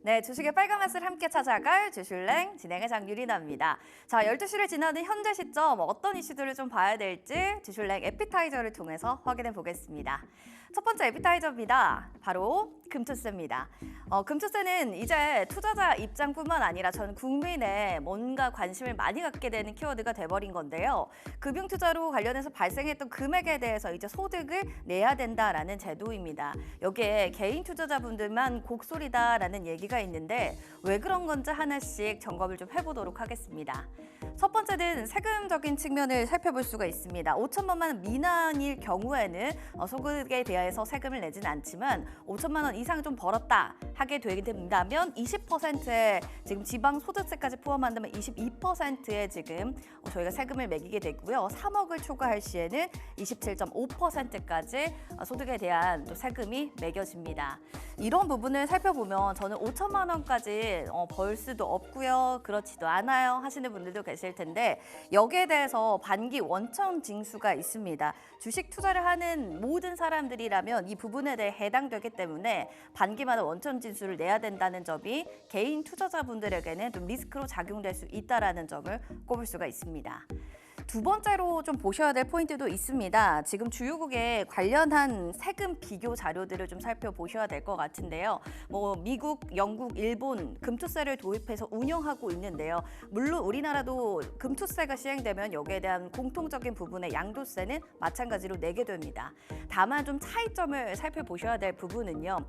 네, 주식의 빨간 맛을 함께 찾아갈 주슐랭 진행의 장유리나입니다. 자, 12시를 지나는 현재 시점 어떤 이슈들을 좀 봐야 될지 주슐랭 에피타이저를 통해서 확인해 보겠습니다. 첫 번째 에피타이저입니다. 바로 금투세입니다. 금투세는 이제 투자자 입장뿐만 아니라 전 국민의 뭔가 관심을 많이 갖게 되는 키워드가 돼버린 건데요. 금융투자로 관련해서 발생했던 금액에 대해서 이제 소득을 내야 된다라는 제도입니다. 여기에 개인 투자자분들만 곡소리다라는 얘기가 있는데 왜 그런 건지 하나씩 점검을 좀 해보도록 하겠습니다. 첫 번째는 세금적인 측면을 살펴볼 수가 있습니다. 5천만 원 미만일 경우에는 소득에 대해서 세금을 내진 않지만 5천만 원 이상 좀 벌었다 하게 된다면 20%의 지금 지방소득세까지 포함한다면 22%의 지금 저희가 세금을 매기게 되고요. 3억을 초과할 시에는 27.5%까지 소득에 대한 또 세금이 매겨집니다. 이런 부분을 살펴보면 저는 5천만 원까지 벌 수도 없고요. 그렇지도 않아요 하시는 분들도 계실 텐데 여기에 대해서 반기 원천 징수가 있습니다. 주식 투자를 하는 모든 사람들이라면 이 부분에 대해 해당되기 때문에 반기마다 원천 징수를 내야 된다는 점이 개인 투자자분들에게는 좀 리스크로 작용될 수 있다는 점을 꼽을 수가 있습니다. 두 번째로 좀 보셔야 될 포인트도 있습니다. 지금 주요국에 관련한 세금 비교 자료들을 좀 살펴보셔야 될 것 같은데요. 미국, 영국, 일본 금투세를 도입해서 운영하고 있는데요. 물론 우리나라도 금투세가 시행되면 여기에 대한 공통적인 부분의 양도세는 마찬가지로 내게 됩니다. 다만 좀 차이점을 살펴보셔야 될 부분은요.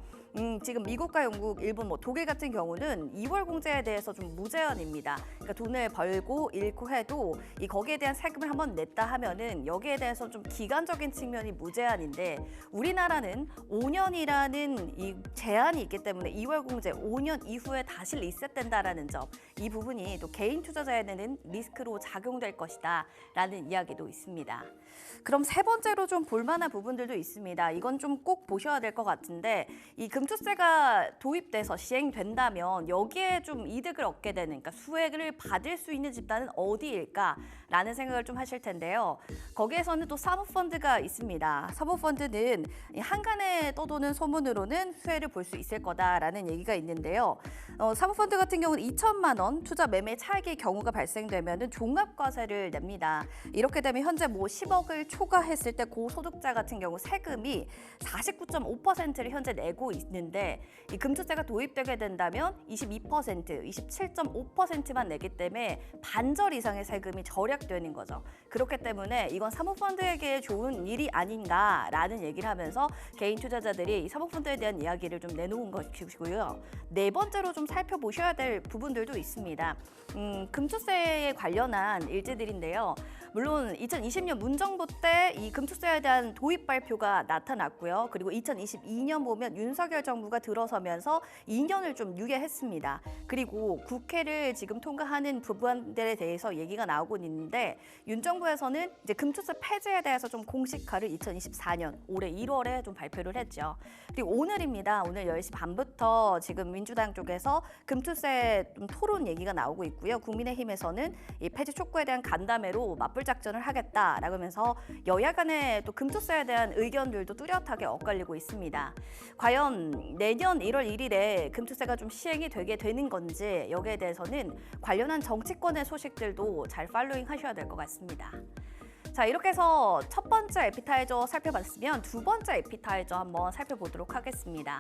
지금 미국과 영국, 일본, 독일 같은 경우는 2월 공제에 대해서 좀 무제한입니다. 그러니까 돈을 벌고 잃고 해도 거기에 대한 세금을 한번 냈다 하면은 여기에 대해서 좀 기간적인 측면이 무제한인데 우리나라는 5년이라는 이 제한이 있기 때문에 2월 공제 5년 이후에 다시 리셋된다라는 점, 이 부분이 또 개인 투자자에게는 리스크로 작용될 것이다 라는 이야기도 있습니다. 그럼 세 번째로 좀 볼만한 부분들도 있습니다. 이건 좀 꼭 보셔야 될 것 같은데 이 금투세가 도입돼서 시행된다면 여기에 좀 이득을 얻게 되는, 그러니까 수혜를 받을 수 있는 집단은 어디일까라는 생각을 좀 하실 텐데요. 거기에서는 또 사모펀드가 있습니다. 사모펀드는 한간에 떠도는 소문으로는 수혜를 볼 수 있을 거다라는 얘기가 있는데요. 사모펀드 같은 경우는 2천만 원 투자 매매 차익의 경우가 발생되면 종합과세를 냅니다. 이렇게 되면 현재 10억을 초과했을 때 고소득자 같은 경우 세금이 49.5%를 현재 내고 있는데 이 금투세가 도입되게 된다면 22%, 27.5%만 내기 때문에 반절 이상의 세금이 절약되는 거죠. 그렇기 때문에 이건 사모펀드에게 좋은 일이 아닌가라는 얘기를 하면서 개인 투자자들이 이 사모펀드에 대한 이야기를 좀 내놓은 것이고요. 네 번째로 좀 살펴보셔야 될 부분들도 있습니다. 금투세에 관련한 일제들인데요. 물론 2020년 문정부 때 이 금투세에 대한 도입 발표가 나타났고요. 그리고 2022년 보면 윤석열 정부가 들어서면서 2년을 좀 유예했습니다. 그리고 국회를 지금 통과하는 부분들에 대해서 얘기가 나오고 있는데 윤 정부에서는 이제 금투세 폐지에 대해서 좀 공식화를 2024년 올해 1월에 좀 발표를 했죠. 그리고 오늘입니다. 오늘 10시 반부터 지금 민주당 쪽에서 금투세 좀 토론 얘기가 나오고 있고요. 국민의힘에서는 이 폐지 촉구에 대한 간담회로 맞불 작전을 하겠다라고 하면서 여야 간의 또 금투세에 대한 의견들도 뚜렷하게 엇갈리고 있습니다. 과연 내년 1월 1일에 금투세가 좀 시행이 되게 되는 건지 여기에 대해서는 관련한 정치권의 소식들도 잘 팔로잉 하셔야 될 것 같습니다. 자, 이렇게 해서 첫 번째 에피타이저 살펴봤으면 두 번째 에피타이저 한번 살펴보도록 하겠습니다.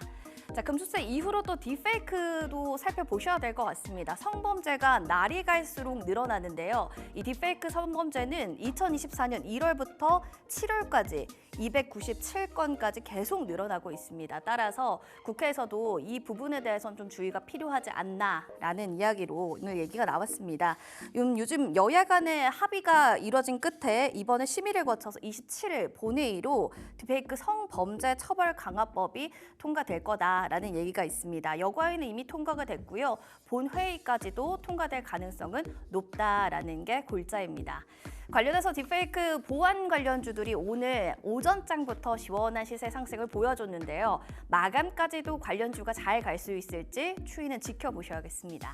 자, 금투세 이후로 또 딥페이크도 살펴보셔야 될 것 같습니다. 성범죄가 날이 갈수록 늘어나는데요. 이 딥페이크 성범죄는 2024년 1월부터 7월까지 297건까지 계속 늘어나고 있습니다. 따라서 국회에서도 이 부분에 대해서는 좀 주의가 필요하지 않나라는 이야기로 오늘 얘기가 나왔습니다. 요즘 여야 간의 합의가 이뤄진 끝에 이번에 심의를 거쳐서 27일 본회의로 딥페이크 성범죄 처벌 강화법이 통과될 거다라는 얘기가 있습니다. 여과위는 이미 통과가 됐고요. 본회의까지도 통과될 가능성은 높다라는 게 골자입니다. 관련해서 딥페이크 보안 관련주들이 오늘 오전장부터 시원한 시세 상승을 보여줬는데요. 마감까지도 관련주가 잘 갈 수 있을지 추이는 지켜보셔야겠습니다.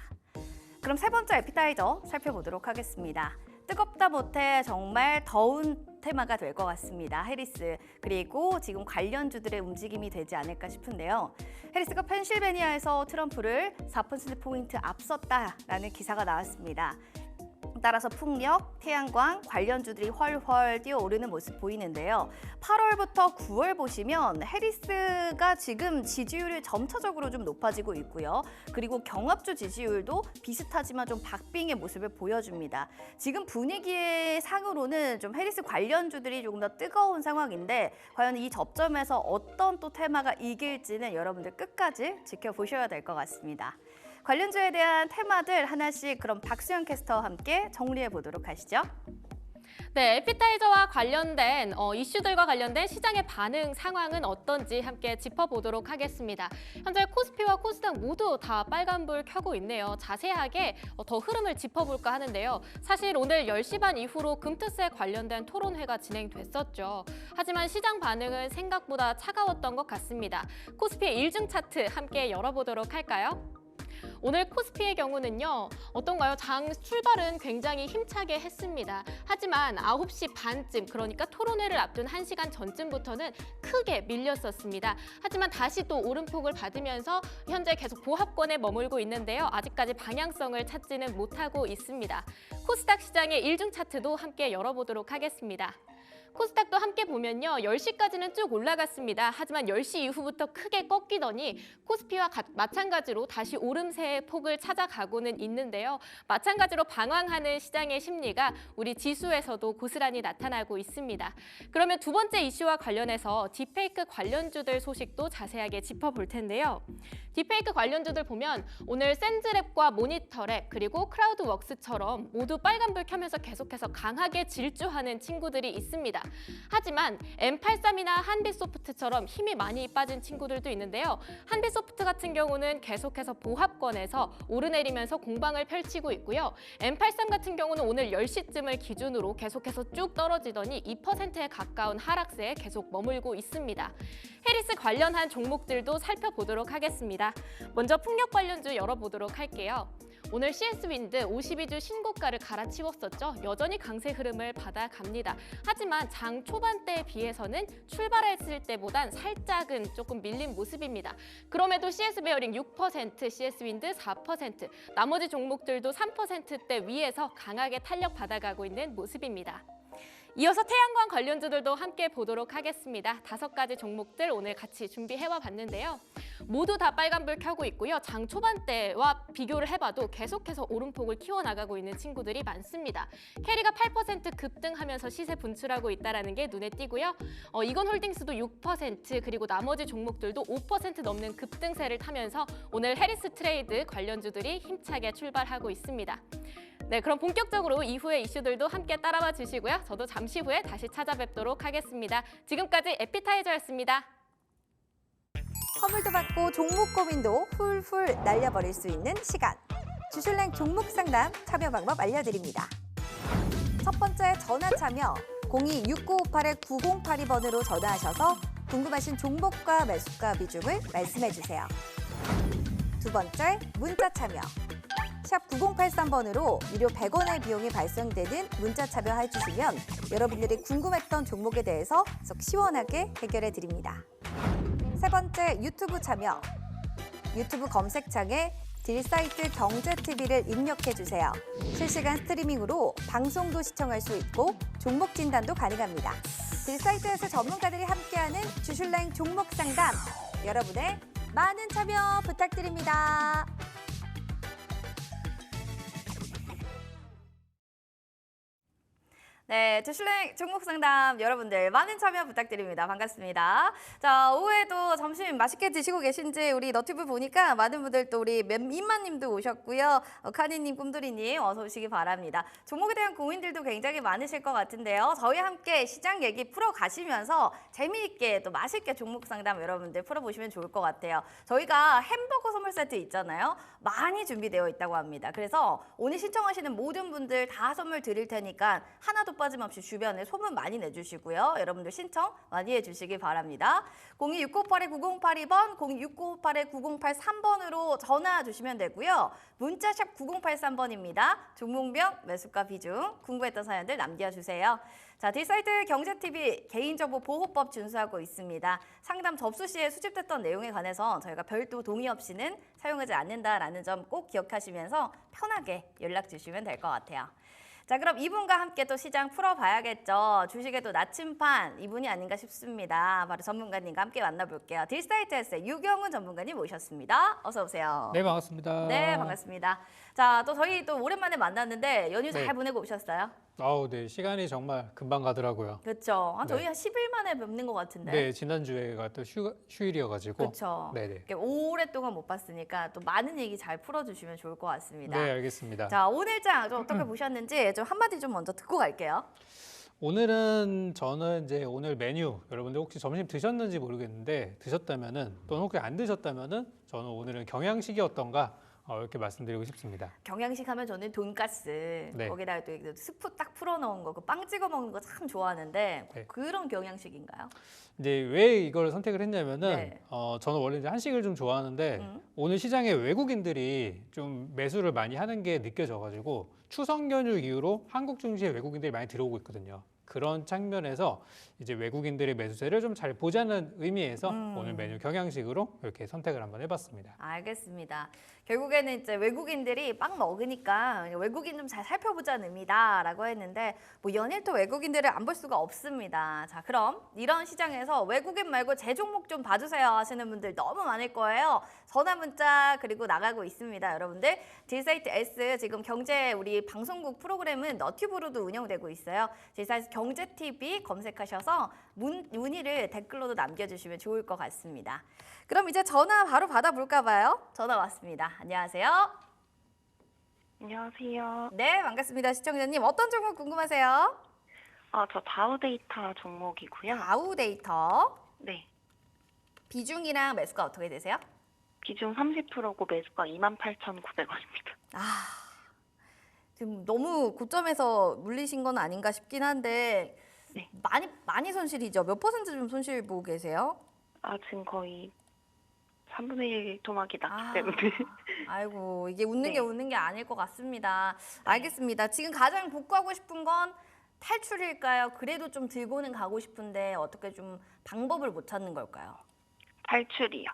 그럼 세 번째 에피타이저 살펴보도록 하겠습니다. 뜨겁다 못해 정말 더운 테마가 될 것 같습니다. 해리스. 그리고 지금 관련주들의 움직임이 되지 않을까 싶은데요. 해리스가 펜실베니아에서 트럼프를 4%포인트 앞섰다라는 기사가 나왔습니다. 따라서 풍력, 태양광 관련주들이 훨훨 뛰어오르는 모습 보이는데요. 8월부터 9월 보시면 해리스가 지금 지지율이 점차적으로 좀 높아지고 있고요. 그리고 경합주 지지율도 비슷하지만 좀 박빙의 모습을 보여줍니다. 지금 분위기의 상으로는 좀 해리스 관련주들이 조금 더 뜨거운 상황인데 과연 이 접점에서 어떤 또 테마가 이길지는 여러분들 끝까지 지켜보셔야 될 것 같습니다. 관련주에 대한 테마들 하나씩 그럼 박수영 캐스터와 함께 정리해 보도록 하시죠. 네, 에피타이저와 관련된 이슈들과 관련된 시장의 반응 상황은 어떤지 함께 짚어보도록 하겠습니다. 현재 코스피와 코스닥 모두 다 빨간불 켜고 있네요. 자세하게 더 흐름을 짚어볼까 하는데요. 사실 오늘 10시 반 이후로 금투세 관련된 토론회가 진행됐었죠. 하지만 시장 반응은 생각보다 차가웠던 것 같습니다. 코스피의 일중 차트 함께 열어보도록 할까요? 오늘 코스피의 경우는요. 어떤가요? 장 출발은 굉장히 힘차게 했습니다. 하지만 9시 반쯤, 그러니까 토론회를 앞둔 1시간 전쯤부터는 크게 밀렸었습니다. 하지만 다시 또 오름폭을 받으면서 현재 계속 보합권에 머물고 있는데요. 아직까지 방향성을 찾지는 못하고 있습니다. 코스닥 시장의 일중 차트도 함께 열어보도록 하겠습니다. 코스닥도 함께 보면요. 10시까지는 쭉 올라갔습니다. 하지만 10시 이후부터 크게 꺾이더니 코스피와 마찬가지로 다시 오름세의 폭을 찾아가고는 있는데요. 마찬가지로 방황하는 시장의 심리가 우리 지수에서도 고스란히 나타나고 있습니다. 그러면 두 번째 이슈와 관련해서 딥페이크 관련주들 소식도 자세하게 짚어볼 텐데요. 딥페이크 관련주들 보면 오늘 샌즈랩과 모니터랩 그리고 크라우드웍스처럼 모두 빨간불 켜면서 계속해서 강하게 질주하는 친구들이 있습니다. 하지만 M83이나 한빛소프트처럼 힘이 많이 빠진 친구들도 있는데요. 한빛소프트 같은 경우는 계속해서 보합권에서 오르내리면서 공방을 펼치고 있고요. M83 같은 경우는 오늘 10시쯤을 기준으로 계속해서 쭉 떨어지더니 2%에 가까운 하락세에 계속 머물고 있습니다. 해리스 관련한 종목들도 살펴보도록 하겠습니다. 먼저 풍력 관련주 열어보도록 할게요. 오늘 CS윈드 52주 신고가를 갈아치웠었죠. 여전히 강세 흐름을 받아갑니다. 하지만 장 초반대에 비해서는 출발했을 때보단 살짝은 조금 밀린 모습입니다. 그럼에도 CS베어링 6%, CS윈드 4%, 나머지 종목들도 3%대 위에서 강하게 탄력 받아가고 있는 모습입니다. 이어서 태양광 관련주들도 함께 보도록 하겠습니다. 5가지 종목들 오늘 같이 준비해와 봤는데요. 모두 다 빨간불 켜고 있고요. 장 초반대와 비교를 해봐도 계속해서 오름폭을 키워나가고 있는 친구들이 많습니다. 캐리가 8% 급등하면서 시세 분출하고 있다는 게 눈에 띄고요. 이건홀딩스도 6% 그리고 나머지 종목들도 5% 넘는 급등세를 타면서 오늘 해리스 트레이드 관련주들이 힘차게 출발하고 있습니다. 네, 그럼 본격적으로 이후의 이슈들도 함께 따라와 주시고요. 저도 잠시 후에 다시 찾아뵙도록 하겠습니다. 지금까지 에피타이저였습니다. 선물도 받고 종목 고민도 훌훌 날려버릴 수 있는 시간. 주슐랭 종목 상담 참여 방법 알려드립니다. 첫 번째 전화 참여 02-6958-9082번으로 전화하셔서 궁금하신 종목과 매수가 비중을 말씀해주세요. 두 번째 문자 참여. 샵 9083번으로 유료 100원의 비용이 발생되는 문자 참여해주시면 여러분들이 궁금했던 종목에 대해서 속 시원하게 해결해 드립니다. 세 번째 유튜브 참여. 유튜브 검색창에 딜사이트 경제TV를 입력해주세요. 실시간 스트리밍으로 방송도 시청할 수 있고 종목 진단도 가능합니다. 딜사이트에서 전문가들이 함께하는 주슐랭 종목 상담. 여러분의 많은 참여 부탁드립니다. 네, 주슐랭 종목 상담 여러분들 많은 참여 부탁드립니다. 반갑습니다. 자, 오후에도 점심 맛있게 드시고 계신지 우리 너튜브 보니까 많은 분들 또 우리 임마님도 오셨고요. 카니님, 꿈돌이님 어서 오시기 바랍니다. 종목에 대한 고민들도 굉장히 많으실 것 같은데요. 저희와 함께 시장 얘기 풀어가시면서 재미있게 또 맛있게 종목 상담 여러분들 풀어보시면 좋을 것 같아요. 저희가 햄버거 선물 세트 있잖아요. 많이 준비되어 있다고 합니다. 그래서 오늘 신청하시는 모든 분들 다 선물 드릴 테니까 하나도 빠짐없이 주변에 소문 많이 내주시고요. 여러분들 신청 많이 해주시기 바랍니다. 02698-9082번, 02698-9083번으로 전화 주시면 되고요. 문자샵 9083번입니다. 종목명, 매수가 비중, 궁금했던 사연들 남겨주세요. 자, 딜사이트 경제TV 개인정보 보호법 준수하고 있습니다. 상담 접수 시에 수집됐던 내용에 관해서 저희가 별도 동의 없이는 사용하지 않는다라는 점 꼭 기억하시면서 편하게 연락 주시면 될 것 같아요. 자, 그럼 이분과 함께 또 시장 풀어봐야겠죠. 주식의 또 나침판 이분이 아닌가 싶습니다. 바로 전문가님과 함께 만나볼게요. 딜사이트에스의 유경훈 전문가님 모셨습니다. 어서 오세요. 네, 반갑습니다. 네, 반갑습니다. 자, 또 저희 또 오랜만에 만났는데 연휴 잘 네. 보내고 오셨어요? 네, 시간이 정말 금방 가더라고요. 그렇죠. 저희 네. 한 10일 만에 뵙는 것 같은데. 네, 지난주에가 또 휴일이어가지고. 그렇죠. 네네. 이렇게 오랫동안 못 봤으니까 또 많은 얘기 잘 풀어주시면 좋을 것 같습니다. 네, 알겠습니다. 자, 오늘장 좀 어떻게 보셨는지 좀 한마디 좀 먼저 듣고 갈게요. 오늘은 저는 이제 오늘 메뉴 여러분들 혹시 점심 드셨는지 모르겠는데 드셨다면은 또는 혹시 안 드셨다면은 저는 오늘은 경양식이 어떤가 이렇게 말씀드리고 싶습니다. 경양식 하면 저는 돈가스 네. 거기다가 또 스프 딱 풀어 넣은 거, 그 빵 찍어 먹는 거 참 좋아하는데 네. 그런 경양식인가요? 이제 왜 이걸 선택을 했냐면은 네. 저는 원래 이제 한식을 좀 좋아하는데 오늘 시장에 외국인들이 좀 매수를 많이 하는 게 느껴져가지고 추석 연휴 이후로 한국 증시에 외국인들이 많이 들어오고 있거든요. 그런 측면에서 이제 외국인들의 매수세를 좀 잘 보자는 의미에서 오늘 메뉴 경양식으로 이렇게 선택을 한번 해봤습니다. 알겠습니다. 결국에는 이제 외국인들이 빵 먹으니까 외국인 좀 잘 살펴보자는 의미다라고 했는데 뭐 연일 또 외국인들을 안 볼 수가 없습니다. 자, 그럼 이런 시장에서 외국인 말고 제 종목 좀 봐주세요 하시는 분들 너무 많을 거예요. 전화 문자 그리고 나가고 있습니다. 여러분들 딜사이트 S 지금 경제 우리 방송국 프로그램은 너튜브로도 운영되고 있어요. 딜사이트 경제TV 검색하셔서 문의를 댓글로도 남겨주시면 좋을 것 같습니다. 그럼 이제 전화 바로 받아볼까 봐요. 전화 왔습니다. 안녕하세요. 안녕하세요. 네, 반갑습니다. 시청자님. 어떤 종목 궁금하세요? 저 바우데이터 종목이고요. 아우데이터. 네. 비중이랑 매수가 어떻게 되세요? 비중 30%고 매수가 28,900원입니다. 아, 지금 너무 고점에서 물리신 건 아닌가 싶긴 한데 네. 많이 손실이죠? 몇 퍼센트 좀 손실 보고 계세요? 지금 거의 3분의 1 토막이 났기 아. 때문에. 아이고, 이게 웃는 네. 게 웃는 게 아닐 것 같습니다. 알겠습니다. 지금 가장 복구하고 싶은 건 탈출일까요? 그래도 좀 들고는 가고 싶은데 어떻게 좀 방법을 못 찾는 걸까요? 탈출이요.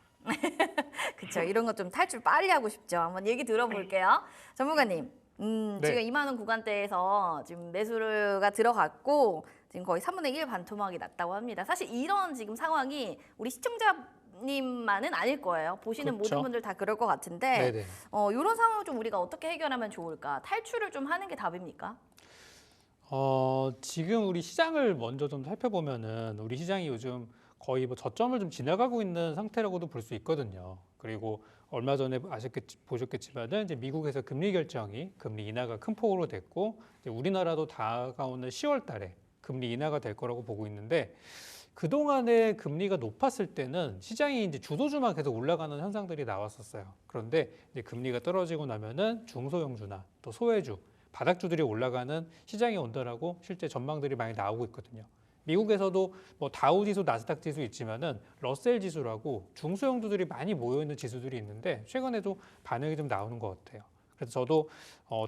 그렇죠. 이런 거 좀 탈출 빨리 하고 싶죠. 한번 얘기 들어볼게요. 전문가님, 네. 지금 2만 원 구간대에서 지금 매수가 들어갔고 지금 거의 3분의 1 반토막이 났다고 합니다. 사실 이런 지금 상황이 우리 시청자님만은 아닐 거예요. 보시는 그렇죠. 모든 분들 다 그럴 것 같은데 네네. 이런 상황을 좀 우리가 어떻게 해결하면 좋을까? 탈출을 좀 하는 게 답입니까? 지금 우리 시장을 먼저 좀 살펴보면은 우리 시장이 요즘 거의 뭐 저점을 좀 지나가고 있는 상태라고도 볼 수 있거든요. 그리고 얼마 전에 보셨겠지만은 이제 미국에서 금리 결정이 금리 인하가 큰 폭으로 됐고 이제 우리나라도 다가오는 10월 달에 금리 인하가 될 거라고 보고 있는데 그동안에 금리가 높았을 때는 시장이 이제 주도주만 계속 올라가는 현상들이 나왔었어요. 그런데 이제 금리가 떨어지고 나면은 중소형주나 또 소외주, 바닥주들이 올라가는 시장이 온다라고 실제 전망들이 많이 나오고 있거든요. 미국에서도 뭐 다우지수, 나스닥 지수 있지만은 러셀 지수라고 중소형주들이 많이 모여 있는 지수들이 있는데 최근에도 반응이 좀 나오는 것 같아요. 그래서 저도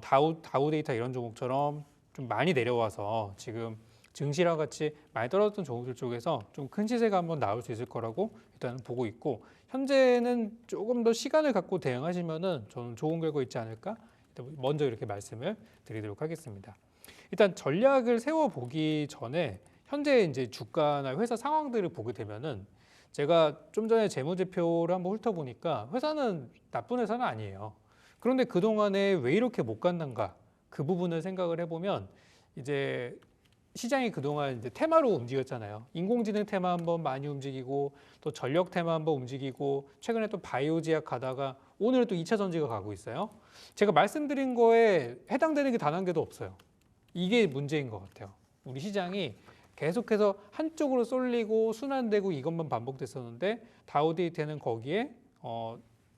다우 데이터 이런 종목처럼 좀 많이 내려와서 지금 증시랑 같이 많이 떨어졌던 종목들 쪽에서 좀 큰 시세가 한번 나올 수 있을 거라고 일단 보고 있고 현재는 조금 더 시간을 갖고 대응하시면은 저는 좋은 결과 있지 않을까? 먼저 이렇게 말씀을 드리도록 하겠습니다. 일단 전략을 세워 보기 전에 현재 이제 주가나 회사 상황들을 보게 되면은 제가 좀 전에 재무제표를 한번 훑어보니까 회사는 나쁜 회사는 아니에요. 그런데 그동안에 왜 이렇게 못 갔는가 그 부분을 생각을 해보면 이제 시장이 그동안 이제 테마로 움직였잖아요. 인공지능 테마 한번 많이 움직이고 또 전력 테마 한번 움직이고 최근에 또 바이오 제약 가다가 오늘 또 2차 전지가 가고 있어요. 제가 말씀드린 거에 해당되는 게 단 한 개도 없어요. 이게 문제인 것 같아요. 우리 시장이 계속해서 한쪽으로 쏠리고 순환되고 이것만 반복됐었는데 다우데이터는 거기에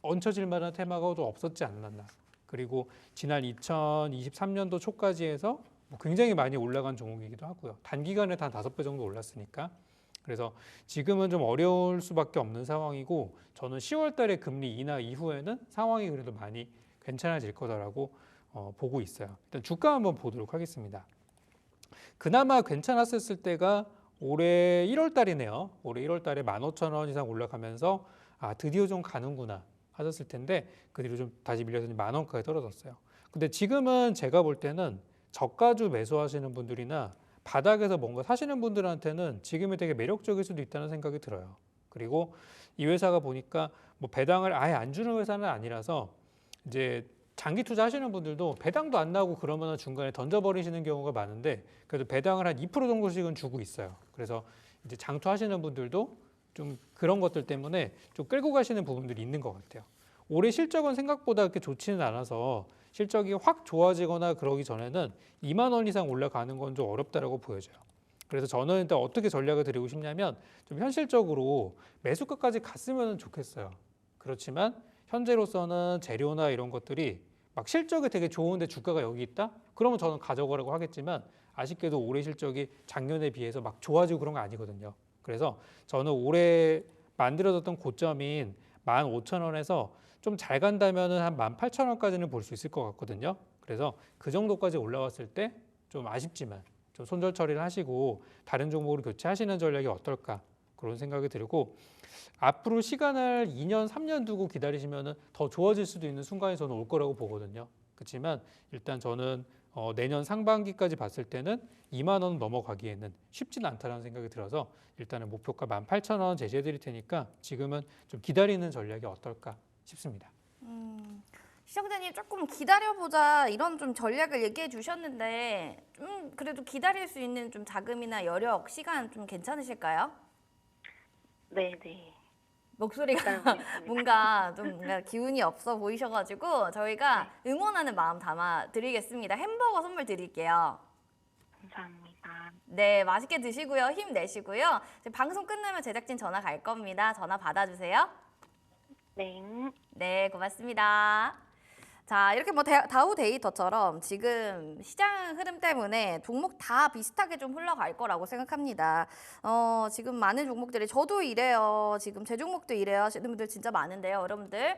얹혀질 만한 테마가 또 없었지 않았나. 그리고 지난 2023년도 초까지 해서 뭐 굉장히 많이 올라간 종목이기도 하고요. 단기간에 단 5배 정도 올랐으니까. 그래서 지금은 좀 어려울 수밖에 없는 상황이고 저는 10월 달에 금리 인하 이후에는 상황이 그래도 많이 괜찮아질 거다라고 보고 있어요. 일단 주가 한번 보도록 하겠습니다. 그나마 괜찮았을 때가 올해 1월 달이네요. 올해 1월 달에 15,000원 이상 올라가면서 드디어 좀 가는구나 하셨을 텐데 그 뒤로 좀 다시 밀려서 10,000원까지 떨어졌어요. 근데 지금은 제가 볼 때는 저가주 매수하시는 분들이나 바닥에서 뭔가 사시는 분들한테는 지금이 되게 매력적일 수도 있다는 생각이 들어요. 그리고 이 회사가 보니까 뭐 배당을 아예 안 주는 회사는 아니라서 이제 장기 투자하시는 분들도 배당도 안 나오고 그러면 중간에 던져버리시는 경우가 많은데 그래도 배당을 한 2% 정도씩은 주고 있어요. 그래서 이제 장투하시는 분들도 좀 그런 것들 때문에 좀 끌고 가시는 부분들이 있는 것 같아요. 올해 실적은 생각보다 그렇게 좋지는 않아서 실적이 확 좋아지거나 그러기 전에는 2만 원 이상 올라가는 건 좀 어렵다라고 보여져요. 그래서 저는 일단 어떻게 전략을 드리고 싶냐면 좀 현실적으로 매수가까지 갔으면 좋겠어요. 그렇지만 현재로서는 재료나 이런 것들이 막 실적이 되게 좋은데 주가가 여기 있다? 그러면 저는 가져가라고 하겠지만 아쉽게도 올해 실적이 작년에 비해서 막 좋아지고 그런 거 아니거든요. 그래서 저는 올해 만들어졌던 고점인 15,000원에서 좀 잘 간다면 한 18,000원까지는 볼 수 있을 것 같거든요. 그래서 그 정도까지 올라왔을 때 좀 아쉽지만 좀 손절 처리를 하시고 다른 종목으로 교체하시는 전략이 어떨까 그런 생각이 들고 앞으로 시간을 2년, 3년 두고 기다리시면 더 좋아질 수도 있는 순간이 저는 올 거라고 보거든요. 그렇지만 일단 저는 내년 상반기까지 봤을 때는 2만 원 넘어가기에는 쉽지는 않다는 생각이 들어서 일단은 목표가 18,000원 제시해 드릴 테니까 지금은 좀 기다리는 전략이 어떨까 싶습니다. 시청자님 조금 기다려보자 이런 좀 전략을 얘기해 주셨는데 좀 그래도 기다릴 수 있는 좀 자금이나 여력, 시간 좀 괜찮으실까요? 네, 네. 목소리가 뭔가 기운이 없어 보이셔가지고 저희가 응원하는 마음 담아 드리겠습니다. 햄버거 선물 드릴게요. 감사합니다. 네, 맛있게 드시고요. 힘내시고요. 지금 방송 끝나면 제작진 전화 갈 겁니다. 전화 받아주세요. 네. 네, 고맙습니다. 자, 이렇게 뭐 다우 데이터처럼 지금 시장 흐름 때문에 종목 다 비슷하게 좀 흘러갈 거라고 생각합니다. 지금 많은 종목들이 저도 이래요. 지금 제 종목도 이래요 하시는 분들 진짜 많은데요. 여러분들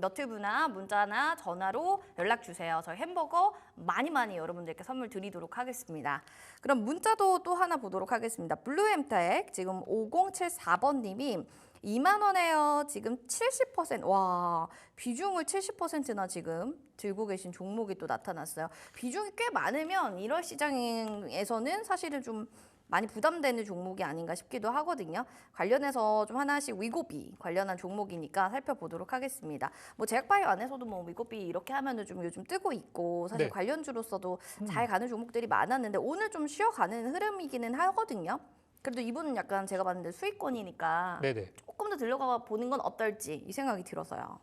너튜브나 문자나 전화로 연락 주세요. 저희 햄버거 많이 여러분들께 선물 드리도록 하겠습니다. 그럼 문자도 또 하나 보도록 하겠습니다. 블루엠텍 지금 5074번님이 2만 원에요. 지금 70%. 와, 비중을 70%나 지금 들고 계신 종목이 또 나타났어요. 비중이 꽤 많으면 이럴 시장에서는 사실은 좀 많이 부담되는 종목이 아닌가 싶기도 하거든요. 관련해서 좀 하나씩 위고비 관련한 종목이니까 살펴보도록 하겠습니다. 뭐 제약바이오 안에서도 뭐 위고비 이렇게 하면은 좀 요즘 뜨고 있고 사실 네. 관련주로서도 잘 가는 종목들이 많았는데 오늘 좀 쉬어가는 흐름이기는 하거든요. 그래도 이분은 약간 제가 봤는데 수익권이니까 네네. 조금 더 들어가 보는 건 어떨지 이 생각이 들어서요.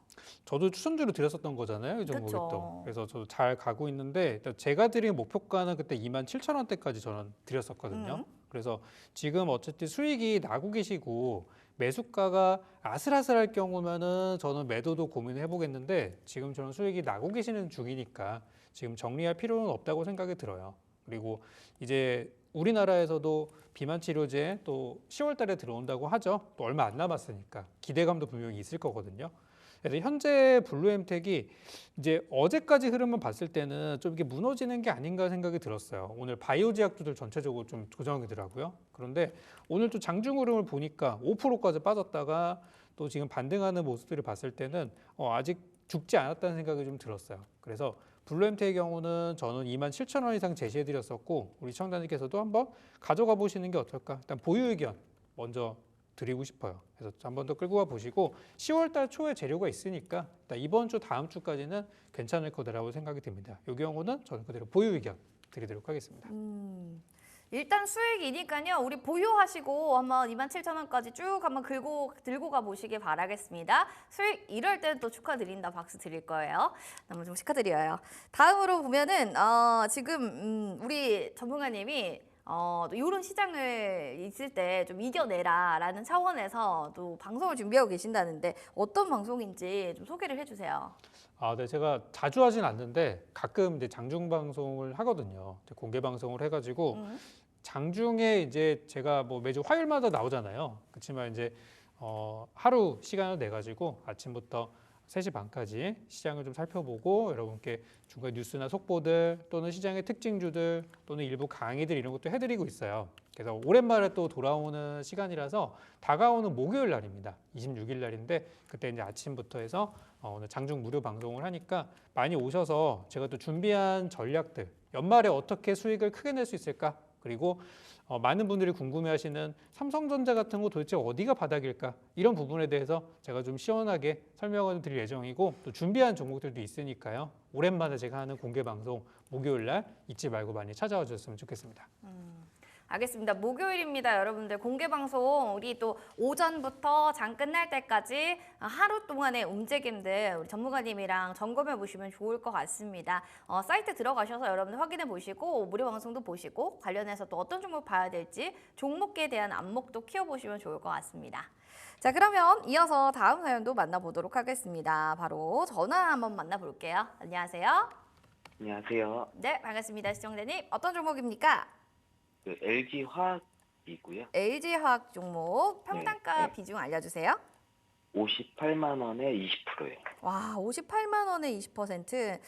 저도 추천주로 드렸었던 거잖아요. 이 종목이 그쵸. 또. 그래서 저도 잘 가고 있는데 일단 제가 드린 목표가는 그때 27,000원대까지 저는 드렸었거든요. 그래서 지금 어쨌든 수익이 나고 계시고 매수가가 아슬아슬할 경우면은 저는 매도도 고민을 해보겠는데 지금 저는 수익이 나고 계시는 중이니까 지금 정리할 필요는 없다고 생각이 들어요. 그리고 이제 우리나라에서도 비만 치료제 또 10월 달에 들어온다고 하죠. 또 얼마 안 남았으니까 기대감도 분명히 있을 거거든요. 그래서 현재 블루엠텍이 이제 어제까지 흐름을 봤을 때는 좀 이게 무너지는 게 아닌가 생각이 들었어요. 오늘 바이오 제약주들 전체적으로 좀 조정이더라고요. 그런데 오늘 또 장중 흐름을 보니까 5%까지 빠졌다가 또 지금 반등하는 모습들을 봤을 때는 아직 죽지 않았다는 생각이 좀 들었어요. 그래서 블루엠텍의 경우는 저는 27,000원 이상 제시해드렸었고 우리 시청자님께서도 한번 가져가 보시는 게 어떨까? 일단 보유 의견 먼저 드리고 싶어요. 그래서 한 번 더 끌고 가 보시고 10월 달 초에 재료가 있으니까 일단 이번 주 다음 주까지는 괜찮을 거다라고 생각이 듭니다. 이 경우는 저는 그대로 보유 의견 드리도록 하겠습니다. 일단 수익이니까요. 우리 보유하시고 한번 27,000원까지 쭉 한번 들고 가 보시길 바라겠습니다. 수익 이럴 때는 또 축하드린다 박수 드릴 거예요. 너무 좀 축하드려요. 다음으로 보면은 지금 우리 전문가님이 또 이런 시장을 있을 때 좀 이겨내라라는 차원에서 또 방송을 준비하고 계신다는데 어떤 방송인지 좀 소개를 해주세요. 네, 제가 자주 하진 않는데 가끔 이제 장중 방송을 하거든요. 이제 공개 방송을 해가지고 장중에 이제 제가 뭐 매주 화요일마다 나오잖아요. 그렇지만 이제 하루 시간을 내 가지고 아침부터 3시 반까지 시장을 좀 살펴보고 여러분께 중간 뉴스나 속보들 또는 시장의 특징주들 또는 일부 강의들 이런 것도 해드리고 있어요. 그래서 오랜만에 또 돌아오는 시간이라서 다가오는 목요일 날입니다. 26일 날인데 그때 이제 아침부터 해서 오늘 장중 무료 방송을 하니까 많이 오셔서 제가 또 준비한 전략들 연말에 어떻게 수익을 크게 낼 수 있을까? 그리고 많은 분들이 궁금해하시는 삼성전자 같은 거 도대체 어디가 바닥일까? 이런 부분에 대해서 제가 좀 시원하게 설명을 드릴 예정이고 또 준비한 종목들도 있으니까요. 오랜만에 제가 하는 공개 방송 목요일 날 잊지 말고 많이 찾아와 주셨으면 좋겠습니다. 알겠습니다. 목요일입니다. 여러분들 공개 방송 우리 또 오전부터 장 끝날 때까지 하루 동안의 움직임들 우리 전문가님이랑 점검해 보시면 좋을 것 같습니다. 사이트 들어가셔서 여러분들 확인해 보시고 무료 방송도 보시고 관련해서 또 어떤 종목 봐야 될지 종목에 대한 안목도 키워보시면 좋을 것 같습니다. 자, 그러면 이어서 다음 사연도 만나보도록 하겠습니다. 바로 전화 한번 만나볼게요. 안녕하세요. 안녕하세요. 네, 반갑습니다. 시청자님. 어떤 종목입니까? 그 LG 화학이고요. LG화학 종목 평단가 네. 비중 알려주세요. 58만 원에 20%예요. 와, 58만 원에 20%.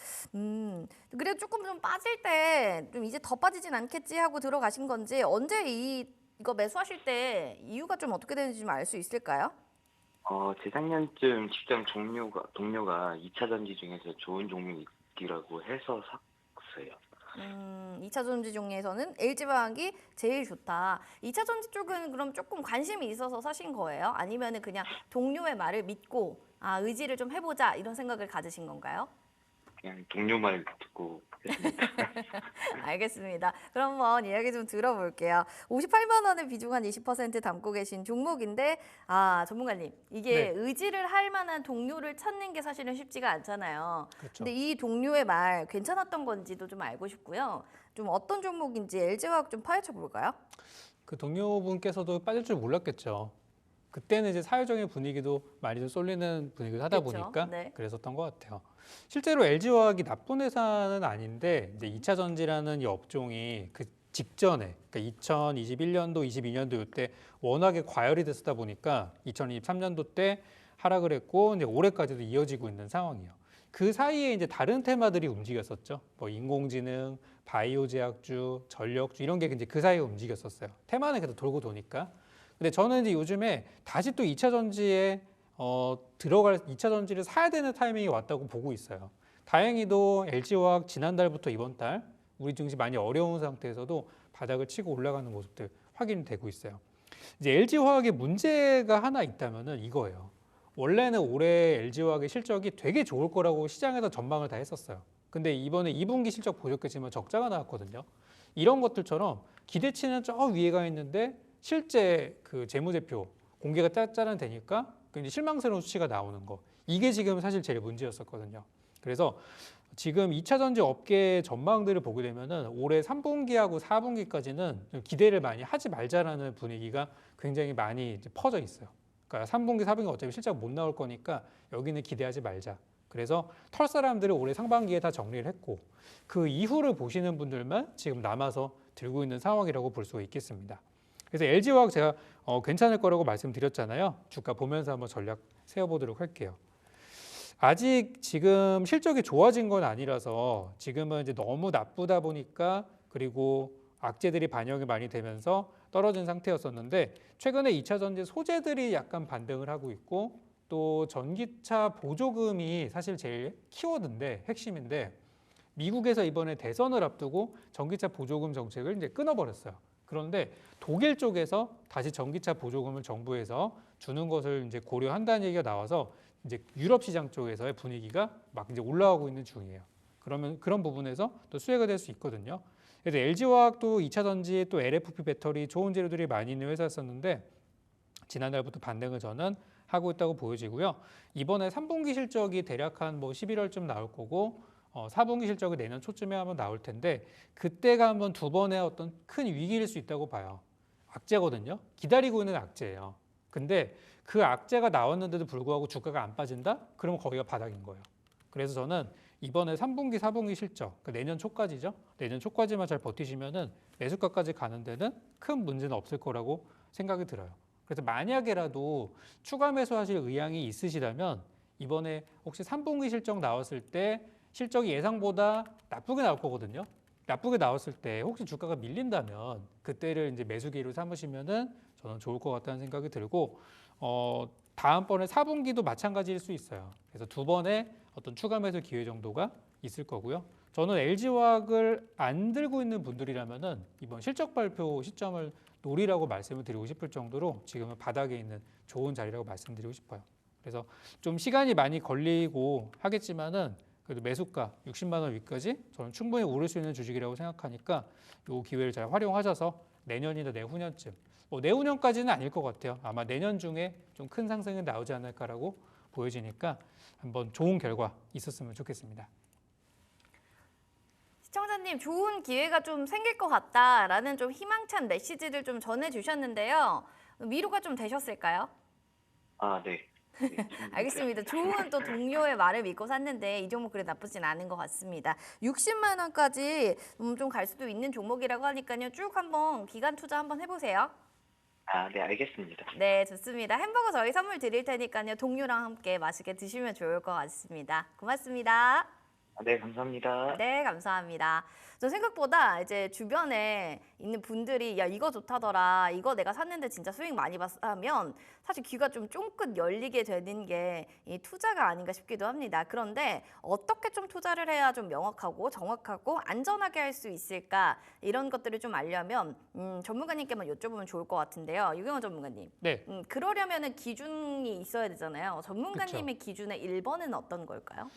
그래도 조금 좀 빠질 때 좀 이제 더 빠지진 않겠지 하고 들어가신 건지 언제 이거 매수하실 때 이유가 좀 어떻게 되는지 좀 알 수 있을까요? 재작년쯤 직장 동료가 2차 전지 중에서 좋은 종목이라고 해서 샀어요. 2차 전지 종류에서는 LG화학이 제일 좋다. 2차 전지 쪽은 그럼 조금 관심이 있어서 사신 거예요? 아니면 그냥 동료의 말을 믿고 의지를 좀 해보자 이런 생각을 가지신 건가요? 그냥 동료 말 듣고 했습니다. 알겠습니다. 그럼 한번 이야기 좀 들어볼게요. 58만 원에 비중한 20% 담고 계신 종목인데 전문가님 이게 네. 의지를 할 만한 동료를 찾는 게 사실은 쉽지가 않잖아요. 그렇죠. 근데 이 동료의 말 괜찮았던 건지도 좀 알고 싶고요. 좀 어떤 종목인지 LG화학 좀 파헤쳐 볼까요? 그 동료분께서도 빠질 줄 몰랐겠죠. 그때는 이제 사회적인 분위기도 많이 좀 쏠리는 분위기를 하다 그쵸? 보니까 네. 그랬었던 것 같아요. 실제로 LG화학이 나쁜 회사는 아닌데 이제 2차 전지라는 이 업종이 그 직전에 그러니까 2021년도, 22년도 이때 워낙에 과열이 됐다 보니까 2023년도 때 하락을 했고 이제 올해까지도 이어지고 있는 상황이에요. 그 사이에 이제 다른 테마들이 움직였었죠. 뭐 인공지능, 바이오 제약주, 전력주 이런 게 이제 그 사이에 움직였었어요. 테마는 계속 돌고 도니까. 근데 저는 이제 요즘에 다시 또 2차 전지에 2차 전지를 사야 되는 타이밍이 왔다고 보고 있어요. 다행히도 LG화학 지난달부터 이번 달 우리 증시 많이 어려운 상태에서도 바닥을 치고 올라가는 모습들 확인되고 있어요. 이제 LG화학의 문제가 하나 있다면은 이거예요. 원래는 올해 LG화학의 실적이 되게 좋을 거라고 시장에서 전망을 다 했었어요. 근데 이번에 2분기 실적 보셨겠지만 적자가 나왔거든요. 이런 것들처럼 기대치는 저 위에 가 있는데 실제 그 재무제표 공개가 짤짤한 되니까 굉장히 실망스러운 수치가 나오는 거. 이게 지금 사실 제일 문제였었거든요. 그래서 지금 2차 전지 업계 전망들을 보게 되면은 올해 3분기하고 4분기까지는 기대를 많이 하지 말자라는 분위기가 굉장히 많이 이제 퍼져 있어요. 그러니까 3분기, 4분기 어차피 실적 못 나올 거니까 여기는 기대하지 말자. 그래서 털 사람들을 올해 상반기에 다 정리를 했고 그 이후를 보시는 분들만 지금 남아서 들고 있는 상황이라고 볼 수가 있겠습니다. 그래서 LG화학 제가 괜찮을 거라고 말씀드렸잖아요. 주가 보면서 한번 전략 세워보도록 할게요. 아직 지금 실적이 좋아진 건 아니라서 지금은 이제 너무 나쁘다 보니까 그리고 악재들이 반영이 많이 되면서 떨어진 상태였었는데 최근에 2차 전지 소재들이 약간 반등을 하고 있고 또 전기차 보조금이 사실 제일 키워드인데 핵심인데 미국에서 이번에 대선을 앞두고 전기차 보조금 정책을 이제 끊어버렸어요. 그런데 독일 쪽에서 다시 전기차 보조금을 정부에서 주는 것을 이제 고려한다는 얘기가 나와서 이제 유럽 시장 쪽에서의 분위기가 막 이제 올라오고 있는 중이에요. 그러면 그런 부분에서 또 수혜가 될 수 있거든요. 그래서 LG화학도 2차 전지 또 LFP 배터리 좋은 재료들이 많이 있는 회사였었는데 지난달부터 반등을 저는 하고 있다고 보여지고요. 이번에 3분기 실적이 대략 한 뭐 11월쯤 나올 거고 4분기 실적이 내년 초쯤에 한번 나올 텐데 그때가 한번 두 번의 어떤 큰 위기일 수 있다고 봐요. 악재거든요. 기다리고 있는 악재예요. 근데 그 악재가 나왔는데도 불구하고 주가가 안 빠진다? 그러면 거기가 바닥인 거예요. 그래서 저는 이번에 3분기, 4분기 실적, 내년 초까지죠. 내년 초까지만 잘 버티시면은 매수가까지 가는 데는 큰 문제는 없을 거라고 생각이 들어요. 그래서 만약에라도 추가 매수하실 의향이 있으시다면 이번에 혹시 3분기 실적 나왔을 때 실적이 예상보다 나쁘게 나올 거거든요. 나쁘게 나왔을 때 혹시 주가가 밀린다면 그때를 이제 매수 기회로 삼으시면은 저는 좋을 것 같다는 생각이 들고 다음번에 4분기도 마찬가지일 수 있어요. 그래서 두 번의 어떤 추가 매수 기회 정도가 있을 거고요. 저는 LG화학을 안 들고 있는 분들이라면은 이번 실적 발표 시점을 노리라고 말씀을 드리고 싶을 정도로 지금은 바닥에 있는 좋은 자리라고 말씀드리고 싶어요. 그래서 좀 시간이 많이 걸리고 하겠지만은 그래도 매수가 60만 원 위까지 저는 충분히 오를 수 있는 주식이라고 생각하니까 이 기회를 잘 활용하셔서 내년이나 내후년쯤, 내후년까지는 아닐 것 같아요. 아마 내년 중에 좀 큰 상승이 나오지 않을까라고 보여지니까 한번 좋은 결과 있었으면 좋겠습니다. 시청자님 좋은 기회가 좀 생길 것 같다라는 좀 희망찬 메시지를 좀 전해주셨는데요. 위로가 좀 되셨을까요? 아, 네. 알겠습니다. 좋은 또 동료의 말을 믿고 샀는데 이 종목 그래 나쁘진 않은 것 같습니다. 60만 원까지 좀 갈 수도 있는 종목이라고 하니까요. 쭉 한번 기간 투자 한번 해보세요. 아, 네, 알겠습니다. 네, 좋습니다. 햄버거 저희 선물 드릴 테니까요. 동료랑 함께 맛있게 드시면 좋을 것 같습니다. 고맙습니다. 아, 네, 감사합니다. 네, 감사합니다. 저 생각보다 이제 주변에 있는 분들이 야 이거 좋다더라, 이거 내가 샀는데 진짜 수익 많이 봤어 하면 사실 귀가 좀 쫑긋 열리게 되는 게 이 투자가 아닌가 싶기도 합니다. 그런데 어떻게 좀 투자를 해야 좀 명확하고 정확하고 안전하게 할 수 있을까 이런 것들을 좀 알려면 전문가님께만 여쭤보면 좋을 것 같은데요. 유경원 전문가님. 네, 그러려면은 기준이 있어야 되잖아요. 전문가님의 기준의 1번은 어떤 걸까요?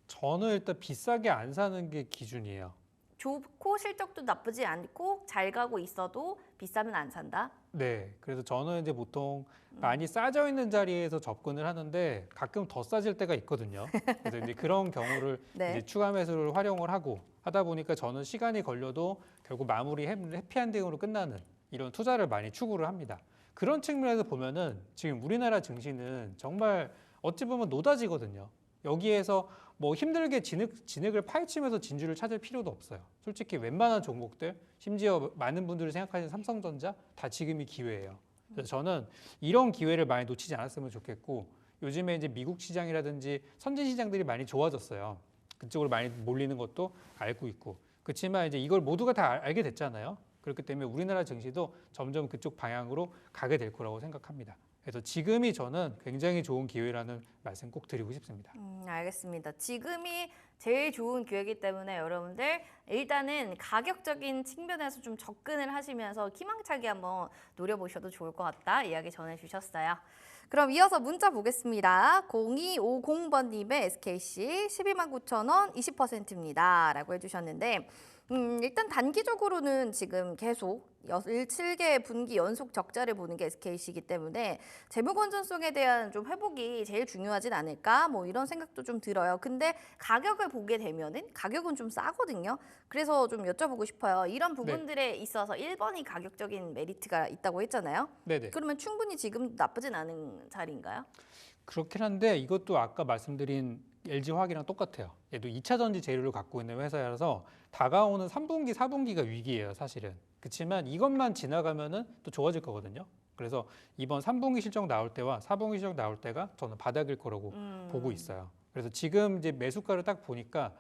저는 일단 비싸게 안 사는 게 기준이에요. 좋고 실적도 나쁘지 않고 잘 가고 있어도 비싸면 안 산다. 네, 그래서 저는 이제 보통 많이 싸져 있는 자리에서 접근을 하는데 가끔 더 싸질 때가 있거든요. 그래서 이제 그런 경우를 네. 이제 추가 매수를 활용을 하고 하다 보니까 저는 시간이 걸려도 결국 마무리 해피엔딩으로 끝나는 이런 투자를 많이 추구를 합니다. 그런 측면에서 보면은 지금 우리나라 증시는 정말 어찌 보면 노다지거든요. 여기에서 뭐 힘들게 진흙을 파헤치면서 진주를 찾을 필요도 없어요. 솔직히 웬만한 종목들, 심지어 많은 분들이 생각하시는 삼성전자 다 지금이 기회예요. 그래서 저는 이런 기회를 많이 놓치지 않았으면 좋겠고 요즘에 이제 미국 시장이라든지 선진 시장들이 많이 좋아졌어요. 그쪽으로 많이 몰리는 것도 알고 있고 그렇지만 이제 이걸 모두가 다 알게 됐잖아요. 그렇기 때문에 우리나라 증시도 점점 그쪽 방향으로 가게 될 거라고 생각합니다. 그래서 지금이 저는 굉장히 좋은 기회라는 말씀 꼭 드리고 싶습니다. 알겠습니다. 지금이 제일 좋은 기회이기 때문에 여러분들 일단은 가격적인 측면에서 좀 접근을 하시면서 희망차게 한번 노려보셔도 좋을 것 같다 이야기 전해주셨어요. 그럼 이어서 문자 보겠습니다. 0250번님의 SKC 129,000원 20%입니다. 라고 해주셨는데 일단 단기적으로는 지금 계속 7개 분기 연속 적자를 보는 게 SKC이기 때문에 재무 건전성에 대한 좀 회복이 제일 중요하진 않을까 뭐 이런 생각도 좀 들어요. 근데 가격을 보게 되면은 가격은 좀 싸거든요. 그래서 좀 여쭤보고 싶어요. 이런 부분들에 있어서 1번이 가격적인 메리트가 있다고 했잖아요. 네네. 그러면 충분히 지금 나쁘진 않은 자리인가요? 그렇긴 한데 이것도 아까 말씀드린 LG화학이랑 똑같아요. 얘도 2차 전지 재료를 갖고 있는 회사여서 다가오는 3분기, 4분기가 위기예요, 사실은. 그렇지만 이것만 지나가면은 또 좋아질 거거든요. 그래서 이번 3분기 실적 나올 때와 4분기 실적 나올 때가 저는 바닥일 거라고 보고 있어요. 그래서 지금 이제 매수가를 딱 보니까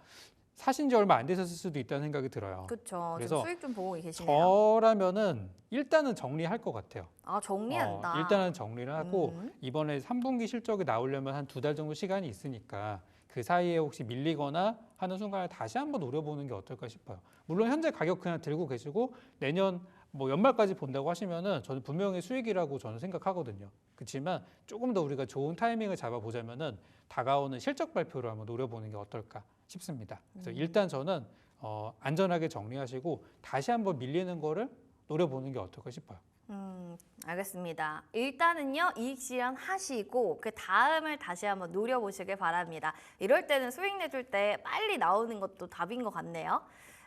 사신 지 얼마 안 되셨을 수도 있다는 생각이 들어요. 그렇죠. 그래서 수익 좀 보고 계시네요. 저라면은 일단은 정리할 것 같아요. 아 정리한다. 일단은 정리를 하고 이번에 3분기 실적이 나오려면 한 2달 정도 시간이 있으니까 그 사이에 혹시 밀리거나 하는 순간에 다시 한번 노려보는 게 어떨까 싶어요. 물론 현재 가격 그냥 들고 계시고 내년 뭐 연말까지 본다고 하시면은 저는 분명히 수익이라고 저는 생각하거든요. 그렇지만 조금 더 우리가 좋은 타이밍을 잡아보자면은 다가오는 실적 발표를 한번 노려보는 게 어떨까 싶습니다. 그래서 일단 저는 안전하게 정리하시고 다시 한번 밀리는 거를 노려보는 게 어떨까 싶어요. 알겠습니다. 일단은요, 이익 실현 하시고 그 다음을 다시 한번 노려보시길 바랍니다. 이럴 때는 수익 내줄 때 빨리 나오는 것도 답인 것 같네요.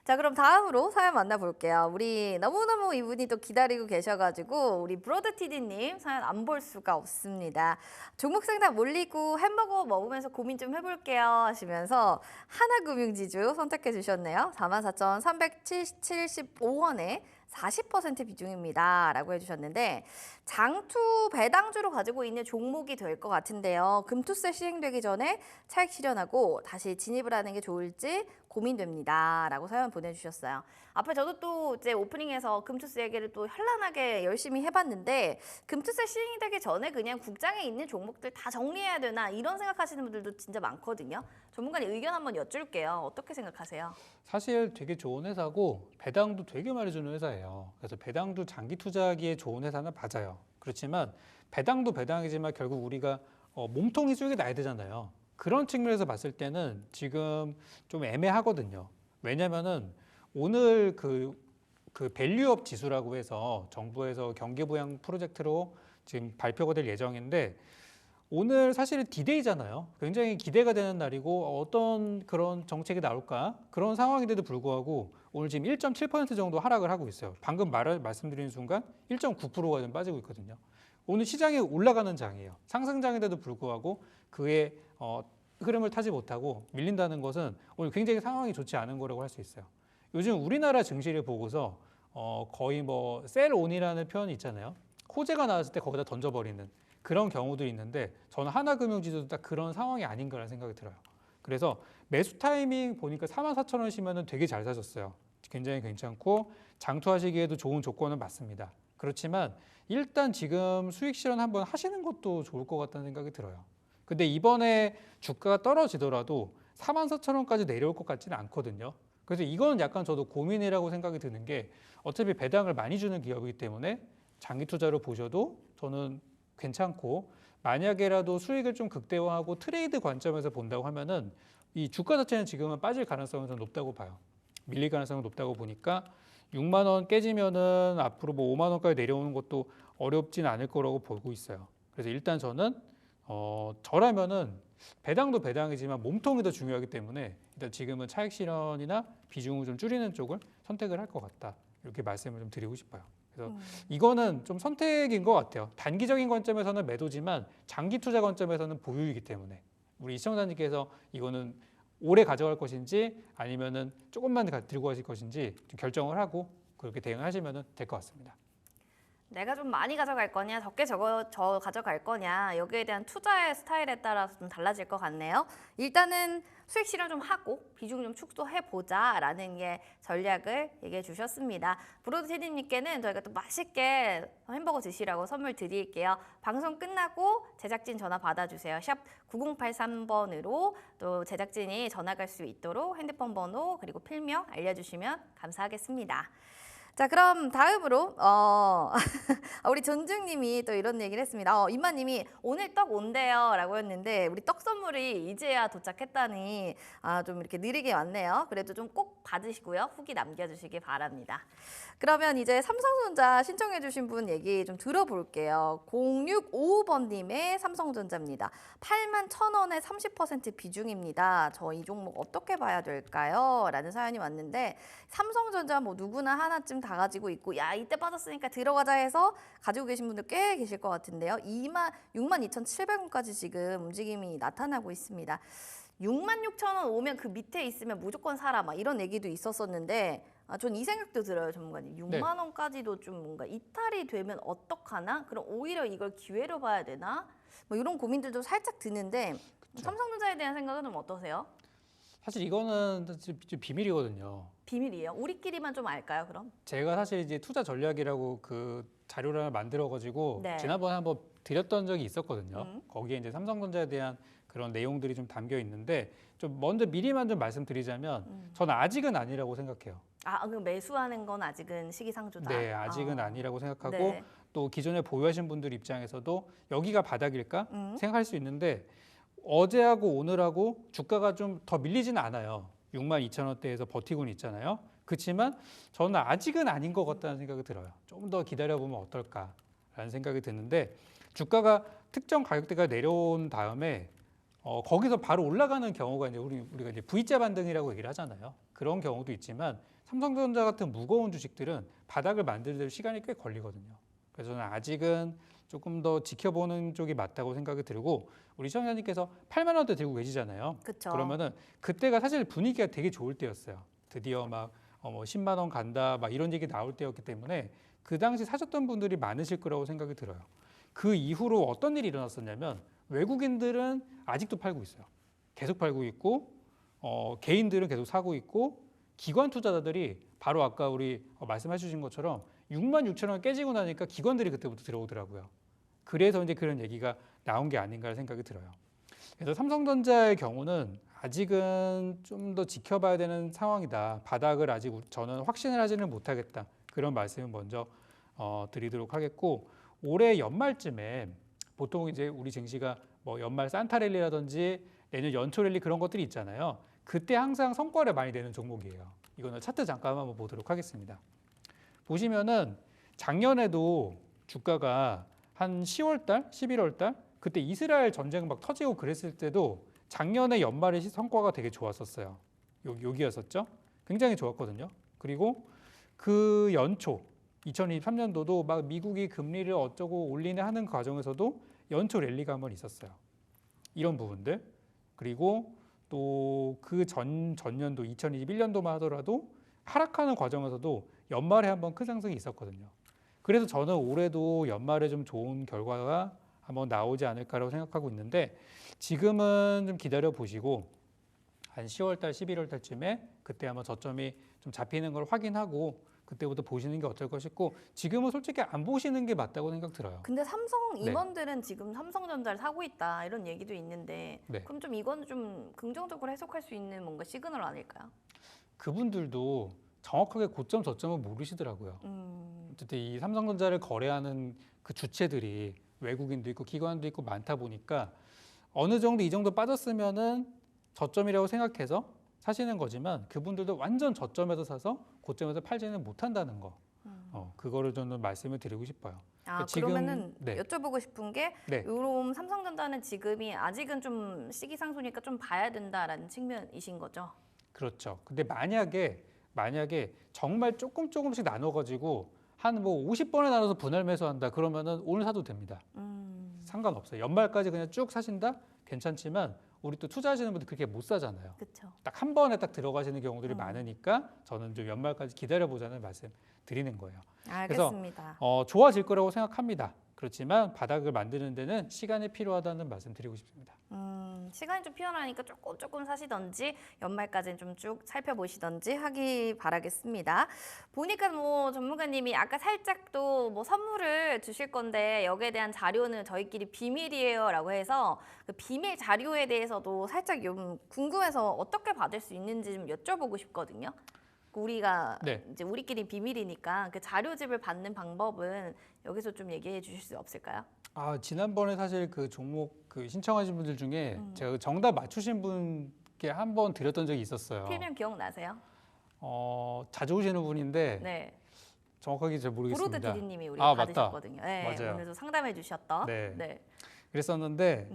자, 그럼 다음으로 사연 만나볼게요. 우리 너무너무 이분이 또 기다리고 계셔가지고 우리 브로드티디님 사연 안 볼 수가 없습니다. 종목 상담 몰리고 햄버거 먹으면서 고민 좀 해볼게요 하시면서 하나금융지주 선택해 주셨네요. 44,375원에 40% 비중입니다 라고 해주셨는데 장투 배당주로 가지고 있는 종목이 될 것 같은데요. 금투세 시행되기 전에 차익 실현하고 다시 진입을 하는 게 좋을지 고민됩니다 라고 사연 보내주셨어요. 앞에 저도 또 이제 오프닝에서 금투세 얘기를 또 현란하게 열심히 해봤는데 금투세 시행이 되기 전에 그냥 국장에 있는 종목들 다 정리해야 되나 이런 생각하시는 분들도 진짜 많거든요. 전문가님 의견 한번 여쭐게요. 어떻게 생각하세요? 사실 되게 좋은 회사고 배당도 되게 많이 주는 회사예요. 그래서 배당도 장기 투자하기에 좋은 회사는 맞아요. 그렇지만 배당도 배당이지만 결국 우리가 몸통이 수익이 나야 되잖아요. 그런 측면에서 봤을 때는 지금 좀 애매하거든요. 왜냐면은 오늘 그 밸류업 지수라고 해서 정부에서 경기부양 프로젝트로 지금 발표가 될 예정인데 오늘 사실은 디데이잖아요. 굉장히 기대가 되는 날이고 어떤 그런 정책이 나올까 그런 상황인데도 불구하고 오늘 지금 1.7% 정도 하락을 하고 있어요. 방금 말씀드린 순간 1.9%가 좀 빠지고 있거든요. 오늘 시장이 올라가는 장이에요. 상승장인데도 불구하고 그의 흐름을 타지 못하고 밀린다는 것은 오늘 굉장히 상황이 좋지 않은 거라고 할 수 있어요. 요즘 우리나라 증시를 보고서 거의 뭐 셀온이라는 표현이 있잖아요. 호재가 나왔을 때 거기다 던져버리는 그런 경우들이 있는데 저는 하나금융지수도 딱 그런 상황이 아닌가라는 생각이 들어요. 그래서 매수 타이밍 보니까 44,000원이시면 되게 잘 사셨어요. 굉장히 괜찮고 장투하시기에도 좋은 조건은 맞습니다. 그렇지만 일단 지금 수익 실현 한번 하시는 것도 좋을 것 같다는 생각이 들어요. 근데 이번에 주가가 떨어지더라도 44,000원까지 내려올 것 같지는 않거든요. 그래서 이건 약간 저도 고민이라고 생각이 드는 게 어차피 배당을 많이 주는 기업이기 때문에 장기 투자로 보셔도 저는 괜찮고 만약에라도 수익을 좀 극대화하고 트레이드 관점에서 본다고 하면은 이 주가 자체는 지금은 빠질 가능성이 더 높다고 봐요. 밀릴 가능성이 높다고 보니까 6만 원 깨지면은 앞으로 뭐 5만 원까지 내려오는 것도 어렵진 않을 거라고 보고 있어요. 그래서 일단 저는 저라면은 배당도 배당이지만 몸통이 더 중요하기 때문에 일단 지금은 차익 실현이나 비중을 좀 줄이는 쪽을 선택을 할 것 같다. 이렇게 말씀을 좀 드리고 싶어요. 그래서 이거는 좀 선택인 것 같아요. 단기적인 관점에서는 매도지만 장기 투자 관점에서는 보유이기 때문에 우리 시청자님께서 이거는 오래 가져갈 것인지 아니면은 조금만 들고 가실 것인지 좀 결정을 하고 그렇게 대응하시면 될 것 같습니다. 내가 좀 많이 가져갈 거냐, 적게 가져갈 거냐 여기에 대한 투자의 스타일에 따라서 좀 달라질 것 같네요. 일단은 수익 실현 좀 하고 비중 좀 축소해보자라는 게 전략을 얘기해 주셨습니다. 브로드테디님께는 저희가 또 맛있게 햄버거 드시라고 선물 드릴게요. 방송 끝나고 제작진 전화 받아주세요. 샵 9083번으로 또 제작진이 전화 갈 수 있도록 핸드폰 번호 그리고 필명 알려주시면 감사하겠습니다. 자, 그럼 다음으로 우리 존중님이 또 이런 얘기를 했습니다. 임마님이 오늘 떡 온대요 라고 했는데 우리 떡 선물이 이제야 도착했다니 좀 이렇게 느리게 왔네요. 그래도 좀 꼭 받으시고요. 후기 남겨주시기 바랍니다. 그러면 이제 삼성전자 신청해 주신 분 얘기 좀 들어볼게요. 0655번님의 삼성전자입니다. 81,000원에 30% 비중입니다. 저 이 종목 어떻게 봐야 될까요? 라는 사연이 왔는데 삼성전자 뭐 누구나 하나쯤 다 가지고 있고 야 이때 빠졌으니까 들어가자 해서 가지고 계신 분들 꽤 계실 것 같은데요. 62,700원까지 지금 움직임이 나타나고 있습니다. 66,000원 오면 그 밑에 있으면 무조건 사라 막 이런 얘기도 있었었는데 전 이 생각도 들어요, 전문가님. 6만 원까지도 좀 뭔가 이탈이 되면 어떡하나? 그럼 오히려 이걸 기회로 봐야 되나? 뭐 이런 고민들도 살짝 드는데 그쵸. 삼성전자에 대한 생각은 좀 어떠세요? 사실 이거는 좀 비밀이거든요. 비밀이에요. 우리끼리만 좀 알까요, 그럼? 제가 사실 이제 투자 전략이라고 그 자료를 만들어가지고 네. 지난번에 한번 드렸던 적이 있었거든요. 거기에 이제 삼성전자에 대한 그런 내용들이 좀 담겨 있는데 좀 먼저 미리만 좀 말씀드리자면 저는 아직은 아니라고 생각해요. 그럼 매수하는 건 아직은 시기상조다. 네, 아직은 아니라고 생각하고 네. 또 기존에 보유하신 분들 입장에서도 여기가 바닥일까 생각할 수 있는데 어제하고 오늘하고 주가가 좀 더 밀리지는 않아요. 62,000원대에서 버티고는 있잖아요. 그렇지만 저는 아직은 아닌 것 같다는 생각이 들어요. 좀 더 기다려보면 어떨까라는 생각이 드는데 주가가 특정 가격대가 내려온 다음에 거기서 바로 올라가는 경우가 이제 우리가 이제 V자 반등이라고 얘기를 하잖아요. 그런 경우도 있지만 삼성전자 같은 무거운 주식들은 바닥을 만들려면 시간이 꽤 걸리거든요. 그래서 저는 아직은 조금 더 지켜보는 쪽이 맞다고 생각이 들고 우리 시청자님께서 8만 원대 들고 계시잖아요. 그쵸. 그러면은 그때가 사실 분위기가 되게 좋을 때였어요. 드디어 막 10만 원 간다 막 이런 얘기 나올 때였기 때문에 그 당시 사셨던 분들이 많으실 거라고 생각이 들어요. 그 이후로 어떤 일이 일어났었냐면 외국인들은 아직도 팔고 있어요. 계속 팔고 있고 개인들은 계속 사고 있고 기관 투자자들이 바로 아까 우리 말씀해 주신 것처럼 66,000원 깨지고 나니까 기관들이 그때부터 들어오더라고요. 그래서 이제 그런 얘기가 나온 게 아닌가 생각이 들어요. 그래서 삼성전자의 경우는 아직은 좀 더 지켜봐야 되는 상황이다. 바닥을 아직 저는 확신을 하지는 못하겠다. 그런 말씀을 먼저 드리도록 하겠고 올해 연말쯤에 보통 이제 우리 증시가 뭐 연말 산타랠리라든지 내년 연초랠리 그런 것들이 있잖아요. 그때 항상 성과를 많이 내는 종목이에요. 이거는 차트 잠깐 한번 보도록 하겠습니다. 보시면은 작년에도 주가가 한 10월 달, 11월 달 그때 이스라엘 전쟁 막 터지고 그랬을 때도 작년에 연말에 성과가 되게 좋았었어요. 여기였었죠. 굉장히 좋았거든요. 그리고 그 연초 2023년도도 막 미국이 금리를 어쩌고 올리는 하는 과정에서도 연초 랠리가 한번 있었어요. 이런 부분들. 그리고 또 그 전년도 2021년도만 하더라도 하락하는 과정에서도 연말에 한번 큰 상승이 있었거든요. 그래서 저는 올해도 연말에 좀 좋은 결과가 한번 나오지 않을까라고 생각하고 있는데 지금은 좀 기다려 보시고 한 10월 달, 11월 달쯤에 그때 한번 저점이 좀 잡히는 걸 확인하고 그때부터 보시는 게 어떨까 싶고 지금은 솔직히 안 보시는 게 맞다고 생각 들어요. 근데 삼성 네. 임원들은 지금 삼성전자를 사고 있다 이런 얘기도 있는데 네. 그럼 좀 이건 좀 긍정적으로 해석할 수 있는 뭔가 시그널 아닐까요? 그분들도 정확하게 고점 저점을 모르시더라고요. 어쨌든 이 삼성전자를 거래하는 그 주체들이 외국인도 있고 기관도 있고 많다 보니까 어느 정도 이 정도 빠졌으면은 저점이라고 생각해서 사시는 거지만 그분들도 완전 저점에서 사서 고점에서 팔지는 못한다는 거. 그거를 저는 말씀을 드리고 싶어요. 아, 지금- 그러면은 네. 여쭤보고 싶은 게 네. 요런 삼성전자는 지금이 아직은 좀 시기상조니까 좀 봐야 된다라는 측면이신 거죠? 그렇죠. 근데 만약에 정말 조금씩 나눠가지고 한 뭐 50번에 나눠서 분할 매수한다 그러면은 오늘 사도 됩니다. 상관없어요. 연말까지 그냥 쭉 사신다 괜찮지만 우리 또 투자하시는 분들 그렇게 못 사잖아요. 그렇죠. 딱 한 번에 딱 들어가시는 경우들이 많으니까 저는 좀 연말까지 기다려보자는 말씀 드리는 거예요. 알겠습니다. 좋아질 거라고 생각합니다. 그렇지만 바닥을 만드는 데는 시간이 필요하다는 말씀 드리고 싶습니다. 시간이 좀 필요하니까 조금 사시던지 연말까지는 좀 쭉 살펴보시던지 하기 바라겠습니다. 보니까 뭐 전문가님이 아까 살짝 또 뭐 선물을 주실 건데 여기에 대한 자료는 저희끼리 비밀이에요라고 해서 그 비밀 자료에 대해서도 살짝 좀 궁금해서 어떻게 받을 수 있는지 좀 여쭤보고 싶거든요. 우리가 네. 이제 우리끼리 비밀이니까 그 자료집을 받는 방법은 여기서 좀 얘기해 주실 수 없을까요? 지난번에 사실 그 종목 그 신청하신 분들 중에 제가 그 정답 맞추신 분께 한 번 드렸던 적이 있었어요. 필명 기억나세요? 자주 오시는 분인데 네. 정확하게 잘 모르겠습니다. 브로드 디디님이 우리 맞다. 받으셨거든요. 네, 맞아요. 오늘도 상담해 주셨던. 네. 네. 그랬었는데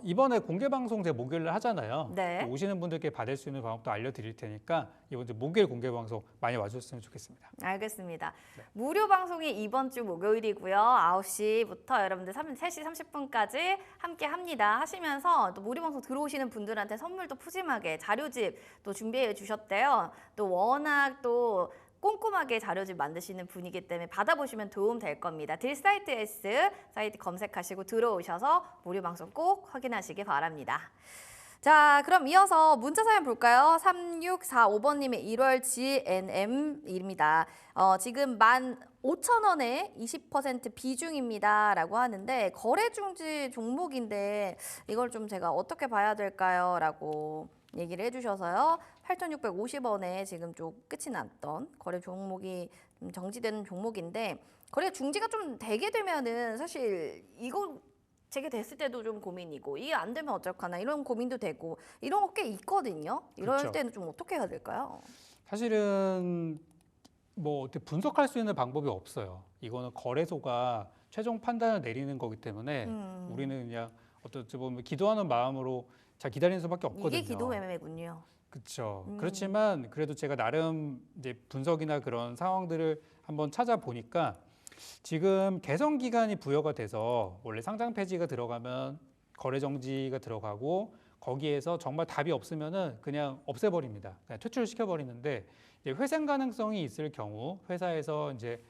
이번에 공개 방송 제가 목요일날 하잖아요. 네. 또 오시는 분들께 받을 수 있는 방법도 알려드릴 테니까 이번 주 목요일 공개 방송 많이 와주셨으면 좋겠습니다. 알겠습니다. 네. 무료 방송이 이번 주 목요일이고요. 9시부터 여러분들 3시 30분까지 함께 합니다. 하시면서 또 무료 방송 들어오시는 분들한테 선물도 푸짐하게 자료집 또 준비해 주셨대요. 또 워낙 또 꼼꼼하게 자료집 만드시는 분이기 때문에 받아보시면 도움 될 겁니다. 딜사이트 S 사이트 검색하시고 들어오셔서 무료 방송 꼭 확인하시기 바랍니다. 자, 그럼 이어서 문자 사연 볼까요? 3645번님의 1월 GNM입니다. 지금 15,000원에 20% 비중입니다. 라고 하는데 거래 중지 종목인데 이걸 좀 제가 어떻게 봐야 될까요? 라고 얘기를 해주셔서요. 8,650원에 지금 좀 끝이 났던 거래 종목이 정지되는 종목인데 거래 중지가 좀 되게 되면은 사실 이거 재개됐을 때도 좀 고민이고 이게 안 되면 어쩔까나 이런 고민도 되고 이런 거 꽤 있거든요. 이럴 그렇죠. 때는 좀 어떻게 해야 될까요? 사실은 뭐 어떻게 분석할 수 있는 방법이 없어요. 이거는 거래소가 최종 판단을 내리는 거기 때문에 우리는 그냥 어떻게 보면 기도하는 마음으로 잘 기다리는 수밖에 없거든요. 이게 기도 매매군요. 그렇죠. 그렇지만 그래도 제가 나름 이제 분석이나 그런 상황들을 한번 찾아보니까 지금 개선 기간이 부여가 돼서 원래 상장 폐지가 들어가면 거래 정지가 들어가고 거기에서 정말 답이 없으면은 그냥 없애버립니다. 그냥 퇴출시켜 버리는데 이제 회생 가능성이 있을 경우 회사에서 이제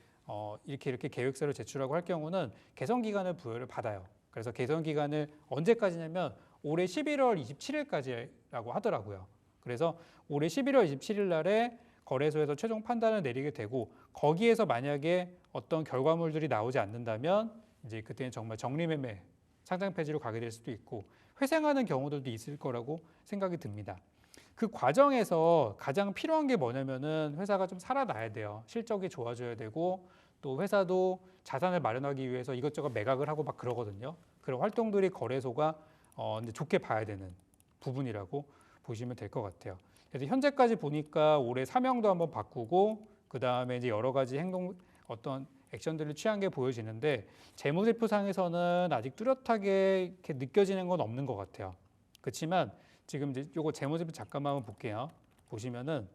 이렇게 계획서를 제출하고 할 경우는 개선 기간을 부여를 받아요. 그래서 개선 기간을 언제까지냐면 올해 11월 27일까지라고 하더라고요. 그래서 올해 11월 27일 날에 거래소에서 최종 판단을 내리게 되고 거기에서 만약에 어떤 결과물들이 나오지 않는다면 이제 그때는 정말 정리매매 상장 폐지로 가게 될 수도 있고 회생하는 경우들도 있을 거라고 생각이 듭니다. 그 과정에서 가장 필요한 게 뭐냐면은 회사가 좀 살아나야 돼요. 실적이 좋아져야 되고 또 회사도 자산을 마련하기 위해서 이것저것 매각을 하고 막 그러거든요. 그런 활동들이 거래소가 이제 좋게 봐야 되는 부분이라고 보시면 될 것 같아요. 그래서 현재까지 보니까 올해 사명도 한번 바꾸고 그 다음에 이제 여러 가지 어떤 액션들을 취한 게 보여지는데 재무제표상에서는 아직 뚜렷하게 이렇게 느껴지는 건 없는 것 같아요. 그렇지만 지금 이제 요거 재무제표 잠깐만 한번 볼게요. 보시면은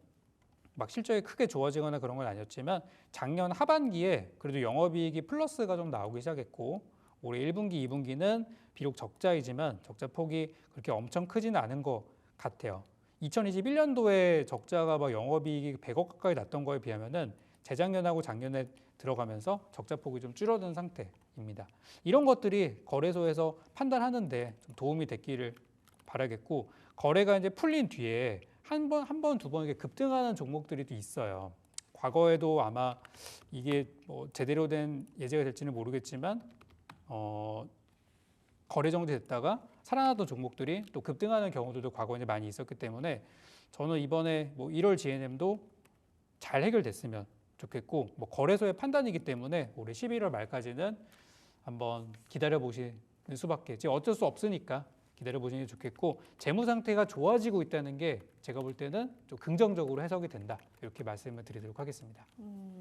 막 실적이 크게 좋아지거나 그런 건 아니었지만 작년 하반기에 그래도 영업이익이 플러스가 좀 나오기 시작했고 올해 1분기, 2분기는 비록 적자이지만 적자 폭이 그렇게 엄청 크지는 않은 것 같아요. 2021년도에 적자가 막 영업이익이 100억 가까이 났던 거에 비하면은 재작년하고 작년에 들어가면서 적자 폭이 좀 줄어든 상태입니다. 이런 것들이 거래소에서 판단하는데 좀 도움이 됐기를 바라겠고 거래가 이제 풀린 뒤에 한 번, 두 번 이렇게 급등하는 종목들이 또 있어요. 과거에도 아마 이게 뭐 제대로 된 예제가 될지는 모르겠지만 거래 정지됐다가 살아나던 종목들이 또 급등하는 경우들도 과거에 이제 많이 있었기 때문에 저는 이번에 뭐 1월 GNM도 잘 해결됐으면 좋겠고 뭐 거래소의 판단이기 때문에 올해 11월 말까지는 한번 기다려 보시는 수밖에 지금 어쩔 수 없으니까 기다려 보시는 게 좋겠고 재무 상태가 좋아지고 있다는 게 제가 볼 때는 좀 긍정적으로 해석이 된다 이렇게 말씀을 드리도록 하겠습니다.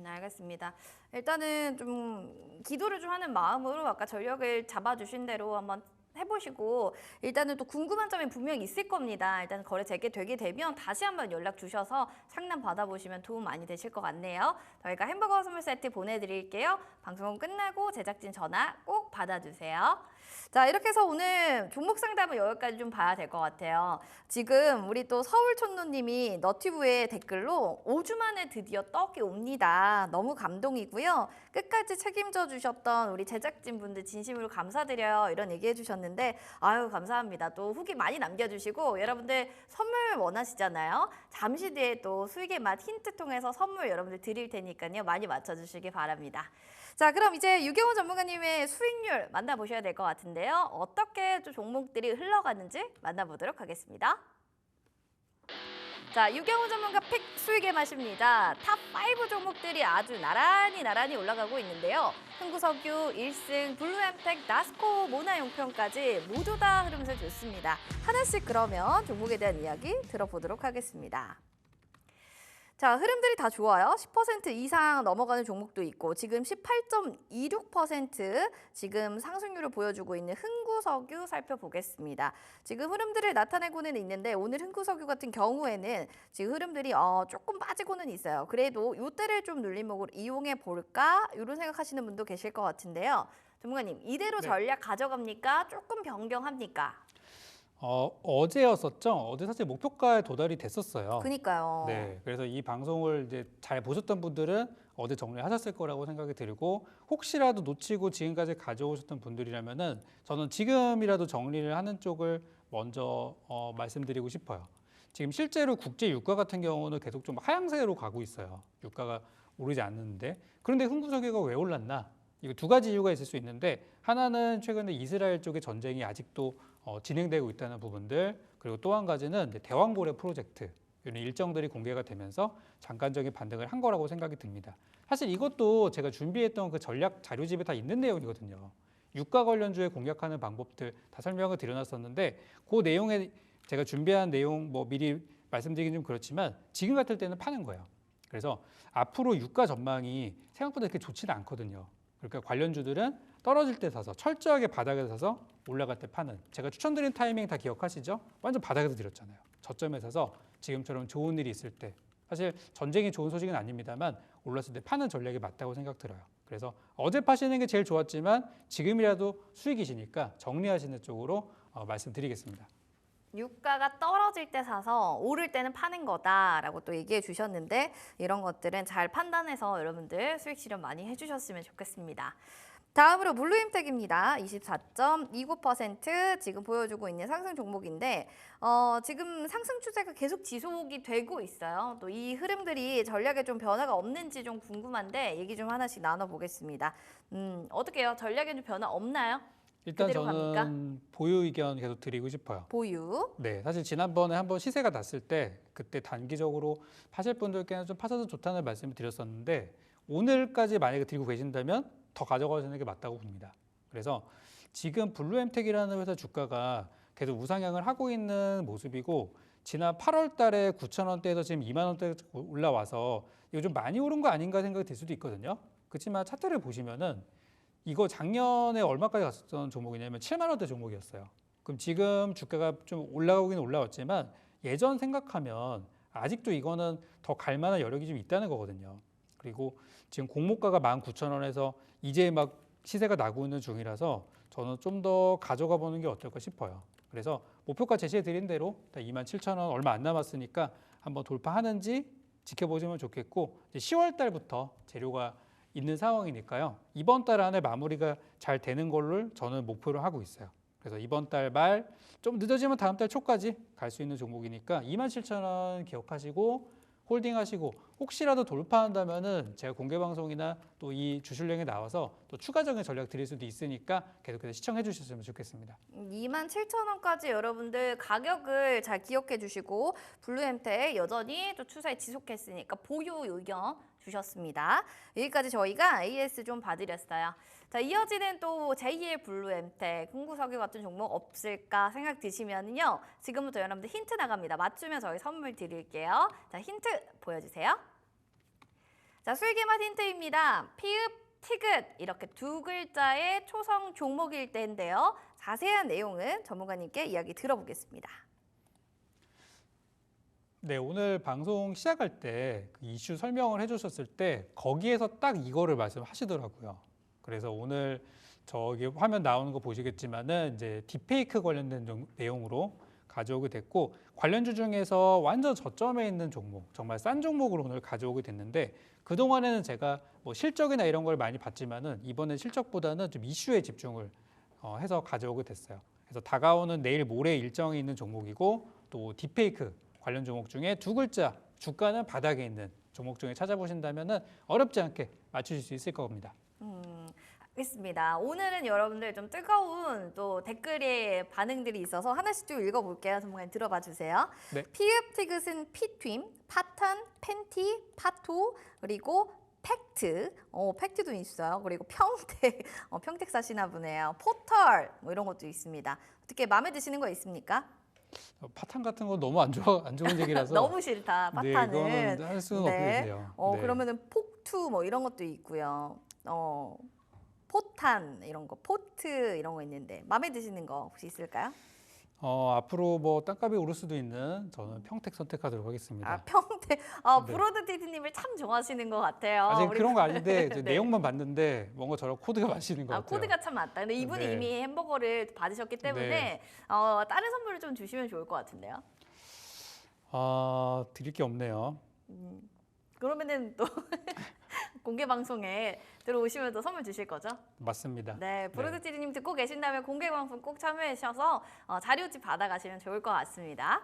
알겠습니다. 일단은 좀 기도를 좀 하는 마음으로 아까 전력을 잡아주신 대로 한번 해보시고 일단은 또 궁금한 점이 분명히 있을 겁니다. 일단 거래 재개되게 되면 다시 한번 연락 주셔서 상담 받아보시면 도움 많이 되실 것 같네요. 저희가 햄버거 선물 세트 보내드릴게요. 방송 끝나고 제작진 전화 꼭 받아주세요. 자, 이렇게 해서 오늘 종목 상담은 여기까지 좀 봐야 될 것 같아요. 지금 우리 또 서울촌노님이 너튜브에 댓글로 5주 만에 드디어 떡이 옵니다. 너무 감동이고요. 끝까지 책임져 주셨던 우리 제작진분들 진심으로 감사드려요. 이런 얘기 해주셨는데 아유 감사합니다. 또 후기 많이 남겨주시고 여러분들 선물 원하시잖아요. 잠시 뒤에 또 수익의 맛 힌트 통해서 선물 여러분들 드릴 테니까요. 많이 맞춰주시기 바랍니다. 자, 그럼 이제 유경훈 전문가님의 수익률 만나보셔야 될 것 같은데요. 어떻게 좀 종목들이 흘러가는지 만나보도록 하겠습니다. 자, 유경훈 전문가 픽 수익의 맛입니다. 탑5 종목들이 아주 나란히 올라가고 있는데요. 흥구석유, 일승, 블루엠텍, 나스코, 모나용평까지 모두 다 흐름세 좋습니다. 하나씩 그러면 종목에 대한 이야기 들어보도록 하겠습니다. 자, 흐름들이 다 좋아요. 10% 이상 넘어가는 종목도 있고 지금 18.26% 지금 상승률을 보여주고 있는 흥구석유 살펴보겠습니다. 지금 흐름들을 나타내고는 있는데 오늘 흥구석유 같은 경우에는 지금 흐름들이 조금 빠지고는 있어요. 그래도 이때를 좀 눌림목으로 이용해 볼까? 이런 생각하시는 분도 계실 것 같은데요. 전문가님, 이대로 네. 전략 가져갑니까? 조금 변경합니까? 어제였었죠. 어제 사실 목표가에 도달이 됐었어요. 그니까요. 네, 그래서 이 방송을 이제 잘 보셨던 분들은 어제 정리하셨을 거라고 생각이 들고 혹시라도 놓치고 지금까지 가져오셨던 분들이라면은 저는 지금이라도 정리를 하는 쪽을 먼저 말씀드리고 싶어요. 지금 실제로 국제 유가 같은 경우는 계속 좀 하향세로 가고 있어요. 유가가 오르지 않는데 그런데 흥구석유가 왜 올랐나? 이거 두 가지 이유가 있을 수 있는데 하나는 최근에 이스라엘 쪽의 전쟁이 아직도 진행되고 있다는 부분들 그리고 또 한 가지는 대왕고래 프로젝트 이런 일정들이 공개가 되면서 잠깐적인 반등을 한 거라고 생각이 듭니다. 사실 이것도 제가 준비했던 그 전략 자료집에 다 있는 내용이거든요. 유가 관련주에 공략하는 방법들 다 설명을 드려놨었는데 그 내용에 제가 준비한 내용 뭐 미리 말씀드리긴 좀 그렇지만 지금 같을 때는 파는 거예요. 그래서 앞으로 유가 전망이 생각보다 그렇게 좋지는 않거든요. 그러니까 관련주들은 떨어질 때 사서 철저하게 바닥에 사서 올라갈 때 파는. 제가 추천드린 타이밍 다 기억하시죠? 완전 바닥에서 드렸잖아요. 저점에 사서 지금처럼 좋은 일이 있을 때, 사실 전쟁이 좋은 소식은 아닙니다만 올랐을 때 파는 전략이 맞다고 생각 들어요. 그래서 어제 파시는 게 제일 좋았지만 지금이라도 수익이시니까 정리하시는 쪽으로 말씀드리겠습니다. 유가가 떨어질 때 사서 오를 때는 파는 거다라고 또 얘기해 주셨는데 이런 것들은 잘 판단해서 여러분들 수익 실현 많이 해주셨으면 좋겠습니다. 다음으로 블루임텍입니다. 24.29% 지금 보여주고 있는 상승 종목인데 지금 상승 추세가 계속 지속이 되고 있어요. 또 이 흐름들이 전략에 좀 변화가 없는지 좀 궁금한데 얘기 좀 하나씩 나눠보겠습니다. 어떻게 해요? 전략에 좀 변화 없나요? 일단 그대로 저는 갑니까? 보유 의견 계속 드리고 싶어요. 보유. 네, 사실 지난번에 한번 시세가 났을 때 그때 단기적으로 파실 분들께는 좀 파셔도 좋다는 말씀을 드렸었는데 오늘까지 만약에 들고 계신다면 더 가져가시는 게 맞다고 봅니다. 그래서 지금 블루엠텍이라는 회사 주가가 계속 우상향을 하고 있는 모습이고 지난 8월 달에 9,000원대에서 지금 2만 원대 올라와서 이거 좀 많이 오른 거 아닌가 생각이 들 수도 있거든요. 그렇지만 차트를 보시면은 이거 작년에 얼마까지 갔었던 종목이냐면 7만 원대 종목이었어요. 그럼 지금 주가가 좀 올라오긴 올라왔지만 예전 생각하면 아직도 이거는 더 갈 만한 여력이 좀 있다는 거거든요. 그리고 지금 공모가가 19,000원에서 이제 막 시세가 나고 있는 중이라서 저는 좀 더 가져가 보는 게 어떨까 싶어요. 그래서 목표가 제시해 드린 대로 27,000원 얼마 안 남았으니까 한번 돌파하는지 지켜보시면 좋겠고 이제 10월 달부터 재료가 있는 상황이니까요. 이번 달 안에 마무리가 잘 되는 걸로 저는 목표로 하고 있어요. 그래서 이번 달 말 좀 늦어지면 다음 달 초까지 갈 수 있는 종목이니까 27,000원 기억하시고 홀딩하시고 혹시라도 돌파한다면은 제가 공개 방송이나 또 이 주술령에 나와서 또 추가적인 전략 드릴 수도 있으니까 계속해서 시청해 주셨으면 좋겠습니다. 27,000원까지 여러분들 가격을 잘 기억해 주시고 블루엠텍 여전히 또 추세 지속했으니까 보유 의견 주셨습니다. 여기까지 저희가 AS 좀 봐드렸어요. 자, 이어지는 또 제2의 블루엠텍 흥구석유 같은 종목 없을까 생각 드시면요. 지금부터 여러분들 힌트 나갑니다. 맞추면 저희 선물 드릴게요. 자, 힌트 보여주세요. 자, 수익의 맛 힌트입니다. 피읍, 티귿 이렇게 두 글자의 초성 종목일 때인데요. 자세한 내용은 전문가님께 이야기 들어보겠습니다. 네, 오늘 방송 시작할 때 그 이슈 설명을 해주셨을 때 거기에서 딱 이거를 말씀하시더라고요. 그래서 오늘 저기 화면 나오는 거 보시겠지만은 이제 딥페이크 관련된 내용으로 가져오게 됐고 관련주 중에서 완전 저점에 있는 종목, 정말 싼 종목으로 오늘 가져오게 됐는데 그 동안에는 제가 뭐 실적이나 이런 걸 많이 봤지만은 이번에 실적보다는 좀 이슈에 집중을 해서 가져오게 됐어요. 그래서 다가오는 내일 모레 일정이 있는 종목이고 또 딥페이크 관련 종목 중에 두 글자 주가는 바닥에 있는 종목 중에 찾아보신다면은 어렵지 않게 맞추실 수 있을 겁니다. 알겠습니다. 오늘은 여러분들 좀 뜨거운 또 댓글에 반응들이 있어서 하나씩 좀 읽어볼게요. 전문가님 들어봐 주세요. 네. 피읍 티귿은 피튠, 파탄, 팬티, 파토 그리고 팩트, 팩트도 있어요. 그리고 평택, 평택 사시나 보네요. 포털 뭐 이런 것도 있습니다. 어떻게 마음에 드시는 거 있습니까? 파탄 같은 거 너무 안 좋은 얘기라서 너무 싫다. 파탄은. 네, 이거는 할 수는 없겠네요. 네. 그러면은 폭투 뭐 이런 것도 있고요. 포탄 이런 거, 포트 이런 거 있는데 마음에 드시는 거 혹시 있을까요? 앞으로 뭐 땅값이 오를 수도 있는 저는 평택 선택하도록 하겠습니다. 아, 평택. 네. 브로드 TD님을 참 좋아하시는 것 같아요. 아직 우리 그런 거 아닌데 이제 네. 내용만 봤는데 뭔가 저런 코드가 맞히는 것 같아요. 코드가 참 맞다. 근데 이분이 네. 이미 햄버거를 받으셨기 때문에 네. 다른 선물을 좀 주시면 좋을 것 같은데요. 드릴 게 없네요. 그러면은 또 공개 방송에 들어오시면 또 선물 주실 거죠? 맞습니다. 네, 브로드 TD님 듣고 계신다면 공개 방송 꼭 참여하셔서 자료집 받아가시면 좋을 것 같습니다.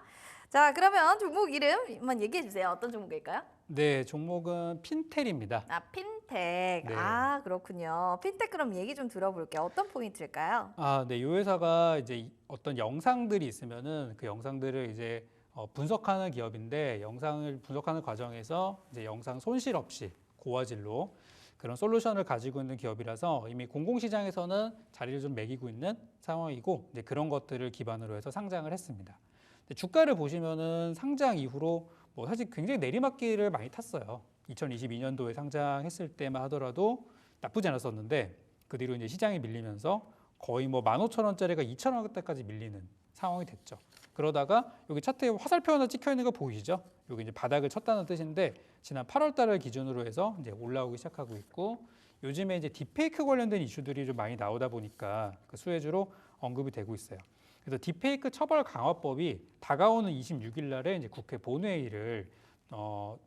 자, 그러면 종목 이름만 얘기해 주세요. 어떤 종목일까요? 네, 종목은 핀텔입니다. 아, 핀텍. 네. 아, 그렇군요. 핀텍 그럼 얘기 좀 들어볼게요. 어떤 포인트일까요? 네, 이 회사가 이제 어떤 영상들이 있으면은 그 영상들을 이제 분석하는 기업인데 영상을 분석하는 과정에서 이제 영상 손실 없이 고화질로 그런 솔루션을 가지고 있는 기업이라서 이미 공공시장에서는 자리를 좀 매기고 있는 상황이고 이제 그런 것들을 기반으로 해서 상장을 했습니다. 근데 주가를 보시면은 상장 이후로 뭐 사실 굉장히 내리막길을 많이 탔어요. 2022년도에 상장했을 때만 하더라도 나쁘지 않았었는데 그 뒤로 이제 시장이 밀리면서 거의 뭐 15,000원짜리가 2,000원대까지 밀리는 상황이 됐죠. 그러다가 여기 차트에 화살표 하나 찍혀 있는 거 보이시죠? 여기 이제 바닥을 쳤다는 뜻인데 지난 8월 달을 기준으로 해서 이제 올라오기 시작하고 있고 요즘에 이제 딥페이크 관련된 이슈들이 좀 많이 나오다 보니까 그 수혜주로 언급이 되고 있어요. 그래서 딥페이크 처벌 강화법이 다가오는 26일 날에 이제 국회 본회의를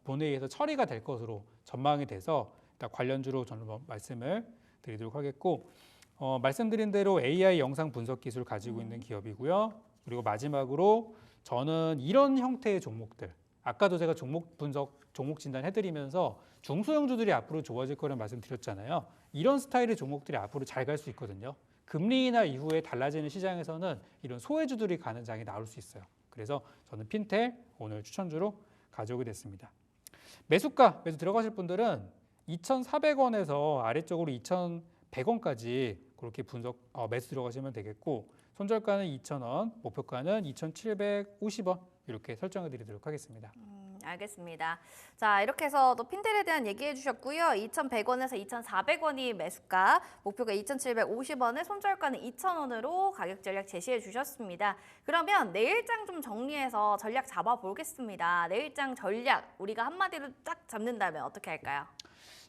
본회의에서 처리가 될 것으로 전망이 돼서 일단 관련주로 저는 말씀을 드리도록 하겠고 말씀드린 대로 AI 영상 분석 기술 가지고 있는 기업이고요. 그리고 마지막으로 저는 이런 형태의 종목들 아까도 제가 종목 분석, 종목 진단 해드리면서 중소형주들이 앞으로 좋아질 거라는 말씀 드렸잖아요. 이런 스타일의 종목들이 앞으로 잘 갈 수 있거든요. 금리 인하 이후에 달라지는 시장에서는 이런 소외주들이 가는 장이 나올 수 있어요. 그래서 저는 핀텔 오늘 추천주로 가져오게 됐습니다. 매수가, 매수 들어가실 분들은 2,400원에서 아래쪽으로 2,100원까지 그렇게 매수 들어가시면 되겠고 손절가는 2,000원, 목표가는 2,750원 이렇게 설정해 드리도록 하겠습니다. 알겠습니다. 자, 이렇게 해서 또 핀텔에 대한 얘기해 주셨고요. 2,100원에서 2,400원이 매수가, 목표가 2,750원에 손절가는 2,000원으로 가격 전략 제시해 주셨습니다. 그러면 내일장 좀 정리해서 전략 잡아보겠습니다. 내일장 전략 우리가 한마디로 딱 잡는다면 어떻게 할까요?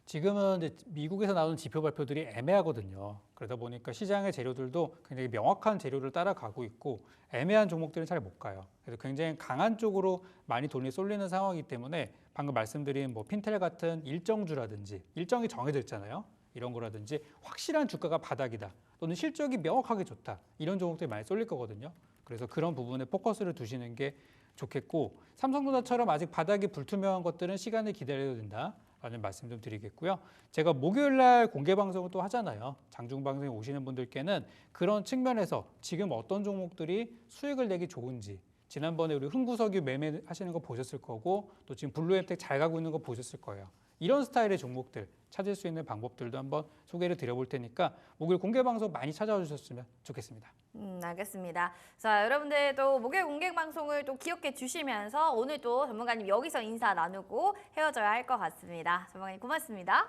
지금은 이제 미국에서 나오는 지표 발표들이 애매하거든요. 그러다 보니까 시장의 재료들도 굉장히 명확한 재료를 따라가고 있고 애매한 종목들은 잘 못 가요. 그래서 굉장히 강한 쪽으로 많이 돈이 쏠리는 상황이기 때문에 방금 말씀드린 뭐 핀텔 같은 일정주라든지 일정이 정해져 있잖아요. 이런 거라든지 확실한 주가가 바닥이다 또는 실적이 명확하게 좋다 이런 종목들이 많이 쏠릴 거거든요. 그래서 그런 부분에 포커스를 두시는 게 좋겠고 삼성전자처럼 아직 바닥이 불투명한 것들은 시간을 기다려야 된다. 라는 말씀 좀 드리겠고요. 제가 목요일 날 공개 방송을 또 하잖아요. 장중 방송에 오시는 분들께는 그런 측면에서 지금 어떤 종목들이 수익을 내기 좋은지 지난번에 우리 흥구석유 매매하시는 거 보셨을 거고 또 지금 블루엠텍 잘 가고 있는 거 보셨을 거예요. 이런 스타일의 종목들 찾을 수 있는 방법들도 한번 소개를 드려볼 테니까 목요일 공개 방송 많이 찾아와 주셨으면 좋겠습니다. 알겠습니다. 자, 여러분들도 목요일 공개 방송을 또 기억해 주시면서 오늘 또 전문가님 여기서 인사 나누고 헤어져야 할 것 같습니다. 전문가님 고맙습니다.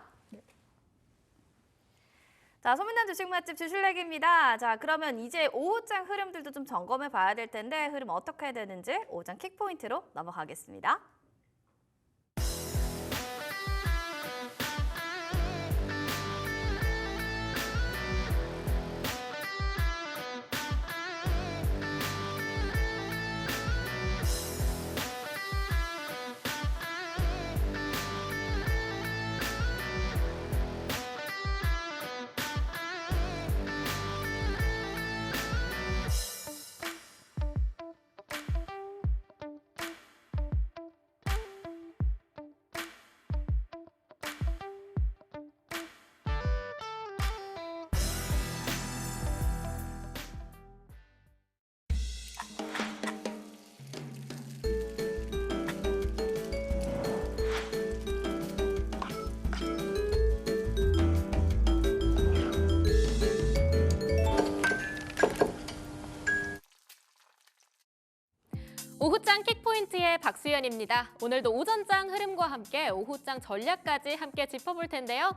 자, 소문난 주식 맛집 주실렉입니다. 자, 그러면 이제 오후장 흐름들도 좀 점검해 봐야 될 텐데 흐름 어떻게 해야 되는지 오후장 킥포인트로 넘어가겠습니다. 오후장 킥포인트의 박수연입니다. 오늘도 오전장 흐름과 함께 오후장 전략까지 함께 짚어볼 텐데요.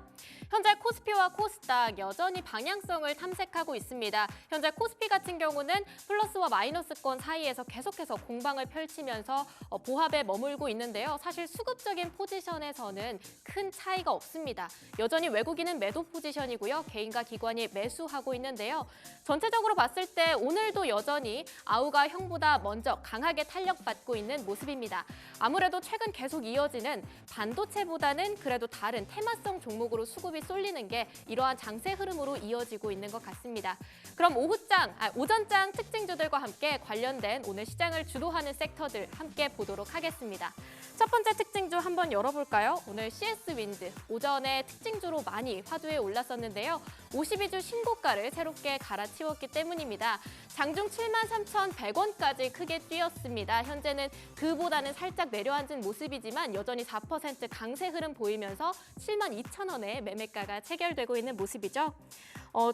현재 코스피와 코스닥 여전히 방향성을 탐색하고 있습니다. 현재 코스피 같은 경우는 플러스와 마이너스권 사이에서 계속해서 공방을 펼치면서 보합에 머물고 있는데요. 사실 수급적인 포지션에서는 큰 차이가 없습니다. 여전히 외국인은 매도 포지션이고요. 개인과 기관이 매수하고 있는데요. 전체적으로 봤을 때 오늘도 여전히 아우가 형보다 먼저 강하게 탄력받고 있는 모습입니다. 아무래도 최근 계속 이어지는 반도체보다는 그래도 다른 테마성 종목으로 수급이 쏠리는 게 이러한 장세 흐름으로 이어지고 있는 것 같습니다. 그럼 오전장 특징주들과 함께 관련된 오늘 시장을 주도하는 섹터들 함께 보도록 하겠습니다. 첫 번째 특징주 한번 열어볼까요? 오늘 CS윈드 오전에 특징주로 많이 화두에 올랐었는데요. 52주 신고가를 새롭게 갈아치웠기 때문입니다. 장중 73,100원까지 크게 뛰었습니다. 현재는 그 그보다는 살짝 내려앉은 모습이지만 여전히 4% 강세 흐름 보이면서 72,000원에 매매가가 체결되고 있는 모습이죠.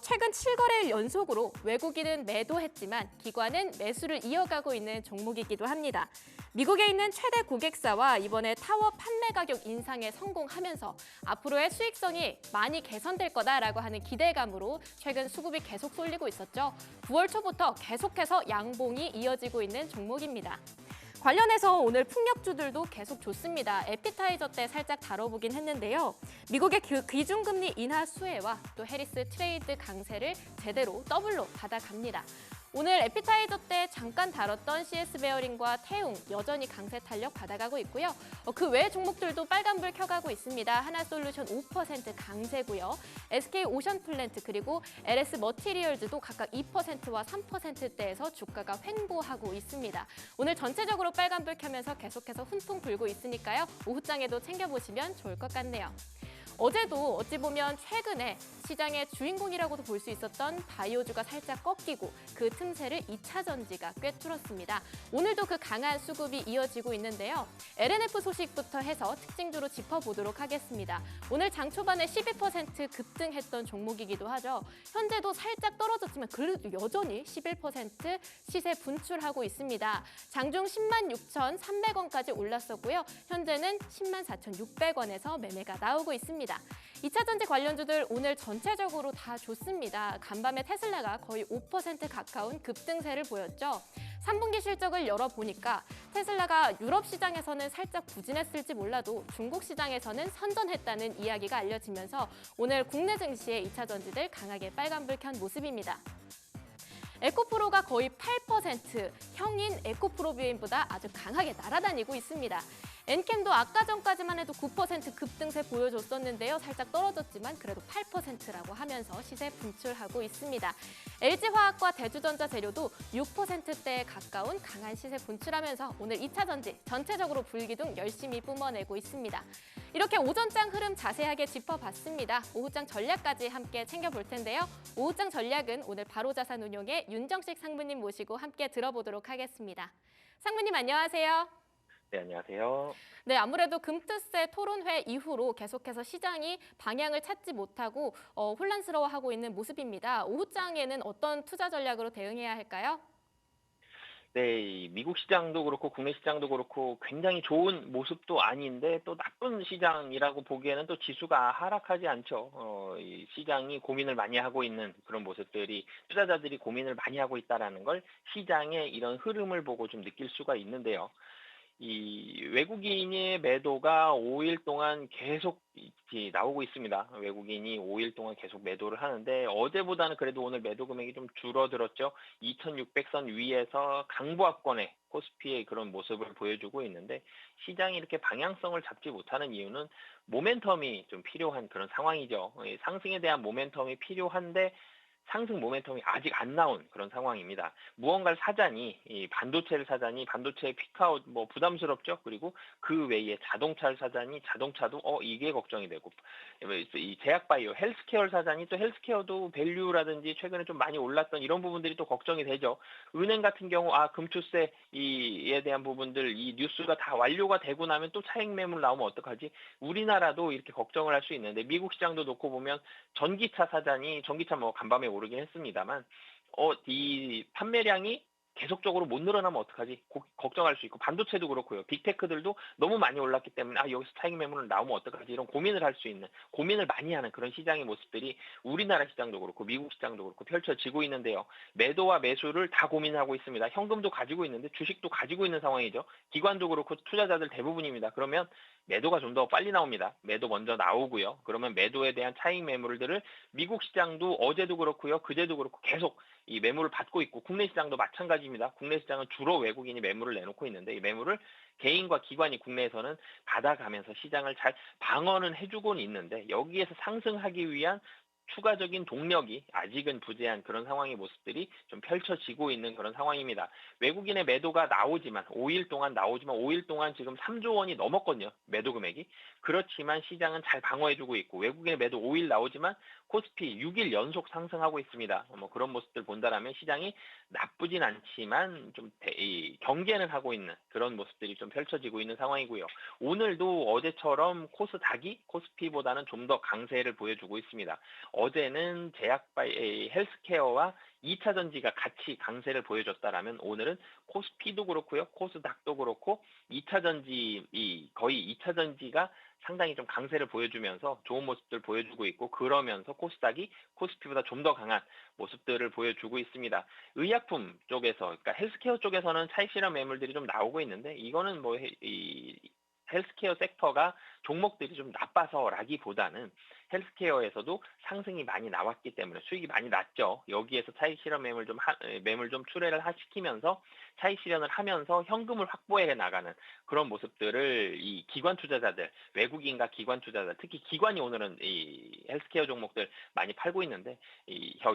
최근 7거래일 연속으로 외국인은 매도했지만 기관은 매수를 이어가고 있는 종목이기도 합니다. 미국에 있는 최대 고객사와 이번에 타워 판매 가격 인상에 성공하면서 앞으로의 수익성이 많이 개선될 거다라고 하는 기대감으로 최근 수급이 계속 쏠리고 있었죠. 9월 초부터 계속해서 양봉이 이어지고 있는 종목입니다. 관련해서 오늘 풍력주들도 계속 좋습니다. 에피타이저 때 살짝 다뤄보긴 했는데요. 미국의 기준금리 인하 수혜와 또 해리스 트레이드 강세를 제대로 더블로 받아갑니다. 오늘 에피타이저 때 잠깐 다뤘던 CS 베어링과 태웅 여전히 강세 탄력 받아가고 있고요. 그 외 종목들도 빨간불 켜가고 있습니다. 하나솔루션 5% 강세고요. SK 오션플랜트 그리고 LS 머티리얼즈도 각각 2%와 3%대에서 주가가 횡보하고 있습니다. 오늘 전체적으로 빨간불 켜면서 계속해서 훈풍 불고 있으니까요. 오후장에도 챙겨보시면 좋을 것 같네요. 어제도 어찌 보면 최근에 시장의 주인공이라고도 볼 수 있었던 바이오주가 살짝 꺾이고 그 틈새를 2차 전지가 꿰뚫었습니다. 오늘도 그 강한 수급이 이어지고 있는데요. LNF 소식부터 해서 특징주로 짚어보도록 하겠습니다. 오늘 장 초반에 12% 급등했던 종목이기도 하죠. 현재도 살짝 떨어졌지만 그래도 여전히 11% 시세 분출하고 있습니다. 장중 106,300원까지 올랐었고요. 현재는 104,600원에서 매매가 나오고 있습니다. 2차 전지 관련주들 오늘 전체적으로 다 좋습니다. 간밤에 테슬라가 거의 5% 가까운 급등세를 보였죠. 3분기 실적을 열어보니까 테슬라가 유럽 시장에서는 살짝 부진했을지 몰라도 중국 시장에서는 선전했다는 이야기가 알려지면서 오늘 국내 증시의 2차 전지들 강하게 빨간불 켠 모습입니다. 에코프로가 거의 8%, 형인 에코프로비움보다 아주 강하게 날아다니고 있습니다. 엔캠도 아까 전까지만 해도 9% 급등세 보여줬었는데요. 살짝 떨어졌지만 그래도 8%라고 하면서 시세 분출하고 있습니다. LG화학과 대주전자 재료도 6%대에 가까운 강한 시세 분출하면서 오늘 2차 전지 전체적으로 불기둥 열심히 뿜어내고 있습니다. 이렇게 오전장 흐름 자세하게 짚어봤습니다. 오후장 전략까지 함께 챙겨볼 텐데요. 오후장 전략은 오늘 바로자산운용의 윤정식 상무님 모시고 함께 들어보도록 하겠습니다. 상무님 안녕하세요. 네, 안녕하세요. 네, 아무래도 금투세 토론회 이후로 계속해서 시장이 방향을 찾지 못하고 혼란스러워하고 있는 모습입니다. 오후장에는 어떤 투자 전략으로 대응해야 할까요? 네, 이 미국 시장도 그렇고 국내 시장도 그렇고 굉장히 좋은 모습도 아닌데 또 나쁜 시장이라고 보기에는 또 지수가 하락하지 않죠. 이 시장이 고민을 많이 하고 있는 그런 모습들이 투자자들이 고민을 많이 하고 있다라는 걸 시장의 이런 흐름을 보고 좀 느낄 수가 있는데요. 이 외국인의 매도가 5일 동안 계속 나오고 있습니다. 외국인이 5일 동안 계속 매도를 하는데 어제보다는 그래도 오늘 매도 금액이 좀 줄어들었죠. 2,600선 위에서 강보합권의 코스피의 그런 모습을 보여주고 있는데 시장이 이렇게 방향성을 잡지 못하는 이유는 모멘텀이 좀 필요한 그런 상황이죠. 상승에 대한 모멘텀이 필요한데 상승 모멘텀이 아직 안 나온 그런 상황입니다. 무언가를 사자니 이 반도체를 사자니 반도체의 피크아웃 뭐 부담스럽죠. 그리고 그 외에 자동차를 사자니 자동차도 이게 걱정이 되고 이 제약바이오 헬스케어를 사자니 또 헬스케어도 밸류라든지 최근에 좀 많이 올랐던 이런 부분들이 또 걱정이 되죠. 은행 같은 경우 금투세 이에 대한 부분들 이 뉴스가 다 완료가 되고 나면 또 차익 매물 나오면 어떡하지? 우리나라도 이렇게 걱정을 할 수 있는데 미국 시장도 놓고 보면 전기차 사자니 전기차 뭐 간밤에 오르긴 했습니다만 이 판매량이 계속적으로 못 늘어나면 어떡하지? 걱정할 수 있고 반도체도 그렇고요. 빅테크들도 너무 많이 올랐기 때문에 여기서 차익 매물을 나오면 어떡하지? 이런 고민을 할 수 있는 고민을 많이 하는 그런 시장의 모습들이 우리나라 시장도 그렇고 미국 시장도 그렇고 펼쳐지고 있는데요. 매도와 매수를 다 고민하고 있습니다. 현금도 가지고 있는데 주식도 가지고 있는 상황이죠. 기관도 그렇고 투자자들 대부분입니다. 그러면 매도가 좀 더 빨리 나옵니다. 매도 먼저 나오고요. 그러면 매도에 대한 차익 매물들을 미국 시장도 어제도 그렇고요. 그제도 그렇고 계속 이 매물을 받고 있고 국내 시장도 마찬가지입니다. 국내 시장은 주로 외국인이 매물을 내놓고 있는데 이 매물을 개인과 기관이 국내에서는 받아가면서 시장을 잘 방어는 해주고는 있는데 여기에서 상승하기 위한 추가적인 동력이 아직은 부재한 그런 상황의 모습들이 좀 펼쳐지고 있는 그런 상황입니다. 외국인의 매도가 나오지만 5일 동안 나오지만 5일 동안 지금 3조 원이 넘었거든요. 매도 금액이. 그렇지만 시장은 잘 방어해주고 있고 외국인의 매도 5일 나오지만 코스피 6일 연속 상승하고 있습니다. 뭐 그런 모습들 본다라면 시장이 나쁘진 않지만 좀 경계는 하고 있는 그런 모습들이 좀 펼쳐지고 있는 상황이고요. 오늘도 어제처럼 코스닥이 코스피보다는 좀 더 강세를 보여주고 있습니다. 어제는 헬스케어와 2차 전지가 같이 강세를 보여줬다라면 오늘은 코스피도 그렇고요. 코스닥도 그렇고 2차 전지 거의 2차 전지가 상당히 좀 강세를 보여주면서 좋은 모습들 보여주고 있고 그러면서 코스닥이 코스피보다 좀 더 강한 모습들을 보여주고 있습니다. 의약품 쪽에서 그러니까 헬스케어 쪽에서는 차익 실현 매물들이 좀 나오고 있는데 이거는 뭐 헬스케어 sek터가 종목들이 좀 나빠서라기보다는 헬스케어에서도 상승이 많이 나왔기 때문에 수익이 많이 났죠. 여기에서 차익 실현 매물 좀 출회를 시키면서 차익 실현을 하면서 현금을 확보해 나가는 그런 모습들을 이 기관 투자자들, 외국인과 기관 투자자, 특히 기관이 오늘은 이 헬스케어 종목들 많이 팔고 있는데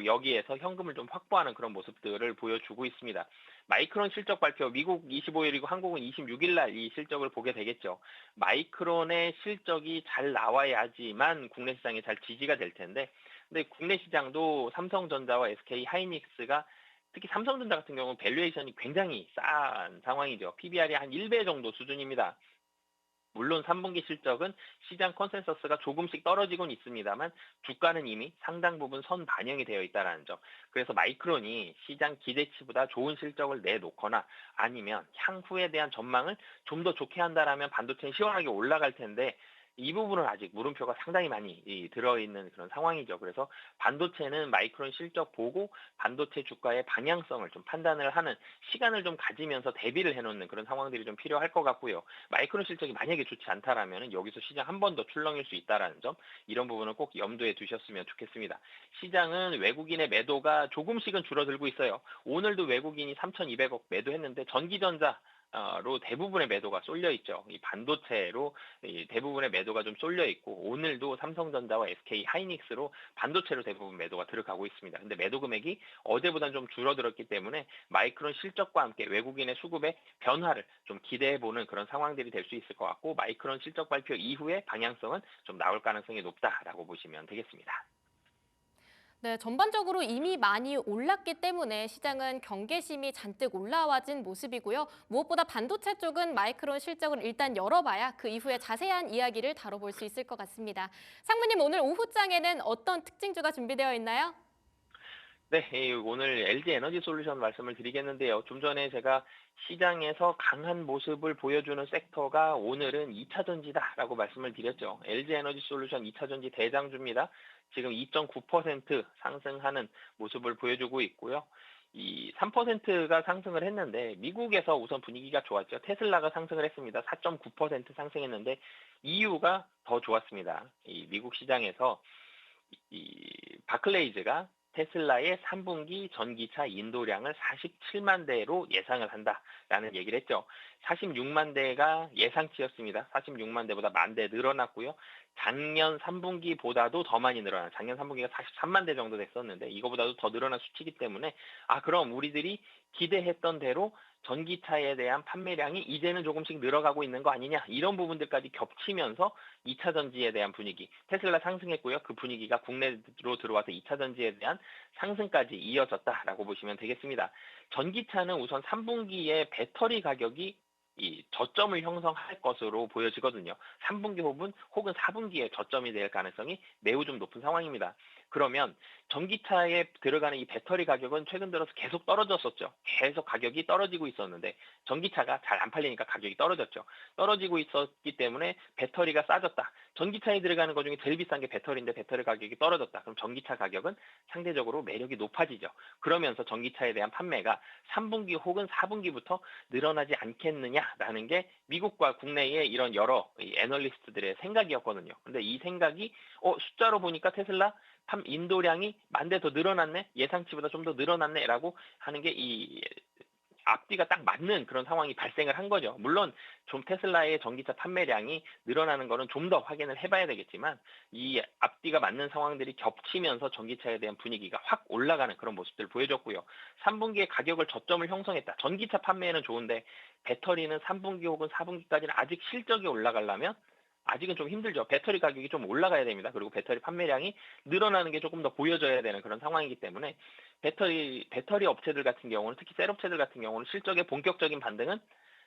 여기에서 현금을 좀 확보하는 그런 모습들을 보여주고 있습니다. 마이크론 실적 발표 미국 25일이고 한국은 26일 날 이 실적을 보게 되겠죠. 마이크론의 실적이 잘 나와야지만 국내 시장이 잘 지지가 될 텐데 근데 국내 시장도 삼성전자와 SK 하이닉스가 특히 삼성전자 같은 경우는 밸류에이션이 굉장히 싼 상황이죠. PBR이 한 1배 정도 수준입니다. 물론 3분기 실적은 시장 컨센서스가 조금씩 떨어지곤 있습니다만 주가는 이미 상당 부분 선 반영이 되어 있다는 점. 그래서 마이크론이 시장 기대치보다 좋은 실적을 내놓거나 아니면 향후에 대한 전망을 좀 더 좋게 한다라면 반도체는 시원하게 올라갈 텐데 이 부분은 아직 물음표가 상당히 많이 들어있는 그런 상황이죠. 그래서 반도체는 마이크론 실적 보고 반도체 주가의 방향성을 좀 판단을 하는 시간을 좀 가지면서 대비를 해놓는 그런 상황들이 좀 필요할 것 같고요. 마이크론 실적이 만약에 좋지 않다라면 여기서 시장 한 번 더 출렁일 수 있다는 점 이런 부분을 꼭 염두에 두셨으면 좋겠습니다. 시장은 외국인의 매도가 조금씩은 줄어들고 있어요. 오늘도 외국인이 3,200억 매도했는데 전기전자 로 대부분의 매도가 쏠려 있죠. 이 반도체로 대부분의 매도가 좀 쏠려 있고 오늘도 삼성전자와 SK 하이닉스로 반도체로 대부분 매도가 들어가고 있습니다. 근데 매도 금액이 어제보다는 좀 줄어들었기 때문에 마이크론 실적과 함께 외국인의 수급의 변화를 좀 기대해보는 그런 상황들이 될 수 있을 것 같고 마이크론 실적 발표 이후에 방향성은 좀 나올 가능성이 높다라고 보시면 되겠습니다. 네, 전반적으로 이미 많이 올랐기 때문에 시장은 경계심이 잔뜩 올라와진 모습이고요. 무엇보다 반도체 쪽은 마이크론 실적을 일단 열어봐야 그 이후에 자세한 이야기를 다뤄볼 수 있을 것 같습니다. 상무님, 오늘 오후장에는 어떤 특징주가 준비되어 있나요? 네, 오늘 LG 에너지 솔루션 말씀을 드리겠는데요. 좀 전에 제가 시장에서 강한 모습을 보여주는 섹터가 오늘은 2차 전지다라고 말씀을 드렸죠. LG 에너지 솔루션 2차 전지 대장주입니다. 지금 2.9% 상승하는 모습을 보여주고 있고요. 이 3%가 상승을 했는데 미국에서 우선 분위기가 좋았죠. 테슬라가 상승을 했습니다. 4.9% 상승했는데 이유가 더 좋았습니다. 이 미국 시장에서 이 바클레이즈가 테슬라의 3분기 전기차 인도량을 47만 대로 예상을 한다라는 얘기를 했죠. 46만 대가 예상치였습니다. 46만 대보다 만 대 늘어났고요. 작년 3분기보다도 더 많이 늘어난, 작년 3분기가 43만 대 정도 됐었는데 이거보다도 더 늘어난 수치이기 때문에 그럼 우리들이 기대했던 대로 전기차에 대한 판매량이 이제는 조금씩 늘어가고 있는 거 아니냐 이런 부분들까지 겹치면서 2차 전지에 대한 분위기, 테슬라 상승했고요. 그 분위기가 국내로 들어와서 2차 전지에 대한 상승까지 이어졌다라고 보시면 되겠습니다. 전기차는 우선 3분기에 배터리 가격이 이 저점을 형성할 것으로 보여지거든요. 3분기 혹은 4분기에 저점이 될 가능성이 매우 좀 높은 상황입니다. 그러면 전기차에 들어가는 이 배터리 가격은 최근 들어서 계속 떨어졌었죠. 계속 가격이 떨어지고 있었는데 전기차가 잘 안 팔리니까 가격이 떨어졌죠. 떨어지고 있었기 때문에 배터리가 싸졌다. 전기차에 들어가는 것 중에 제일 비싼 게 배터리인데 배터리 가격이 떨어졌다. 그럼 전기차 가격은 상대적으로 매력이 높아지죠. 그러면서 전기차에 대한 판매가 3분기 혹은 4분기부터 늘어나지 않겠느냐라는 게 미국과 국내의 이런 여러 애널리스트들의 생각이었거든요. 근데 이 생각이 숫자로 보니까 테슬라 인도량이 만 대 더 늘어났네, 예상치보다 좀 더 늘어났네라고 하는 게 이 앞뒤가 딱 맞는 그런 상황이 발생을 한 거죠. 물론 좀 테슬라의 전기차 판매량이 늘어나는 거는 좀 더 확인을 해봐야 되겠지만 이 앞뒤가 맞는 상황들이 겹치면서 전기차에 대한 분위기가 확 올라가는 그런 모습들을 보여줬고요. 3분기에 가격을 저점을 형성했다. 전기차 판매에는 좋은데 배터리는 3분기 혹은 4분기까지는 아직 실적이 올라가려면 아직은 좀 힘들죠. 배터리 가격이 좀 올라가야 됩니다. 그리고 배터리 판매량이 늘어나는 게 조금 더 보여져야 되는 그런 상황이기 때문에 배터리 업체들 같은 경우는 특히 셀 업체들 같은 경우는 실적의 본격적인 반등은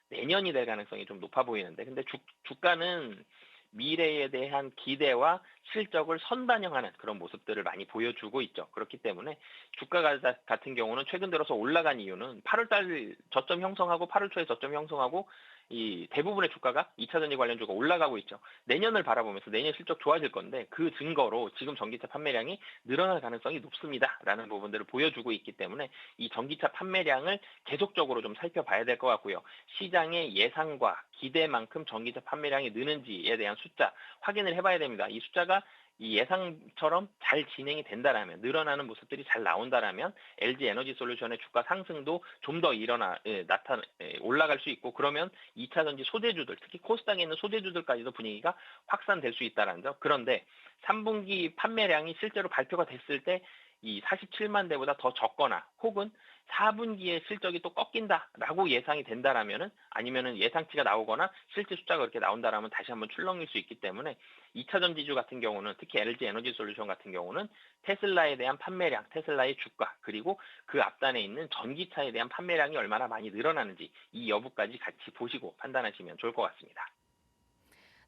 내년이 될 가능성이 좀 높아 보이는데 근데 주가는 미래에 대한 기대와 실적을 선반영하는 그런 모습들을 많이 보여주고 있죠. 그렇기 때문에 주가 같은 경우는 최근 들어서 올라간 이유는 8월 달 저점 형성하고 8월 초에 저점 형성하고 이 대부분의 주가가 2차 전지 관련주가 올라가고 있죠. 내년을 바라보면서 내년 실적 좋아질 건데 그 증거로 지금 전기차 판매량이 늘어날 가능성이 높습니다라는 부분들을 보여주고 있기 때문에 이 전기차 판매량을 계속적으로 좀 살펴봐야 될 것 같고요. 시장의 예상과 기대만큼 전기차 판매량이 느는지에 대한 숫자 확인을 해봐야 됩니다. 이 숫자가 이 예상처럼 잘 진행이 된다라면 늘어나는 모습들이 잘 나온다라면 LG 에너지 솔루션의 주가 상승도 좀 더 올라갈 수 있고 그러면 2차 전지 소재주들 특히 코스닥에 있는 소재주들까지도 분위기가 확산될 수 있다라는 점. 그런데 3분기 판매량이 실제로 발표가 됐을 때 이 47만 대보다 더 적거나 혹은 4분기에 실적이 또 꺾인다라고 예상이 된다라면은 아니면은 예상치가 나오거나 실제 숫자가 그렇게 나온다라면 다시 한번 출렁일 수 있기 때문에 2차 전지주 같은 경우는 특히 LG 에너지 솔루션 같은 경우는 테슬라에 대한 판매량, 테슬라의 주가 그리고 그 앞단에 있는 전기차에 대한 판매량이 얼마나 많이 늘어나는지 이 여부까지 같이 보시고 판단하시면 좋을 것 같습니다.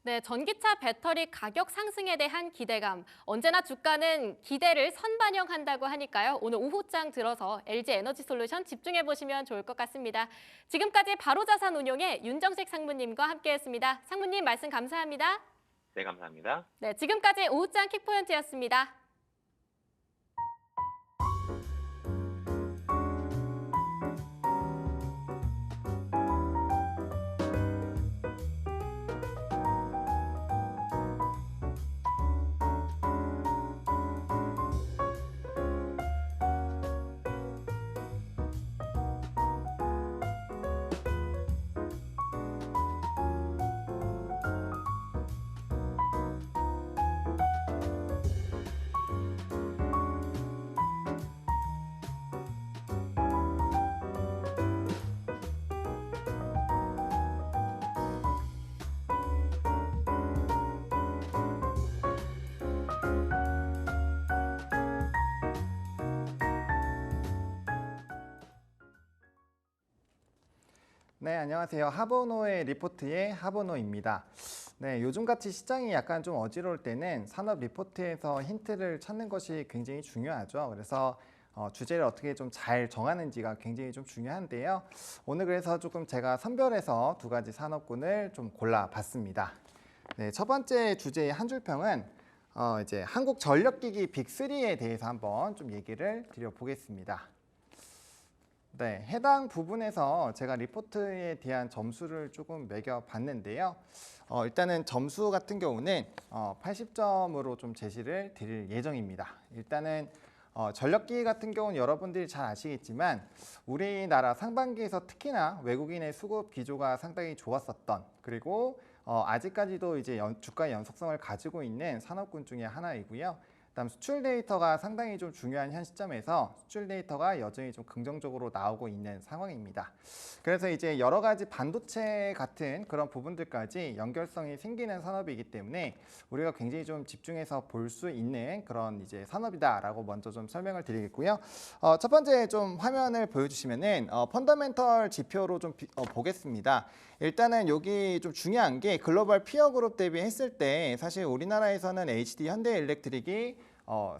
네, 전기차 배터리 가격 상승에 대한 기대감. 언제나 주가는 기대를 선반영한다고 하니까요. 오늘 오후장 들어서 LG 에너지 솔루션 집중해 보시면 좋을 것 같습니다. 지금까지 바로자산운용의 윤정식 상무님과 함께했습니다. 상무님 말씀 감사합니다. 네, 감사합니다. 네, 지금까지 오후장 킥포인트였습니다. 네, 안녕하세요. 하버노의 리포트의 하버노입니다. 네, 요즘같이 시장이 약간 좀 어지러울 때는 산업 리포트에서 힌트를 찾는 것이 굉장히 중요하죠. 그래서 주제를 어떻게 좀 잘 정하는지가 굉장히 좀 중요한데요. 오늘 그래서 조금 제가 선별해서 두 가지 산업군을 좀 골라봤습니다. 네, 첫 번째 주제의 한 줄평은 이제 한국전력기기 빅3에 대해서 한번 좀 얘기를 드려보겠습니다. 네, 해당 부분에서 제가 리포트에 대한 점수를 조금 매겨봤는데요. 일단은 점수 같은 경우는 80점으로 좀 제시를 드릴 예정입니다. 일단은 전력기 같은 경우는 여러분들이 잘 아시겠지만 우리나라 상반기에서 특히나 외국인의 수급 기조가 상당히 좋았었던 그리고 아직까지도 이제 주가 연속성을 가지고 있는 산업군 중에 하나이고요. 그다음 수출 데이터가 상당히 좀 중요한 현 시점에서 수출 데이터가 여전히 좀 긍정적으로 나오고 있는 상황입니다. 그래서 이제 여러 가지 반도체 같은 그런 부분들까지 연결성이 생기는 산업이기 때문에 우리가 굉장히 좀 집중해서 볼 수 있는 그런 이제 산업이다라고 먼저 좀 설명을 드리겠고요. 첫 번째 좀 화면을 보여주시면은 펀더멘털 지표로 좀 보겠습니다. 일단은 여기 좀 중요한 게 글로벌 피어 그룹 대비했을 때 사실 우리나라에서는 HD 현대일렉트릭이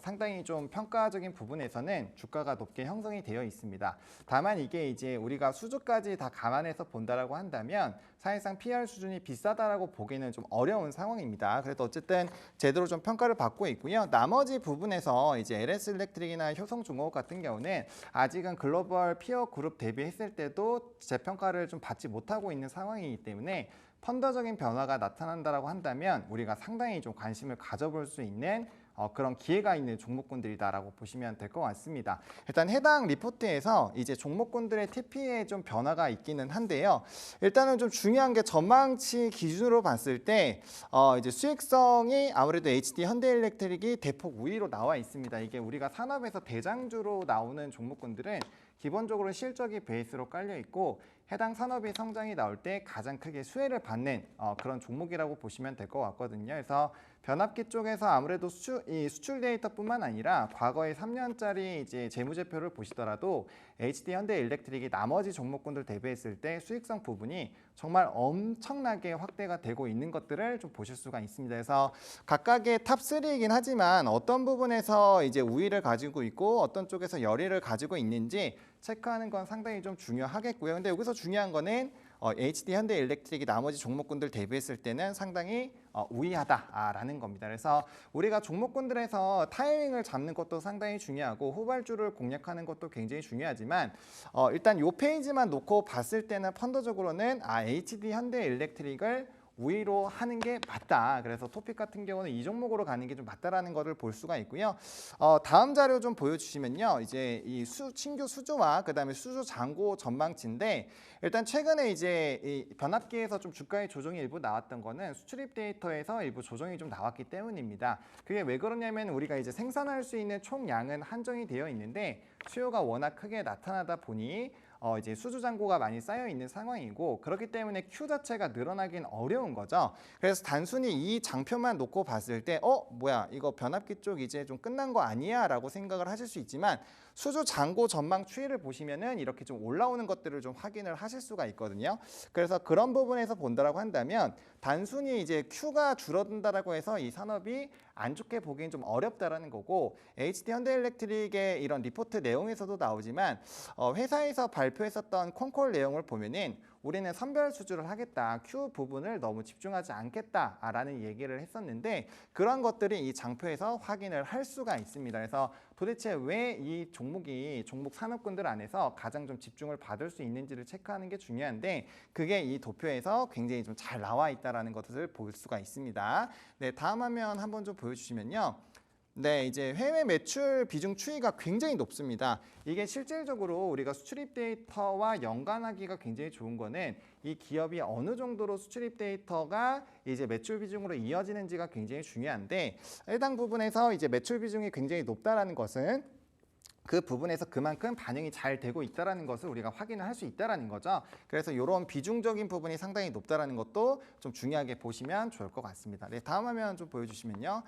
상당히 좀 평가적인 부분에서는 주가가 높게 형성이 되어 있습니다. 다만 이게 이제 우리가 수주까지 다 감안해서 본다라고 한다면 사실상 PR 수준이 비싸다라고 보기는 좀 어려운 상황입니다. 그래도 어쨌든 제대로 좀 평가를 받고 있고요. 나머지 부분에서 이제 LS 일렉트릭이나 효성중공업 같은 경우는 아직은 글로벌 피어 그룹 대비했을 때도 재평가를 좀 받지 못하고 있는 상황이기 때문에 펀더적인 변화가 나타난다라고 한다면 우리가 상당히 좀 관심을 가져볼 수 있는 그런 기회가 있는 종목군들이다라고 보시면 될 것 같습니다. 일단 해당 리포트에서 이제 종목군들의 TP에 좀 변화가 있기는 한데요. 일단은 좀 중요한 게 전망치 기준으로 봤을 때 이제 수익성이 아무래도 HD 현대일렉트릭이 대폭 우위로 나와 있습니다. 이게 우리가 산업에서 대장주로 나오는 종목군들은 기본적으로 실적이 베이스로 깔려 있고 해당 산업의 성장이 나올 때 가장 크게 수혜를 받는 그런 종목이라고 보시면 될 것 같거든요. 그래서 변압기 쪽에서 아무래도 수출 데이터뿐만 아니라 과거의 3년짜리 이제 재무제표를 보시더라도 HD 현대일렉트릭이 나머지 종목군들 대비했을 때 수익성 부분이 정말 엄청나게 확대가 되고 있는 것들을 좀 보실 수가 있습니다. 그래서 각각의 탑3이긴 하지만 어떤 부분에서 이제 우위를 가지고 있고 어떤 쪽에서 열의를 가지고 있는지 체크하는 건 상당히 좀 중요하겠고요. 근데 여기서 중요한 거는 HD 현대일렉트릭이 나머지 종목군들 대비했을 때는 상당히 우위하다라는 겁니다. 그래서 우리가 종목군들에서 타이밍을 잡는 것도 상당히 중요하고 후발주를 공략하는 것도 굉장히 중요하지만 일단 이 페이지만 놓고 봤을 때는 펀더적으로는 HD 현대일렉트릭을 우위로 하는 게 맞다. 그래서 토픽 같은 경우는 이 종목으로 가는 게 좀 맞다라는 것을 볼 수가 있고요. 다음 자료 좀 보여주시면요. 이제 이 신규 수주와 그다음에 수주 잔고 전망치인데 일단 최근에 이제 이 변압기에서 좀 주가의 조정이 일부 나왔던 거는 수출입 데이터에서 일부 조정이 좀 나왔기 때문입니다. 그게 왜 그러냐면 우리가 이제 생산할 수 있는 총량은 한정이 되어 있는데 수요가 워낙 크게 나타나다 보니 이제 수주 잔고가 많이 쌓여 있는 상황이고 그렇기 때문에 Q 자체가 늘어나긴 어려운 거죠. 그래서 단순히 이 장표만 놓고 봤을 때 뭐야 이거 변압기 쪽 이제 좀 끝난 거 아니야 라고 생각을 하실 수 있지만 수주 잔고 전망 추이를 보시면은 이렇게 좀 올라오는 것들을 좀 확인을 하실 수가 있거든요. 그래서 그런 부분에서 본다라고 한다면 단순히 이제 Q가 줄어든다라고 해서 이 산업이 안 좋게 보기엔 좀 어렵다라는 거고 HD 현대일렉트릭의 이런 리포트 내용에서도 나오지만 회사에서 발표했었던 콘콜 내용을 보면은 우리는 선별 수주를 하겠다. Q 부분을 너무 집중하지 않겠다라는 얘기를 했었는데 그런 것들이 이 장표에서 확인을 할 수가 있습니다. 그래서 도대체 왜 이 종목 산업군들 안에서 가장 좀 집중을 받을 수 있는지를 체크하는 게 중요한데 그게 이 도표에서 굉장히 좀 잘 나와 있다라는 것을 볼 수가 있습니다. 네, 다음 화면 한번 좀 보여주시면요. 네, 이제 해외 매출 비중 추이가 굉장히 높습니다. 이게 실질적으로 우리가 수출입 데이터와 연관하기가 굉장히 좋은 거는 이 기업이 어느 정도로 수출입 데이터가 이제 매출 비중으로 이어지는지가 굉장히 중요한데 해당 부분에서 이제 매출 비중이 굉장히 높다라는 것은 그 부분에서 그만큼 반영이 잘 되고 있다는 것을 우리가 확인을 할 수 있다는 거죠. 그래서 이런 비중적인 부분이 상당히 높다는 것도 좀 중요하게 보시면 좋을 것 같습니다. 네, 다음 화면 좀 보여주시면요.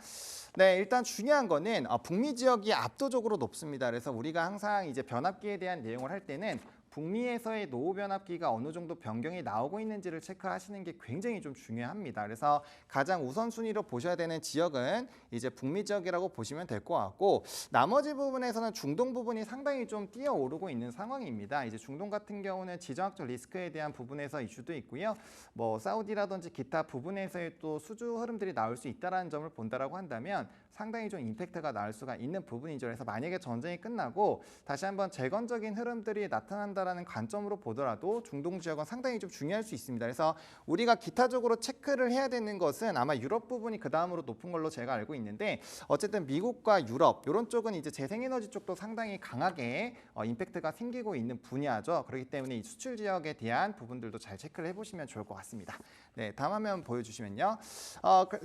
네, 일단 중요한 거는 북미 지역이 압도적으로 높습니다. 그래서 우리가 항상 이제 변압기에 대한 내용을 할 때는 북미에서의 노후 변압기가 어느 정도 변경이 나오고 있는지를 체크하시는 게 굉장히 좀 중요합니다. 그래서 가장 우선순위로 보셔야 되는 지역은 이제 북미 지역이라고 보시면 될 것 같고 나머지 부분에서는 중동 부분이 상당히 좀 뛰어오르고 있는 상황입니다. 이제 중동 같은 경우는 지정학적 리스크에 대한 부분에서 이슈도 있고요. 뭐 사우디라든지 기타 부분에서의 또 수주 흐름들이 나올 수 있다는 점을 본다라고 한다면 상당히 좀 임팩트가 나올 수가 있는 부분이죠. 그래서 만약에 전쟁이 끝나고 다시 한번 재건적인 흐름들이 나타난다라는 관점으로 보더라도 중동 지역은 상당히 좀 중요할 수 있습니다. 그래서 우리가 기타적으로 체크를 해야 되는 것은 아마 유럽 부분이 그 다음으로 높은 걸로 제가 알고 있는데 어쨌든 미국과 유럽 이런 쪽은 이제 재생에너지 쪽도 상당히 강하게 임팩트가 생기고 있는 분야죠. 그렇기 때문에 이 수출 지역에 대한 부분들도 잘 체크를 해보시면 좋을 것 같습니다. 네, 다음 화면 보여주시면요.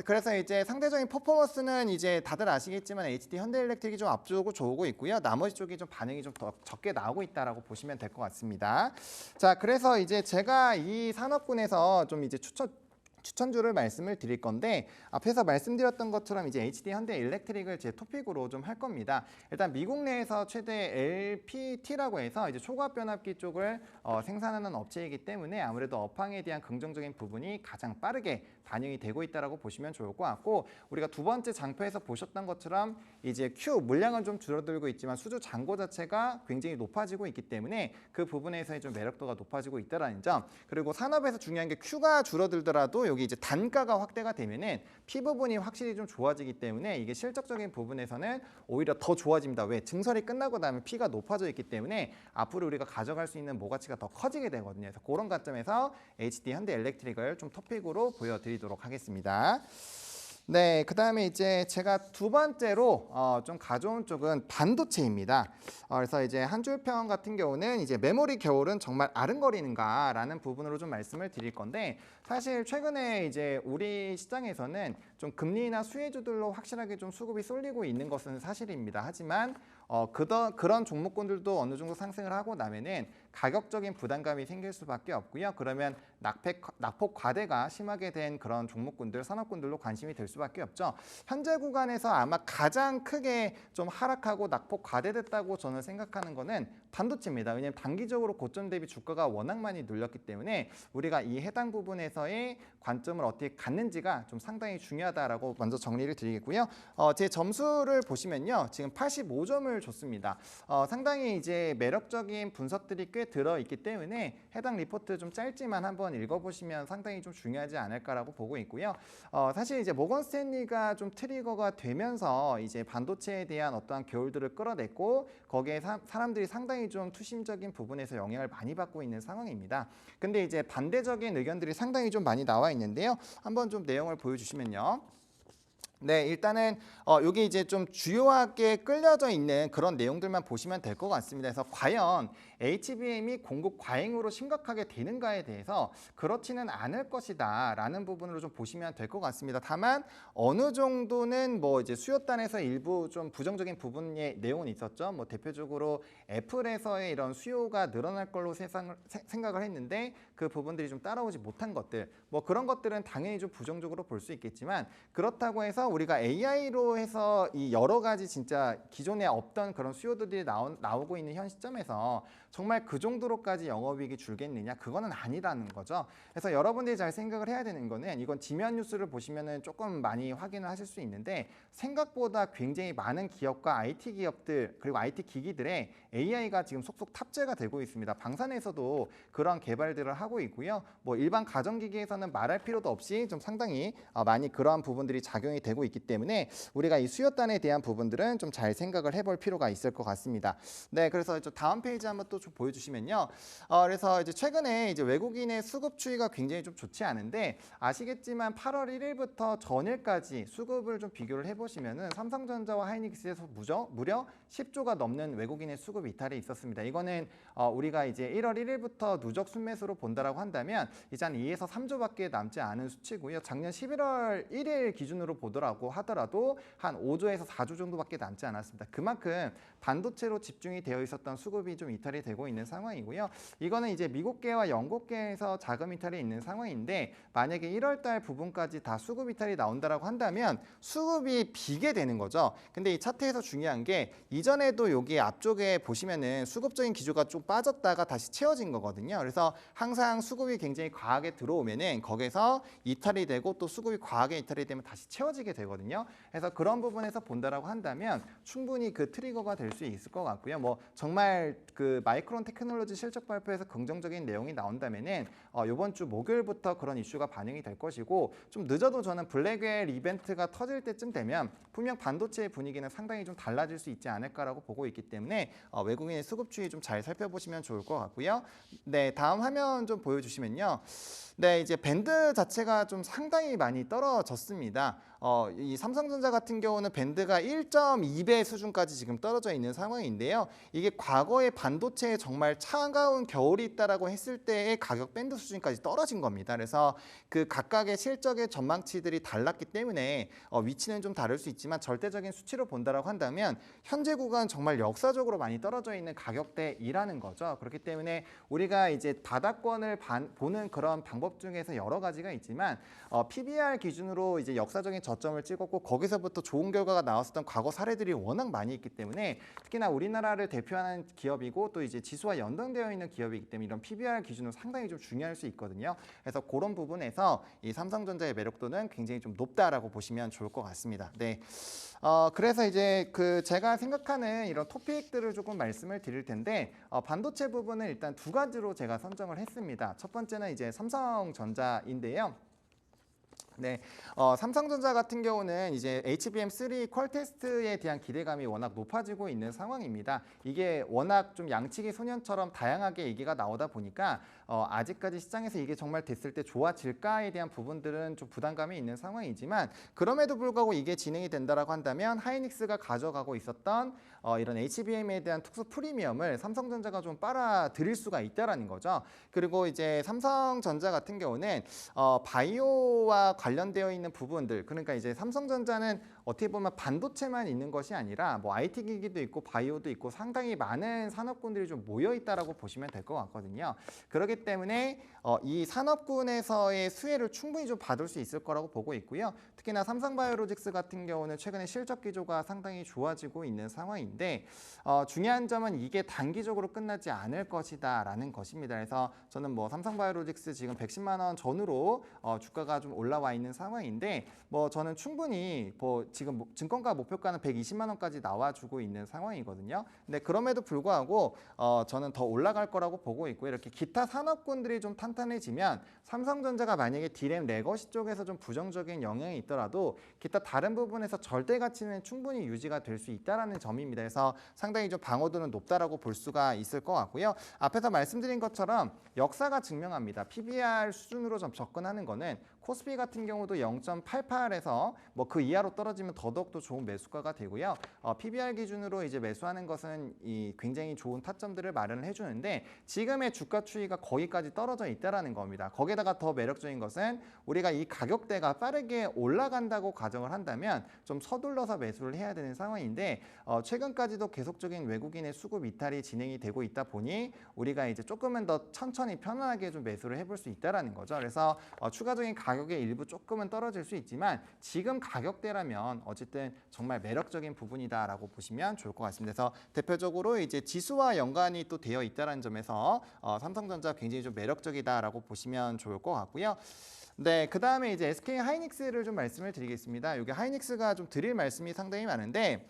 그래서 이제 상대적인 퍼포먼스는 이제 다들 아시겠지만 HD 현대일렉트릭이 좀 앞서고 좋고 있고요. 나머지 쪽이 좀 반응이 좀 더 적게 나오고 있다라고 보시면 될 것 같습니다. 자, 그래서 이제 제가 이 산업군에서 좀 이제 추천주를 말씀을 드릴 건데 앞에서 말씀드렸던 것처럼 이제 HD 현대일렉트릭을 제 토픽으로 좀 할 겁니다. 일단 미국 내에서 최대 LPT라고 해서 이제 초과압 변압기 쪽을 생산하는 업체이기 때문에 아무래도 업황에 대한 긍정적인 부분이 가장 빠르게 반영이 되고 있다라고 보시면 좋을 것 같고 우리가 두 번째 장표에서 보셨던 것처럼 이제 Q 물량은 좀 줄어들고 있지만 수주 잔고 자체가 굉장히 높아지고 있기 때문에 그 부분에서의 좀 매력도가 높아지고 있다라는 점 그리고 산업에서 중요한 게 Q가 줄어들더라도 여기 이제 단가가 확대가 되면은 P 부분이 확실히 좀 좋아지기 때문에 이게 실적적인 부분에서는 오히려 더 좋아집니다. 왜? 증설이 끝나고 나면 P가 높아져 있기 때문에 앞으로 우리가 가져갈 수 있는 모가치가 더 커지게 되거든요. 그래서 그런 관점에서 HD 현대일렉트릭을 좀 토픽으로 보여드리도록 하겠습니다. 네, 그다음에 이제 제가 두 번째로 좀 가져온 쪽은 반도체입니다. 그래서 이제 한 줄평 같은 경우는 이제 메모리 겨울은 정말 아른거리는가라는 부분으로 좀 말씀을 드릴 건데 사실 최근에 이제 우리 시장에서는 좀 금리나 수혜주들로 확실하게 좀 수급이 쏠리고 있는 것은 사실입니다. 하지만 그런 종목군들도 어느 정도 상승을 하고 나면은 가격적인 부담감이 생길 수밖에 없고요. 그러면 낙폭 과대가 심하게 된 그런 종목군들, 산업군들로 관심이 될 수밖에 없죠. 현재 구간에서 아마 가장 크게 좀 하락하고 낙폭 과대됐다고 저는 생각하는 거는 반도체입니다. 왜냐하면 단기적으로 고점 대비 주가가 워낙 많이 눌렸기 때문에 우리가 이 해당 부분에서의 관점을 어떻게 갖는지가 좀 상당히 중요하다라고 먼저 정리를 드리겠고요. 제 점수를 보시면요. 지금 85점을 줬습니다. 상당히 이제 매력적인 분석들이 꽤 들어있기 때문에 해당 리포트 좀 짧지만 한번 읽어보시면 상당히 좀 중요하지 않을까라고 보고 있고요. 사실 이제 모건 스탠리가 좀 트리거가 되면서 이제 반도체에 대한 어떠한 겨울들을 끌어냈고 거기에 사람들이 상당히 좀 투심적인 부분에서 영향을 많이 받고 있는 상황입니다. 근데 이제 반대적인 의견들이 상당히 좀 많이 나와 있는데요. 한번 좀 내용을 보여주시면요. 네, 일단은 여기 이제 좀 주요하게 끌려져 있는 그런 내용들만 보시면 될 것 같습니다. 그래서 과연 HBM이 공급 과잉으로 심각하게 되는가에 대해서 그렇지는 않을 것이다 라는 부분으로 좀 보시면 될 것 같습니다. 다만 어느 정도는 뭐 이제 수요단에서 일부 좀 부정적인 부분의 내용은 있었죠. 뭐 대표적으로 애플에서의 이런 수요가 늘어날 걸로 생각을 했는데 그 부분들이 좀 따라오지 못한 것들, 뭐 그런 것들은 당연히 좀 부정적으로 볼 수 있겠지만 그렇다고 해서 우리가 AI로 해서 이 여러 가지 진짜 기존에 없던 그런 수요들이 나오고 있는 현 시점에서 정말 그 정도로까지 영업이익이 줄겠느냐? 그거는 아니라는 거죠. 그래서 여러분들이 잘 생각을 해야 되는 거는 이건 지면 뉴스를 보시면은 조금 많이 확인을 하실 수 있는데 생각보다 굉장히 많은 기업과 IT 기업들 그리고 IT 기기들의 AI가 지금 속속 탑재가 되고 있습니다. 방산에서도 그런 개발들을 하고 있고요. 뭐 일반 가정기기에서는 말할 필요도 없이 좀 상당히 많이 그러한 부분들이 작용이 되고 있기 때문에 우리가 이 수요단에 대한 부분들은 좀 잘 생각을 해볼 필요가 있을 것 같습니다. 네, 그래서 다음 페이지 한번 또 좀 보여주시면요. 그래서 이제 최근에 이제 외국인의 수급 추이가 굉장히 좀 좋지 않은데 아시겠지만 8월 1일부터 전일까지 수급을 좀 비교를 해보시면은 삼성전자와 하이닉스에서 무려 10조가 넘는 외국인의 수급 이탈이 있었습니다. 이거는 우리가 이제 1월 1일부터 누적 순매수로 본다라고 한다면 이제 한 2에서 3조밖에 남지 않은 수치고요. 작년 11월 1일 기준으로 보더라고 하더라도 한 5조에서 4조 정도밖에 남지 않았습니다. 그만큼 반도체로 집중이 되어 있었던 수급이 좀 이탈이 되고 있는 상황이고요. 이거는 이제 미국계와 영국계에서 자금 이탈이 있는 상황인데 만약에 1월 달 부분까지 다 수급 이탈이 나온다라고 한다면 수급이 비게 되는 거죠. 근데 이 차트에서 중요한 게 이전에도 여기 앞쪽에 보시면은 수급적인 기조가 좀 빠졌다가 다시 채워진 거거든요. 그래서 항상 수급이 굉장히 과하게 들어오면은 거기서 이탈이 되고 또 수급이 과하게 이탈이 되면 다시 채워지게 되거든요. 그래서 그런 부분에서 본다라고 한다면 충분히 그 트리거가 될 수 있을 것 같고요. 뭐 정말 그 마이크론 테크놀로지 실적 발표에서 긍정적인 내용이 나온다면은 이번 주 목요일부터 그런 이슈가 반영이 될 것이고 좀 늦어도 저는 블랙웰 이벤트가 터질 때쯤 되면 분명 반도체의 분위기는 상당히 좀 달라질 수 있지 않을까라고 보고 있기 때문에 외국인의 수급 추이 좀 잘 살펴보시면 좋을 것 같고요. 네, 다음 화면 좀 보여주시면요. 네, 이제 밴드 자체가 좀 상당히 많이 떨어졌습니다. 이 삼성전자 같은 경우는 밴드가 1.2배 수준까지 지금 떨어져 있는 상황인데요. 이게 과거에 반도체에 정말 차가운 겨울이 있다라고 했을 때의 가격 밴드 수준까지 떨어진 겁니다. 그래서 그 각각의 실적의 전망치들이 달랐기 때문에 위치는 좀 다를 수 있지만 절대적인 수치로 본다라고 한다면 현재 구간 정말 역사적으로 많이 떨어져 있는 가격대이라는 거죠. 그렇기 때문에 우리가 이제 바닥권을 보는 그런 방법 중에서 여러 가지가 있지만 PBR 기준으로 이제 역사적인 저점을 찍었고 거기서부터 좋은 결과가 나왔었던 과거 사례들이 워낙 많이 있기 때문에 특히나 우리나라를 대표하는 기업이고 또 이제 지수와 연동되어 있는 기업이기 때문에 이런 PBR 기준은 상당히 좀 중요할 수 있거든요. 그래서 그런 부분에서 이 삼성전자의 매력도는 굉장히 좀 높다라고 보시면 좋을 것 같습니다. 네. 그래서 이제 제가 생각하는 이런 토픽들을 조금 말씀을 드릴 텐데 반도체 부분은 일단 두 가지로 제가 선정을 했습니다. 첫 번째는 이제 삼성전자인데요. 네, 삼성전자 같은 경우는 이제 HBM3 퀄 테스트에 대한 기대감이 워낙 높아지고 있는 상황입니다. 이게 워낙 좀 양치기 소년처럼 다양하게 얘기가 나오다 보니까 아직까지 시장에서 이게 정말 됐을 때 좋아질까에 대한 부분들은 좀 부담감이 있는 상황이지만 그럼에도 불구하고 이게 진행이 된다라고 한다면 하이닉스가 가져가고 있었던 이런 HBM에 대한 특수 프리미엄을 삼성전자가 좀 빨아들일 수가 있다라는 거죠. 그리고 이제 삼성전자 같은 경우는 바이오와 관련되어 있는 부분들, 그러니까 이제 삼성전자는 어떻게 보면 반도체만 있는 것이 아니라 뭐 IT 기기도 있고 바이오도 있고 상당히 많은 산업군들이 좀 모여 있다라고 보시면 될 것 같거든요. 그렇기 때문에 이 산업군에서의 수혜를 충분히 좀 받을 수 있을 거라고 보고 있고요. 특히나 삼성바이오로직스 같은 경우는 최근에 실적 기조가 상당히 좋아지고 있는 상황인데 중요한 점은 이게 단기적으로 끝나지 않을 것이다라는 것입니다. 그래서 저는 뭐 삼성바이오로직스 지금 110만 원 전후로 주가가 좀 올라와 있는 상황인데 뭐 저는 충분히 뭐 지금 증권가 목표가는 120만 원까지 나와주고 있는 상황이거든요. 근데 그럼에도 불구하고 저는 더 올라갈 거라고 보고 있고 이렇게 기타 산업군들이 좀 탄탄해지면 삼성전자가 만약에 디램 레거시 쪽에서 좀 부정적인 영향이 있더라도 기타 다른 부분에서 절대 가치는 충분히 유지가 될 수 있다라는 점입니다. 그래서 상당히 좀 방어도는 높다라고 볼 수가 있을 것 같고요. 앞에서 말씀드린 것처럼 역사가 증명합니다. PBR 수준으로 좀 접근하는 거는 코스피 같은 경우도 0.88에서 뭐 그 이하로 떨어지면 더더욱더 좋은 매수가가 되고요. PBR 기준으로 이제 매수하는 것은 이 굉장히 좋은 타점들을 마련을 해주는데 지금의 주가 추이가 거기까지 떨어져 있다라는 겁니다. 거기에다가 더 매력적인 것은 우리가 이 가격대가 빠르게 올라간다고 가정을 한다면 좀 서둘러서 매수를 해야 되는 상황인데 최근까지도 계속적인 외국인의 수급 이탈이 진행이 되고 있다 보니 우리가 이제 조금은 더 천천히 편안하게 좀 매수를 해볼 수 있다라는 거죠. 그래서 추가적인 가격의 일부 조금은 떨어질 수 있지만 지금 가격대라면 어쨌든 정말 매력적인 부분이다라고 보시면 좋을 것 같습니다. 그래서 대표적으로 이제 지수와 연관이 또 되어 있다는 점에서 삼성전자 굉장히 좀 매력적이다라고 보시면 좋을 것 같고요. 네, 그 다음에 이제 SK 하이닉스를 좀 말씀을 드리겠습니다. 여기 하이닉스가 좀 드릴 말씀이 상당히 많은데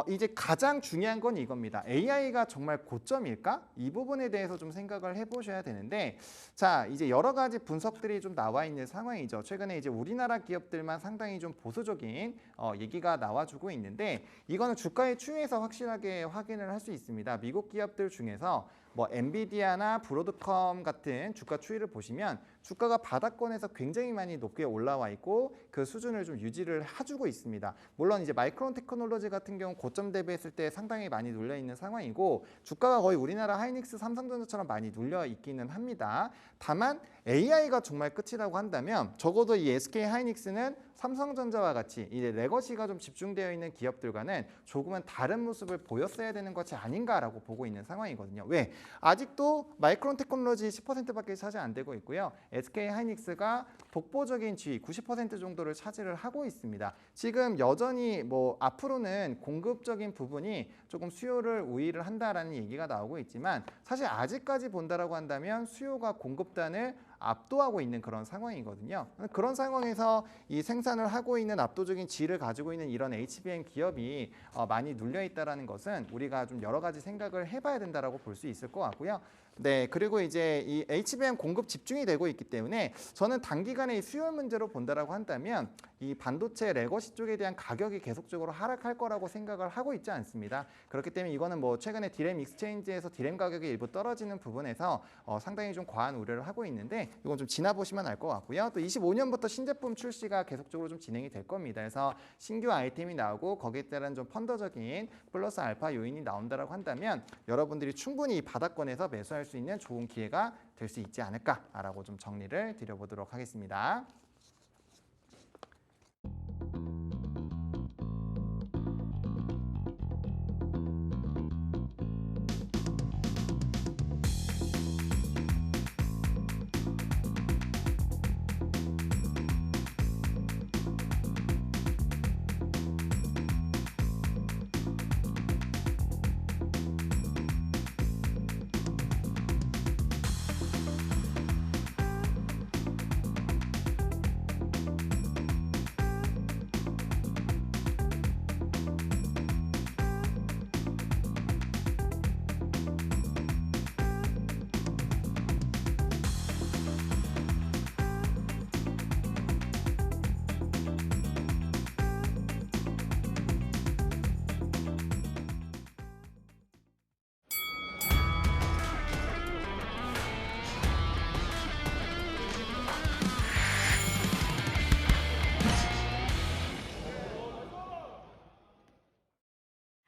이제 가장 중요한 건 이겁니다. AI가 정말 고점일까? 이 부분에 대해서 좀 생각을 해보셔야 되는데, 자, 이제 여러 가지 분석들이 좀 나와 있는 상황이죠. 최근에 이제 우리나라 기업들만 상당히 좀 보수적인 얘기가 나와주고 있는데, 이거는 주가의 추이에서 확실하게 확인을 할 수 있습니다. 미국 기업들 중에서 뭐 엔비디아나 브로드컴 같은 주가 추이를 보시면 주가가 바닥권에서 굉장히 많이 높게 올라와 있고 그 수준을 좀 유지를 해주고 있습니다. 물론 이제 마이크론 테크놀로지 같은 경우 고점 대비했을 때 상당히 많이 눌려 있는 상황이고 주가가 거의 우리나라 하이닉스, 삼성전자처럼 많이 눌려 있기는 합니다. 다만 AI가 정말 끝이라고 한다면 적어도 이 SK 하이닉스는 삼성전자와 같이 이제 레거시가 좀 집중되어 있는 기업들과는 조금은 다른 모습을 보였어야 되는 것이 아닌가라고 보고 있는 상황이거든요. 왜? 아직도 마이크론 테크놀로지 10%밖에 차지 안 되고 있고요. SK 하이닉스가 독보적인 지위 90% 정도를 차지를 하고 있습니다. 지금 여전히 뭐 앞으로는 공급적인 부분이 조금 수요를 우위를 한다라는 얘기가 나오고 있지만 사실 아직까지 본다라고 한다면 수요가 공급단을 압도하고 있는 그런 상황이거든요. 그런 상황에서 이 생산을 하고 있는 압도적인 지위를 가지고 있는 이런 HBM 기업이 많이 눌려 있다라는 것은 우리가 좀 여러 가지 생각을 해봐야 된다라고 볼 수 있을 것 같고요. 네, 그리고 이제 이 HBM 공급 집중이 되고 있기 때문에 저는 단기간에 이 수요 문제로 본다라고 한다면 이 반도체 레거시 쪽에 대한 가격이 계속적으로 하락할 거라고 생각을 하고 있지 않습니다. 그렇기 때문에 이거는 뭐 최근에 디램 익스체인지에서 디램 가격이 일부 떨어지는 부분에서 상당히 좀 과한 우려를 하고 있는데 이건 좀 지나보시면 알 것 같고요. 또 25년부터 신제품 출시가 계속적으로 좀 진행이 될 겁니다. 그래서 신규 아이템이 나오고 거기에 따른 좀 펀더적인 플러스 알파 요인이 나온다라고 한다면 여러분들이 충분히 이 바닥권에서 매수할 수 있는 좋은 기회가 될 수 있지 않을까라고 좀 정리를 드려보도록 하겠습니다.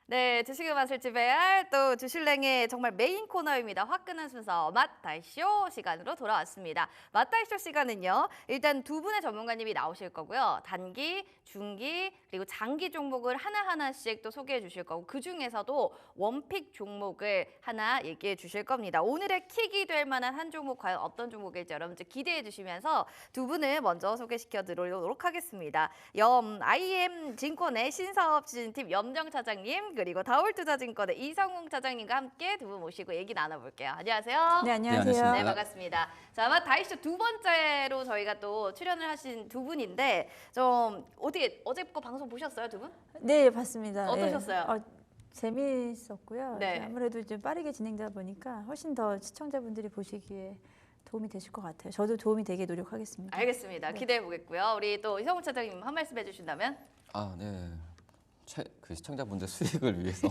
네, 주식의 맛을 지배할 또 주식랭의 정말 메인 코너입니다. 화끈한 순서 맛다이쇼 시간으로 돌아왔습니다. 맛다이쇼 시간은요. 일단 두 분의 전문가님이 나오실 거고요. 단기, 중기, 그리고 장기 종목을 하나하나씩 또 소개해 주실 거고 그중에서도 원픽 종목을 하나 얘기해 주실 겁니다. 오늘의 킥이 될 만한 한 종목 과연 어떤 종목일지 여러분들 기대해 주시면서 두 분을 먼저 소개시켜 드리도록 하겠습니다. IM 증권의 신사업 추진팀 염정 차장님 그리고 다올투자증권의 이성웅 차장님과 함께 두 분 모시고 얘기 나눠볼게요. 안녕하세요. 네, 안녕하세요. 네, 반갑습니다. 자, 다이쇼 두 번째로 저희가 또 출연을 하신 두 분인데 좀 어떻게 어제 거 방송 보셨어요, 두 분? 네, 봤습니다. 어떠셨어요? 예. 재미있었고요. 네. 아무래도 좀 빠르게 진행되다 보니까 훨씬 더 시청자분들이 보시기에 도움이 되실 것 같아요. 저도 도움이 되게 노력하겠습니다. 알겠습니다. 네. 기대해 보겠고요. 우리 또 이성웅 차장님 한 말씀 해주신다면? 네. 그 시청자분들 수익을 위해서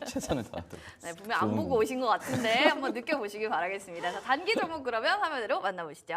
최선을 다하도록. 네, 분명 안 보고 오신 것 같은데 한번 느껴보시길 바라겠습니다. 자, 단기 종목 그러면 화면으로 만나보시죠.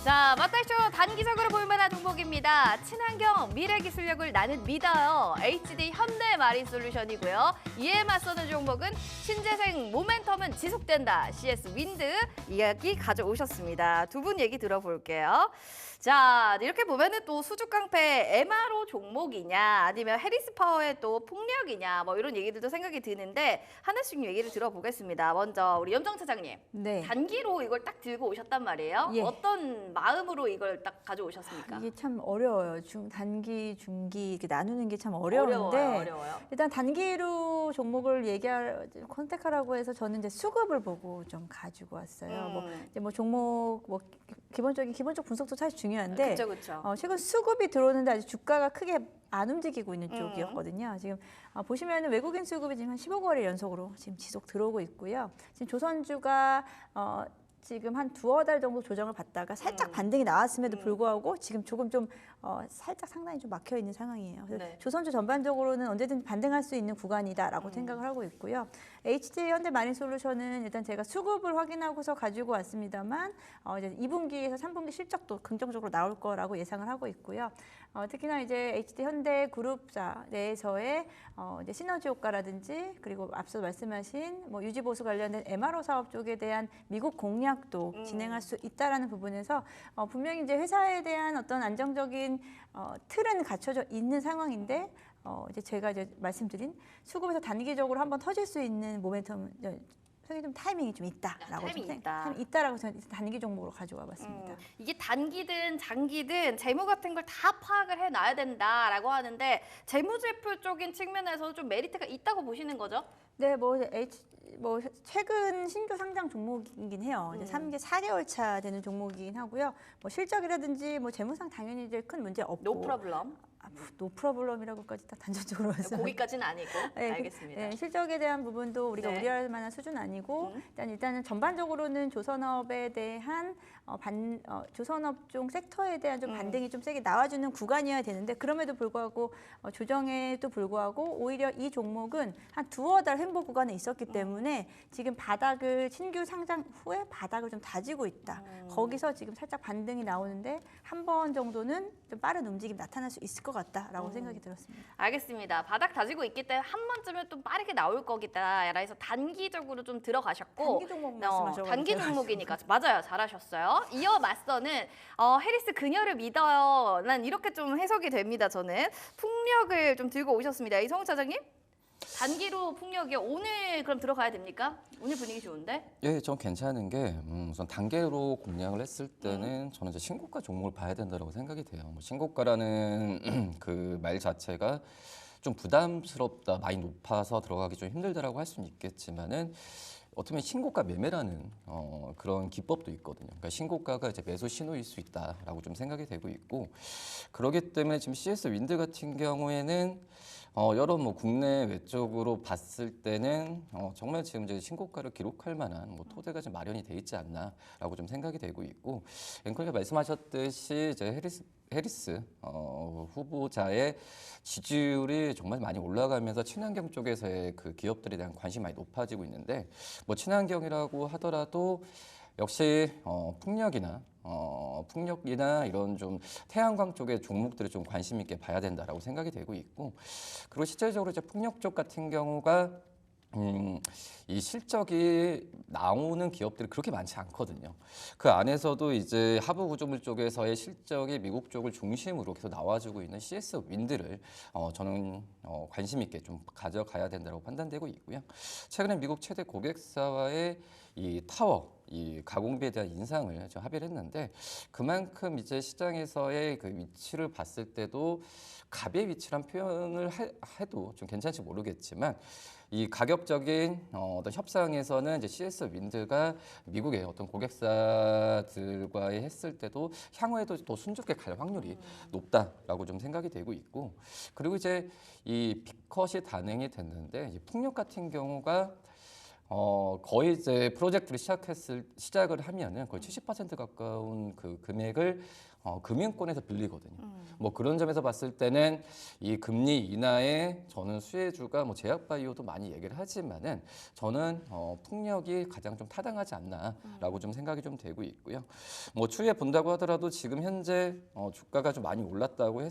자, 맛다이쇼 단기적으로 볼만한 종목입니다. 친환경 미래 기술력을 나는 믿어요. HD 현대 마린 솔루션이고요. 이에 맞서는 종목은 신재생 모멘텀은 지속된다. CS 윈드 이야기 가져오셨습니다. 두 분 얘기 들어볼게요. 자, 이렇게 보면은 또 수주깡패 MRO 종목이냐 아니면 해리스 파워의 또 폭력이냐 뭐 이런 얘기들도 생각이 드는데 하나씩 얘기를 들어보겠습니다. 먼저 우리 염정 차장님. 네. 단기로 이걸 딱 들고 오셨단 말이에요. 예. 어떤 마음으로 이걸 딱 가져오셨습니까? 이게 참 어려워요. 단기, 중기 이렇게 나누는 게 참 어려운데 어려워요. 일단 단기로 종목을 컨택하라고 해서 저는 이제 수급을 보고 좀 가지고 왔어요. 뭐 종목 기본적 분석도 사실 중요한데 그렇죠. 최근 수급이 들어오는데 아직 주가가 크게 안 움직이고 있는 쪽이었거든요. 지금 보시면 외국인 수급이 지금 한 15거래 연속으로 지금 지속 들어오고 있고요. 지금 조선주가 지금 한 두어 달 정도 조정을 받다가 살짝 반등이 나왔음에도 불구하고 지금 조금 좀 살짝 상당히 좀 막혀 있는 상황이에요. 그래서 네. 조선주 전반적으로는 언제든 반등할 수 있는 구간이다라고 생각을 하고 있고요. HD 현대마린솔루션은 일단 제가 수급을 확인하고서 가지고 왔습니다만 이제 2분기에서 3분기 실적도 긍정적으로 나올 거라고 예상을 하고 있고요. 특히나 이제 HD 현대 그룹사 내에서의 이제 시너지 효과라든지 그리고 앞서 말씀하신 뭐 유지 보수 관련된 MRO 사업 쪽에 대한 미국 공략도 진행할 수 있다라는 부분에서 분명히 이제 회사에 대한 어떤 안정적인 틀은 갖춰져 있는 상황인데 이제 제가 이제 말씀드린 수급에서 단기적으로 한번 터질 수 있는 모멘텀 저기 좀 타이밍이 좀 있다라고 타이밍이 있다. 타이밍이 있다라고 저는 단기 종목으로 가져와 봤습니다. 이게 단기든 장기든 재무 같은 걸 다 파악을 해놔야 된다라고 하는데 재무제표 쪽인 측면에서 좀 메리트가 있다고 보시는 거죠? 네, 뭐 최근 신규 상장 종목이긴 해요. 이제 4개월 차 되는 종목이긴 하고요. 뭐 실적이라든지 뭐 재무상 당연히 이제 큰 문제 없고. 노 프로블럼. 노 프로블럼이라고까지 딱 단정적으로 말씀. 거기까지는 아니고. 네, 알겠습니다. 네, 실적에 대한 부분도 우리가 네. 우려할 만한 수준 아니고 일단은 전반적으로는 조선업에 대한 조선업종 섹터에 대한 좀 반등이 좀 세게 나와주는 구간이어야 되는데 그럼에도 불구하고 조정에도 불구하고 오히려 이 종목은 한 두어 달 횡보 구간에 있었기 때문에 지금 신규 상장 후에 바닥을 좀 다지고 있다. 거기서 지금 살짝 반등이 나오는데 한 번 정도는 좀 빠른 움직임 나타날 수 있을 것 같다라고 생각이 들었습니다. 알겠습니다. 바닥 다지고 있기 때문에 한 번쯤은 좀 빠르게 나올 거겠다. 그래서 단기적으로 좀 들어가셨고 단기 종목 말씀하셔가지고 단기 제가 종목이니까 맞아요. 잘하셨어요. 이어 맞서는 해리스 그녀를 믿어요. 난 이렇게 좀 해석이 됩니다. 저는 풍력을 좀 들고 오셨습니다. 이성훈 차장님. 단기로 풍력이 오늘 그럼 들어가야 됩니까? 오늘 분위기 좋은데? 예, 전 괜찮은 게 우선 단계로 공략을 했을 때는 저는 이제 신고가 종목을 봐야 된다고 생각이 돼요. 뭐 신고가라는 그 말 자체가 좀 부담스럽다, 많이 높아서 들어가기 좀 힘들다라고 할 수는 있겠지만은 어떻게 보면 신고가 매매라는 그런 기법도 있거든요. 그러니까 신고가가 이제 매수 신호일 수 있다라고 좀 생각이 되고 있고 그렇기 때문에 지금 CS 윈드 같은 경우에는 여러 뭐 국내 외적으로 봤을 때는 정말 지금 이제 신고가를 기록할 만한 뭐 토대가 좀 마련이 돼 있지 않나라고 좀 생각이 되고 있고 앵커가 말씀하셨듯이 이제 해리스 후보자의 지지율이 정말 많이 올라가면서 친환경 쪽에서의 그 기업들에 대한 관심이 많이 높아지고 있는데 뭐 친환경이라고 하더라도 역시 풍력이나 이런 좀 태양광 쪽의 종목들을 좀 관심 있게 봐야 된다라고 생각이 되고 있고, 그리고 실질적으로 이제 풍력 쪽 같은 경우가 이 실적이 나오는 기업들이 그렇게 많지 않거든요. 그 안에서도 이제 하부 구조물 쪽에서의 실적이 미국 쪽을 중심으로 계속 나와주고 있는 CS 윈드를 저는 관심 있게 좀 가져가야 된다고 판단되고 있고요. 최근에 미국 최대 고객사와의 이 타워, 이 가공비에 대한 인상을 좀 합의를 했는데, 그만큼 이제 시장에서의 그 위치를 봤을 때도 갑의 위치란 표현을 해도 좀 괜찮지 모르겠지만, 이 가격적인 어떤 협상에서는 이제 CS 윈드가 미국의 어떤 고객사들과의 했을 때도 향후에도 더 순조롭게 갈 확률이 높다라고 좀 생각이 되고 있고, 그리고 이제 이 빅컷이 단행이 됐는데, 이 풍력 같은 경우가 거의 이제 프로젝트를 시작을 하면은 거의 70% 가까운 그 금액을 금융권에서 빌리거든요. 뭐 그런 점에서 봤을 때는 이 금리 인하에 저는 수혜주가 뭐 제약바이오도 많이 얘기를 하지만은 저는 풍력이 가장 좀 타당하지 않나라고 좀 생각이 좀 되고 있고요. 뭐 추후에 본다고 하더라도 지금 현재 주가가 좀 많이 올랐다고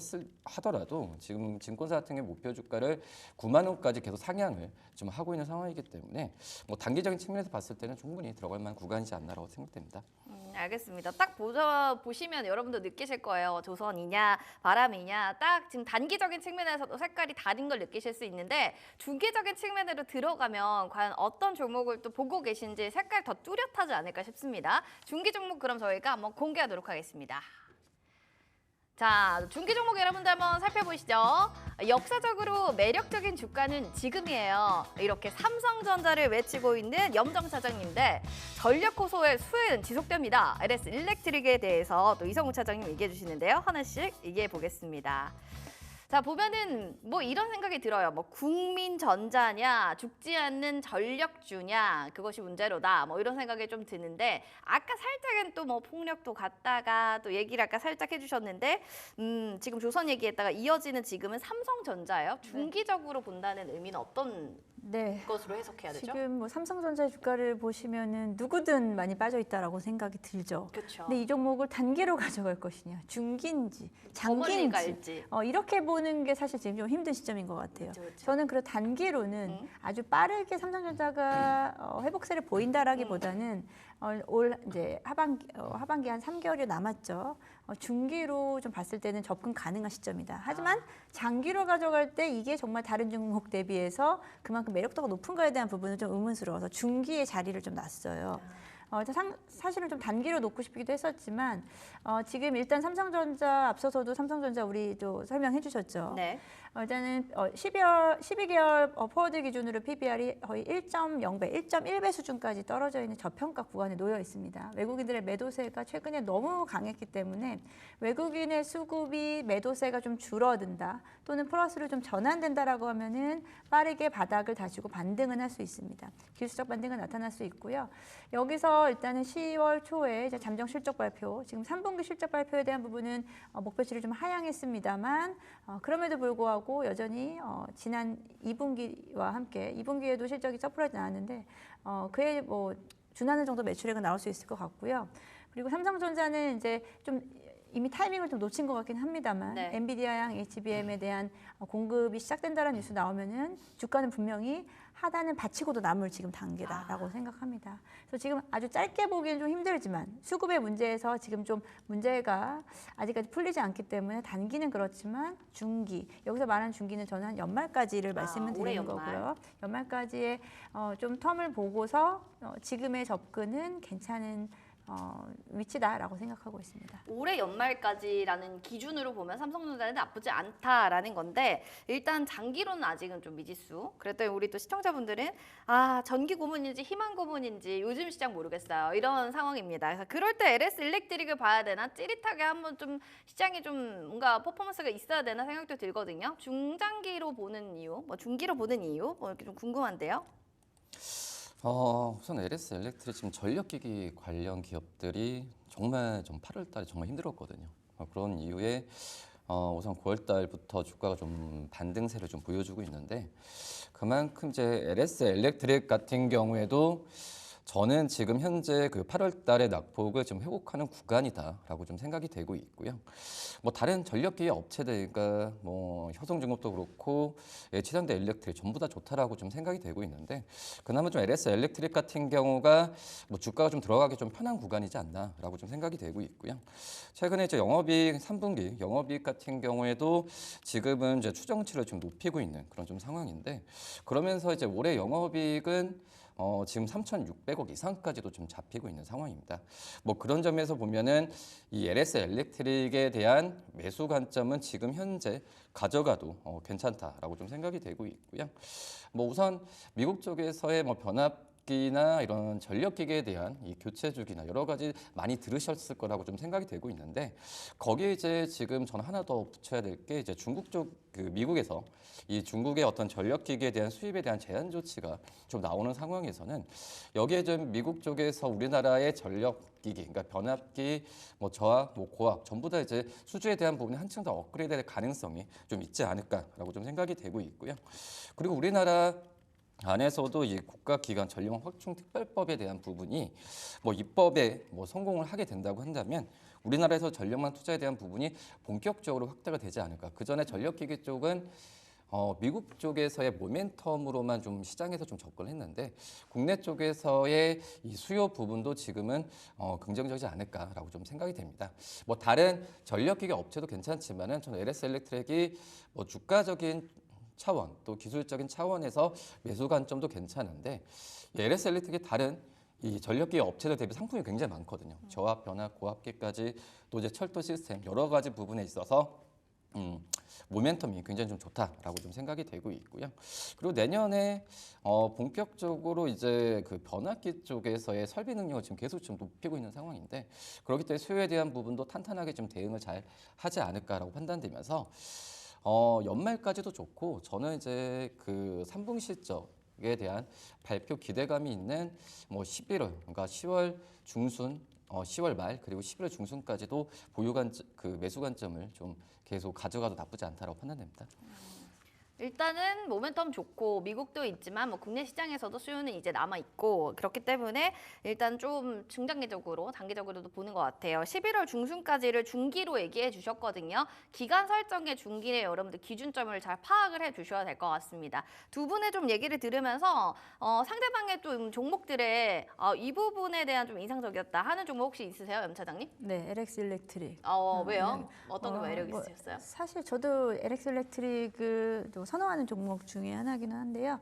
하더라도 지금 증권사 같은 경우 목표 주가를 9만 원까지 계속 상향을 좀 하고 있는 상황이기 때문에 뭐 단기적인 측면에서 봤을 때는 충분히 들어갈 만한 구간이지 않나라고 생각됩니다. 알겠습니다. 딱 보시면 여러분도 느끼실 거예요. 조선이냐 바람이냐, 딱 지금 단기적인 측면에서도 색깔이 다른 걸 느끼실 수 있는데, 중기적인 측면으로 들어가면 과연 어떤 종목을 또 보고 계신지 색깔 더 뚜렷하지 않을까 싶습니다. 중기 종목 그럼 저희가 한번 공개하도록 하겠습니다. 자, 중기 종목 여러분들 한번 살펴보시죠. 역사적으로 매력적인 주가는 지금이에요. 이렇게 삼성전자를 외치고 있는 염정 차장님인데, 전력 호소의 수혜는 지속됩니다. LS 일렉트릭에 대해서 또 이성우 차장님 얘기해 주시는데요. 하나씩 얘기해 보겠습니다. 자, 보면은 뭐 이런 생각이 들어요. 뭐 국민전자냐, 죽지 않는 전력주냐, 그것이 문제로다. 뭐 이런 생각이 좀 드는데, 아까 살짝은 또 뭐 폭력도 갔다가 또 얘기를 아까 살짝 해주셨는데, 지금 조선 얘기했다가 이어지는 지금은 삼성전자예요. 중기적으로 본다는 의미는 어떤 네. 것으로 해석해야 되죠? 지금 뭐 삼성전자의 주가를 보시면은 누구든 많이 빠져 있다라고 생각이 들죠. 그렇죠. 근데 이 종목을 단계로 가져갈 것이냐, 중기인지, 장기인지, 갈지. 이렇게 보는 게 사실 지금 좀 힘든 시점인 것 같아요. 그쵸, 그쵸. 저는 그 단기로는 아주 빠르게 삼성전자가 회복세를 보인다라기보다는 올 이제 하반기 한 3개월이 남았죠. 중기로 좀 봤을 때는 접근 가능한 시점이다. 하지만 장기로 가져갈 때 이게 정말 다른 종목 대비해서 그만큼 매력도가 높은가에 대한 부분은 좀 의문스러워서 중기의 자리를 좀 놨어요. 사실은 좀 단기로 놓고 싶기도 했었지만 지금 일단 삼성전자 앞서서도 삼성전자 우리 또 설명해 주셨죠. 네. 일단은 12개월 포워드 기준으로 PBR이 거의 1.0배, 1.1배 수준까지 떨어져 있는 저평가 구간에 놓여 있습니다. 외국인들의 매도세가 최근에 너무 강했기 때문에 외국인의 수급이 매도세가 좀 줄어든다, 또는 플러스로 좀 전환된다라고 하면은 빠르게 바닥을 다지고 반등은 할 수 있습니다. 기술적 반등은 나타날 수 있고요. 여기서 일단은 10월 초에 이제 잠정 실적 발표, 지금 3분기 실적 발표에 대한 부분은 목표치를 좀 하향했습니다만 그럼에도 불구하고 여전히 지난 2분기와 함께 2분기에도 실적이 서프라이즈 나왔는데 그에 뭐 준하는 정도 매출액은 나올 수 있을 것 같고요. 그리고 삼성전자는 이제 좀 이미 타이밍을 좀 놓친 것 같긴 합니다만, 네. 엔비디아랑 HBM에 대한 공급이 시작된다는 뉴스 나오면은 주가는 분명히 하단은 받치고도 남을 지금 단계다라고 생각합니다. 그래서 지금 아주 짧게 보기는 좀 힘들지만 수급의 문제에서 지금 좀 문제가 아직까지 풀리지 않기 때문에 단기는 그렇지만 중기, 여기서 말하는 중기는 저는 한 연말까지를 말씀을 올해 드리는 연말. 거고요. 연말까지의 좀 텀을 보고서 지금의 접근은 괜찮은 위치다라고 생각하고 있습니다. 올해 연말까지라는 기준으로 보면 삼성전자는 나쁘지 않다라는 건데, 일단 장기로는 아직은 좀 미지수. 그랬더니 우리 또 시청자분들은 전기 고문인지 희망 고문인지 요즘 시장 모르겠어요, 이런 상황입니다. 그래서 그럴 때 LS 일렉트릭을 봐야 되나, 찌릿하게 한번 좀 시장이 좀 뭔가 퍼포먼스가 있어야 되나 생각도 들거든요. 중장기로 보는 이유, 뭐 중기로 보는 이유, 뭐 이렇게 좀 궁금한데요. 우선 LS 일렉트릭 지금 전력기기 관련 기업들이 정말 좀 8월 달에 정말 힘들었거든요. 그런 이유에 우선 9월 달부터 주가가 좀 반등세를 좀 보여주고 있는데, 그만큼 이제 LS 일렉트릭 같은 경우에도 저는 지금 현재 그 8월 달의 낙폭을 좀 회복하는 구간이다라고 좀 생각이 되고 있고요. 뭐 다른 전력기계 업체들과 뭐 효성중공업도 그렇고 치상대 일렉트릭 전부 다 좋다라고 좀 생각이 되고 있는데 그나마 좀 LS 일렉트릭 같은 경우가 뭐 주가가 좀 들어가기 좀 편한 구간이지 않나라고 좀 생각이 되고 있고요. 최근에 이제 영업이익 3분기 영업이익 같은 경우에도 지금은 이제 추정치를 좀 높이고 있는 그런 좀 상황인데 그러면서 이제 올해 영업이익은 지금 3,600억 이상까지도 좀 잡히고 있는 상황입니다. 뭐 그런 점에서 보면은 이 LS 일렉트릭에 대한 매수 관점은 지금 현재 가져가도 괜찮다라고 좀 생각이 되고 있고요. 뭐 우선 미국 쪽에서의 뭐 변압기나 이런 전력기계에 대한 이 교체 주기나 여러 가지 많이 들으셨을 거라고 좀 생각이 되고 있는데 거기에 이제 지금 저는 하나 더 붙여야 될 게 이제 중국 쪽 그 미국에서 이 중국의 어떤 전력기기에 대한 수입에 대한 제한 조치가 좀 나오는 상황에서는 여기에 좀 미국 쪽에서 우리나라의 전력기기, 그러니까 변압기, 뭐 저압, 뭐 고압 전부 다 이제 수주에 대한 부분이 한층 더 업그레이드될 가능성이 좀 있지 않을까라고 좀 생각이 되고 있고요. 그리고 우리나라 안에서도 이 국가기관 전력 확충 특별법에 대한 부분이 뭐 입법에 뭐 성공을 하게 된다고 한다면 우리나라에서 전력망 투자에 대한 부분이 본격적으로 확대가 되지 않을까. 그 전에 전력기기 쪽은 미국 쪽에서의 모멘텀으로만 좀 시장에서 좀 접근했는데 국내 쪽에서의 이 수요 부분도 지금은 긍정적이지 않을까라고 좀 생각이 됩니다. 뭐 다른 전력기기 업체도 괜찮지만은 저는 LS 일렉트릭이 뭐 주가적인 차원 또 기술적인 차원에서 매수 관점도 괜찮은데 LS 일렉트릭의 다른 이 전력기계 업체들 대비 상품이 굉장히 많거든요. 저압, 변압, 고압기까지 또 이제 철도 시스템 여러 가지 부분에 있어서 모멘텀이 굉장히 좀 좋다라고 좀 생각이 되고 있고요. 그리고 내년에 본격적으로 이제 그 변압기 쪽에서의 설비 능력을 지금 계속 좀 높이고 있는 상황인데 그렇기 때문에 수요에 대한 부분도 탄탄하게 좀 대응을 잘 하지 않을까라고 판단되면서 연말까지도 좋고 저는 이제 그 3분기 실적에 대한 발표 기대감이 있는 뭐 11월 그러니까 10월 중순 10월 말 그리고 11월 중순까지도 그 매수 관점을 좀 계속 가져가도 나쁘지 않다라고 판단됩니다. 일단은 모멘텀 좋고 미국도 있지만 뭐 국내 시장에서도 수요는 이제 남아 있고 그렇기 때문에 일단 좀 중장기적으로 단기적으로도 보는 것 같아요. 11월 중순까지를 중기로 얘기해 주셨거든요. 기간 설정의 중기에 여러분들 기준점을 잘 파악을 해 주셔야 될 것 같습니다. 두 분의 좀 얘기를 들으면서 상대방의 좀 종목들의 이 부분에 대한 좀 인상적이었다 하는 종목 혹시 있으세요, 염 차장님? 네, LX 일렉트릭. 왜요? 네. 어떤 게 매력 있으셨어요? 사실 저도 LX 일렉트릭을 또 선호하는 종목 중에 하나기는 한데요.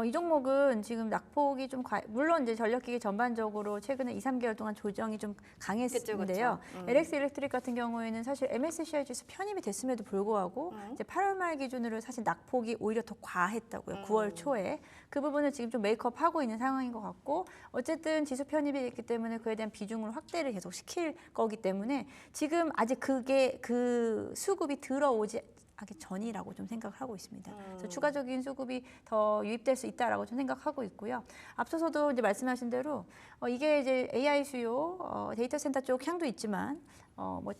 이 종목은 지금 낙폭이 좀 물론 이제 전력기기 전반적으로 최근에 2, 3개월 동안 조정이 좀 강했는데요. LX 일렉트릭 같은 경우에는 사실 MSCI 지수 편입이 됐음에도 불구하고 이제 8월 말 기준으로 사실 낙폭이 오히려 더 과했다고요. 9월 초에 그 부분을 지금 좀 메이크업하고 있는 상황인 것 같고 어쨌든 지수 편입이 됐기 때문에 그에 대한 비중을 확대를 계속 시킬 거기 때문에 지금 아직 그게 그 수급이 들어오지 하기 전이라고 좀 생각을 하고 있습니다. 그래서 추가적인 수급이 더 유입될 수 있다라고 좀 생각하고 있고요. 앞서서도 이제 말씀하신 대로 이게 이제 AI 수요, 데이터 센터 쪽 향도 있지만 뭐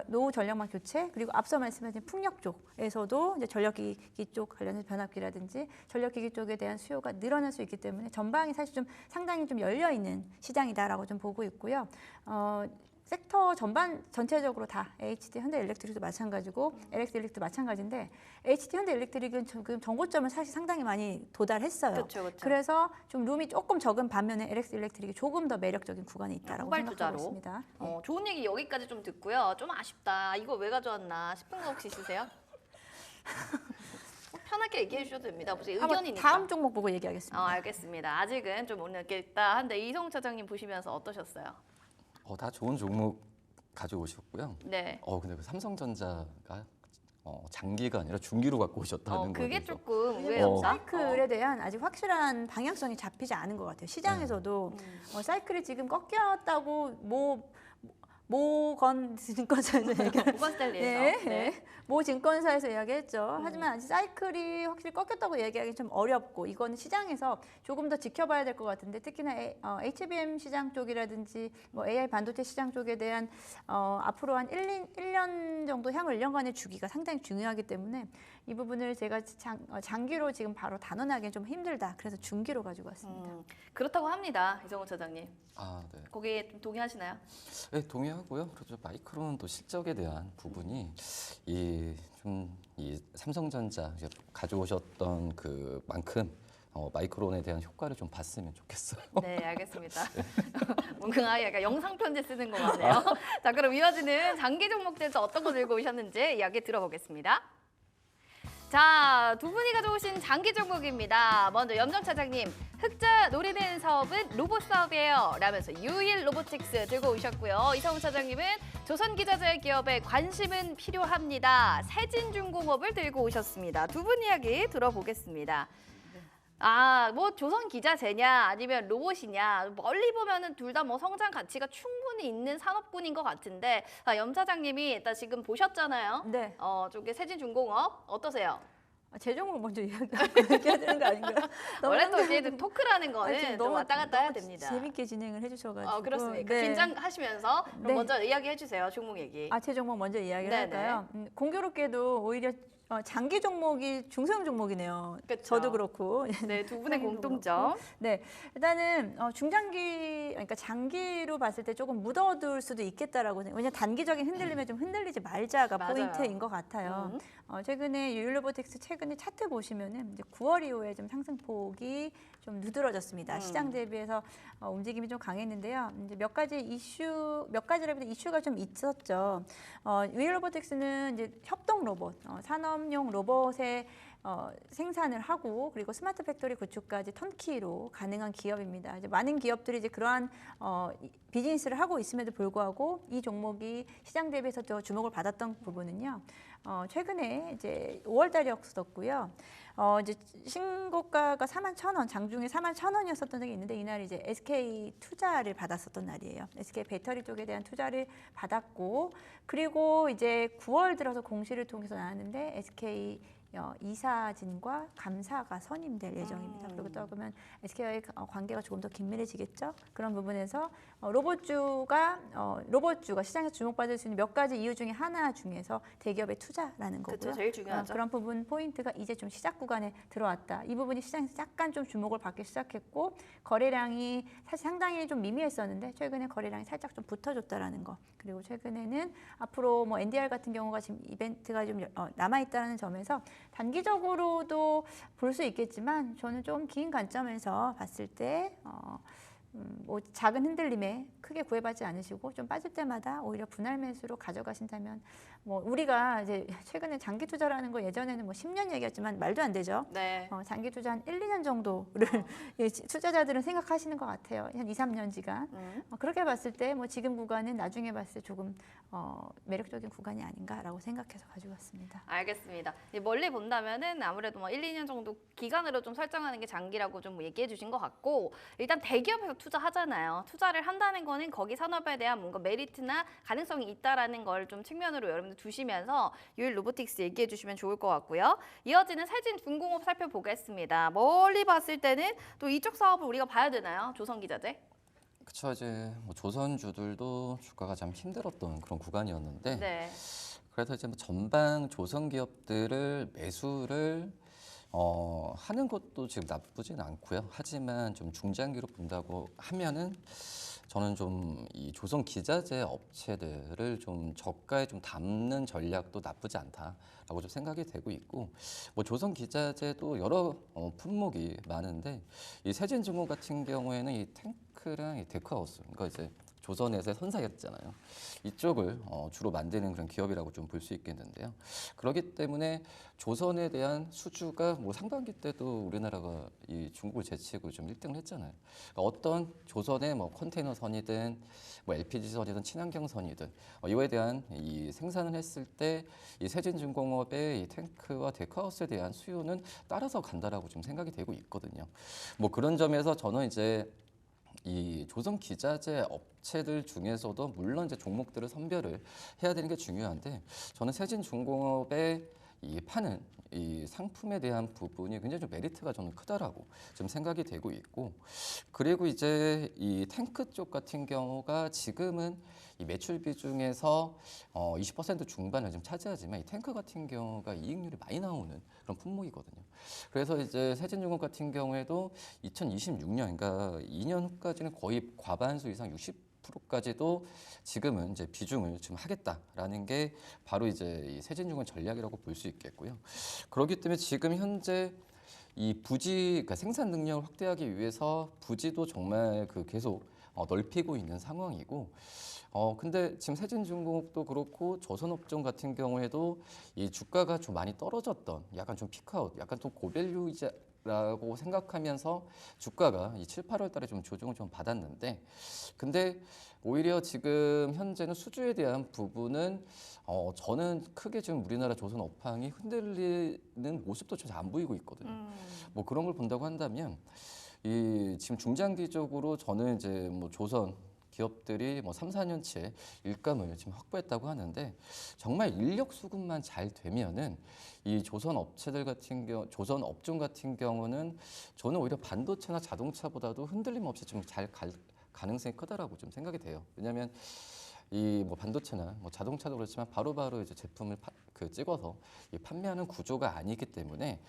노후 전력망 교체 그리고 앞서 말씀하신 풍력 쪽에서도 이제 전력기기 쪽 관련해서 변압기라든지 전력기기 쪽에 대한 수요가 늘어날 수 있기 때문에 전방이 사실 좀 상당히 좀 열려 있는 시장이다라고 좀 보고 있고요. 섹터 전체적으로 다 HD 현대일렉트릭도 마찬가지고 LX 일렉트릭도 마찬가지인데 HD 현대일렉트릭은 지금 정고점을 사실 상당히 많이 도달했어요. 그렇죠. 그래서 좀 룸이 조금 적은 반면에 LX 일렉트릭이 조금 더 매력적인 구간이 있다라고 후발 생각하고 투자로. 있습니다. 좋은 얘기 여기까지 좀 듣고요. 좀 아쉽다. 이거 왜 가져왔나 싶은 거 혹시 있으세요? 편하게 얘기해 주셔도 됩니다. 무슨 의견이니까. 다음 종목 보고 얘기하겠습니다. 알겠습니다. 아직은 좀 오늘 있다 한데 이성 차장님 보시면서 어떠셨어요? 다 좋은 종목 가져오셨고요. 네. 근데 그 삼성전자가 장기가 아니라 중기로 갖고 오셨다는 거예요. 그게 조금 의외였다. 사이클에 대한 아직 확실한 방향성이 잡히지 않은 것 같아요. 시장에서도 사이클이 지금 꺾였다고 모건 증권사에서 얘기를 모건 스탠리에서. 네. 모 증권사에서 이야기했죠. 하지만 아직 사이클이 확실히 꺾였다고 얘기하기 좀 어렵고 이거는 시장에서 조금 더 지켜봐야 될 것 같은데 특히나 HBM 시장 쪽이라든지 뭐 AI 반도체 시장 쪽에 대한 앞으로 한 1년 정도 향후 1년간의 주기가 상당히 중요하기 때문에 이 부분을 제가 장기로 지금 바로 단언하기는 좀 힘들다. 그래서 중기로 가지고 왔습니다. 그렇다고 합니다. 이정훈 차장님. 아, 네. 거기에 좀 동의하시나요? 네, 동의하고요. 그렇죠. 마이크론 또 실적에 대한 부분이 이 삼성전자 이제 가져오셨던 그만큼 마이크론에 대한 효과를 좀 봤으면 좋겠어요. 네, 알겠습니다. 뭔가 약간 영상 편지 쓰는 것 같네요. 자, 그럼 이어지는 장기 종목들도 어떤 거 들고 오셨는지 이야기 들어보겠습니다. 자, 두 분이 가져오신 장기 종목입니다. 먼저 염정 차장님, 흑자 노리는 사업은 로봇 사업이에요. 라면서 유일 로보틱스 들고 오셨고요. 이성훈 차장님은 조선기자재 기업에 관심은 필요합니다. 세진중공업을 들고 오셨습니다. 두 분 이야기 들어보겠습니다. 뭐 조선기자재냐 아니면 로봇이냐 멀리 보면은 둘 다 뭐 성장 가치가 충분히 있는 산업군인 것 같은데 염 차장님이 일단 지금 보셨잖아요. 네. 저게 세진중공업 어떠세요? 제 종목 먼저 얘기해야 되는 거 아닌가요? 원래 또 이게 토크라는 지금 거는 또 왔다 갔다 해야 됩니다. 재밌게 진행을 해주셔가지고. 그렇습니까? 네. 긴장하시면서 그럼 네. 먼저 이야기해 주세요. 종목 얘기. 제 종목 먼저 이야기를 네네. 할까요? 공교롭게도 오히려 장기 종목이 중소형 종목이네요. 그쵸. 저도 그렇고. 네, 두 분의 사장님도 공통점. 그렇고. 네, 일단은 중장기, 그러니까 장기로 봤을 때 조금 묻어둘 수도 있겠다라고 생각. 왜냐면 단기적인 흔들림에 좀 흔들리지 말자가 맞아요. 포인트인 것 같아요. 최근에 유일로보틱스 최근에 차트 보시면은 이제 9월 이후에 좀 상승폭이 좀 누드러졌습니다. 시장 대비해서 움직임이 좀 강했는데요. 이제 몇 가지라도 이슈가 좀 있었죠. 유일로보틱스는 이제 협동 로봇, 산업용 로봇의 생산을 하고 그리고 스마트 팩토리 구축까지 턴키로 가능한 기업입니다. 이제 많은 기업들이 이제 그러한 비즈니스를 하고 있음에도 불구하고 이 종목이 시장 대비해서 더 주목을 받았던 부분은요. 최근에 이제 5월달이었었고요. 이제 신고가가 41,000원, 장중에 41,000원이었었던 적이 있는데 이날 이제 SK 투자를 받았었던 날이에요. SK 배터리 쪽에 대한 투자를 받았고 그리고 이제 9월 들어서 공시를 통해서 나왔는데 SK 이사진과 감사가 선임될 예정입니다. 그리고 또 그러면 SK와의 관계가 조금 더 긴밀해지겠죠. 그런 부분에서 로봇주가 시장에서 주목받을 수 있는 몇 가지 이유 중에 하나 중에서 대기업의 투자라는 거고요. 그렇죠, 제일 중요하죠. 그런 부분 포인트가 이제 좀 시작 구간에 들어왔다. 이 부분이 시장에서 약간 좀 주목을 받기 시작했고 거래량이 사실 상당히 좀 미미했었는데 최근에 거래량이 살짝 좀 붙어줬다라는 거. 그리고 최근에는 앞으로 뭐 NDR 같은 경우가 지금 이벤트가 좀 남아 있다는 점에서 단기적으로도 볼 수 있겠지만 저는 좀 긴 관점에서 봤을 때 뭐 작은 흔들림에 크게 구애받지 않으시고 좀 빠질 때마다 오히려 분할 매수로 가져가신다면 뭐 우리가 이제 최근에 장기 투자라는 거 예전에는 뭐 10년 얘기했지만 말도 안 되죠. 네. 장기 투자 한 1, 2년 정도를 투자자들은 생각하시는 것 같아요. 한 2, 3년지간. 그렇게 봤을 때 뭐 지금 구간은 나중에 봤을 때 조금 매력적인 구간이 아닌가라고 생각해서 가지고 왔습니다. 알겠습니다. 멀리 본다면은 아무래도 뭐 1, 2년 정도 기간으로 좀 설정하는 게 장기라고 좀 얘기해 주신 것 같고 일단 대기업에서 투자하잖아요. 투자를 한다는 거는 거기 산업에 대한 뭔가 메리트나 가능성이 있다라는 걸 좀 측면으로 여러분들 두시면서 유일 로보틱스 얘기해 주시면 좋을 것 같고요. 이어지는 세진중공업 살펴보겠습니다. 멀리 봤을 때는 또 이쪽 사업을 우리가 봐야 되나요? 조선기자재? 그쵸, 이제 뭐 조선주들도 주가가 참 힘들었던 그런 구간이었는데 네. 그래서 이제 뭐 전방 조선 기업들을 매수를 하는 것도 지금 나쁘진 않고요. 하지만 좀 중장기로 본다고 하면은 저는 좀 이 조선 기자재 업체들을 좀 저가에 좀 담는 전략도 나쁘지 않다라고 좀 생각이 되고 있고 뭐 조선 기자재도 여러 품목이 많은데 이 세진중공 같은 경우에는 이 탱크랑 이 데크하우스 그러니까 이제 조선에서의 선사였잖아요. 이쪽을 주로 만드는 그런 기업이라고 좀 볼 수 있겠는데요. 그렇기 때문에 조선에 대한 수주가 뭐 상반기 때도 우리나라가 이 중국을 제치고 좀 1등을 했잖아요. 그러니까 어떤 조선의 뭐 컨테이너 선이든 뭐 LPG 선이든 친환경 선이든 이거에 대한 이 생산을 했을 때 이 세진중공업의 이 탱크와 데크하우스에 대한 수요는 따라서 간다라고 좀 생각이 되고 있거든요. 뭐 그런 점에서 저는 이제 이 조선 기자재 업체들 중에서도 물론 이제 종목들을 선별을 해야 되는 게 중요한데 저는 세진중공업의 이 파는 이 상품에 대한 부분이 굉장히 좀 메리트가 저는 크다라고 좀 생각이 되고 있고, 그리고 이제 이 탱크 쪽 같은 경우가 지금은 이 매출 비중에서 20% 중반을 좀 차지하지만 이 탱크 같은 경우가 이익률이 많이 나오는 그런 품목이거든요. 그래서 이제 세진중공 같은 경우에도 2026년, 그러니까 2년 후까지는 거의 과반수 이상 60%까지도 지금은 이제 비중을 좀 하겠다라는 게 바로 이제 이 세진중공 전략이라고 볼 수 있겠고요. 그렇기 때문에 지금 현재 이 부지, 그러니까 생산 능력을 확대하기 위해서 부지도 정말 그 계속 넓히고 있는 상황이고, 근데 지금 세진중공업도 그렇고 조선업종 같은 경우에도 이 주가가 좀 많이 떨어졌던 약간 좀 피크아웃, 약간 좀 고밸류이자라고 생각하면서 주가가 이 7, 8월 달에 좀 조정을 좀 받았는데, 근데 오히려 지금 현재는 수주에 대한 부분은 저는 크게 지금 우리나라 조선 업황이 흔들리는 모습도 잘 안 보이고 있거든요. 뭐 그런 걸 본다고 한다면 이 지금 중장기적으로 저는 이제 뭐 조선 기업들이 뭐 3, 4년치의 일감을 지금 확보했다고 하는데, 정말 인력 수급만 잘 되면은 이 조선 업체들 같은 경우, 조선 업종 같은 경우는 저는 오히려 반도체나 자동차보다도 흔들림 없이 좀 잘 갈 가능성이 크다라고 좀 생각이 돼요. 왜냐하면 이 뭐 반도체나 뭐 자동차도 그렇지만 바로바로 이제 제품을 찍어서 이 판매하는 구조가 아니기 때문에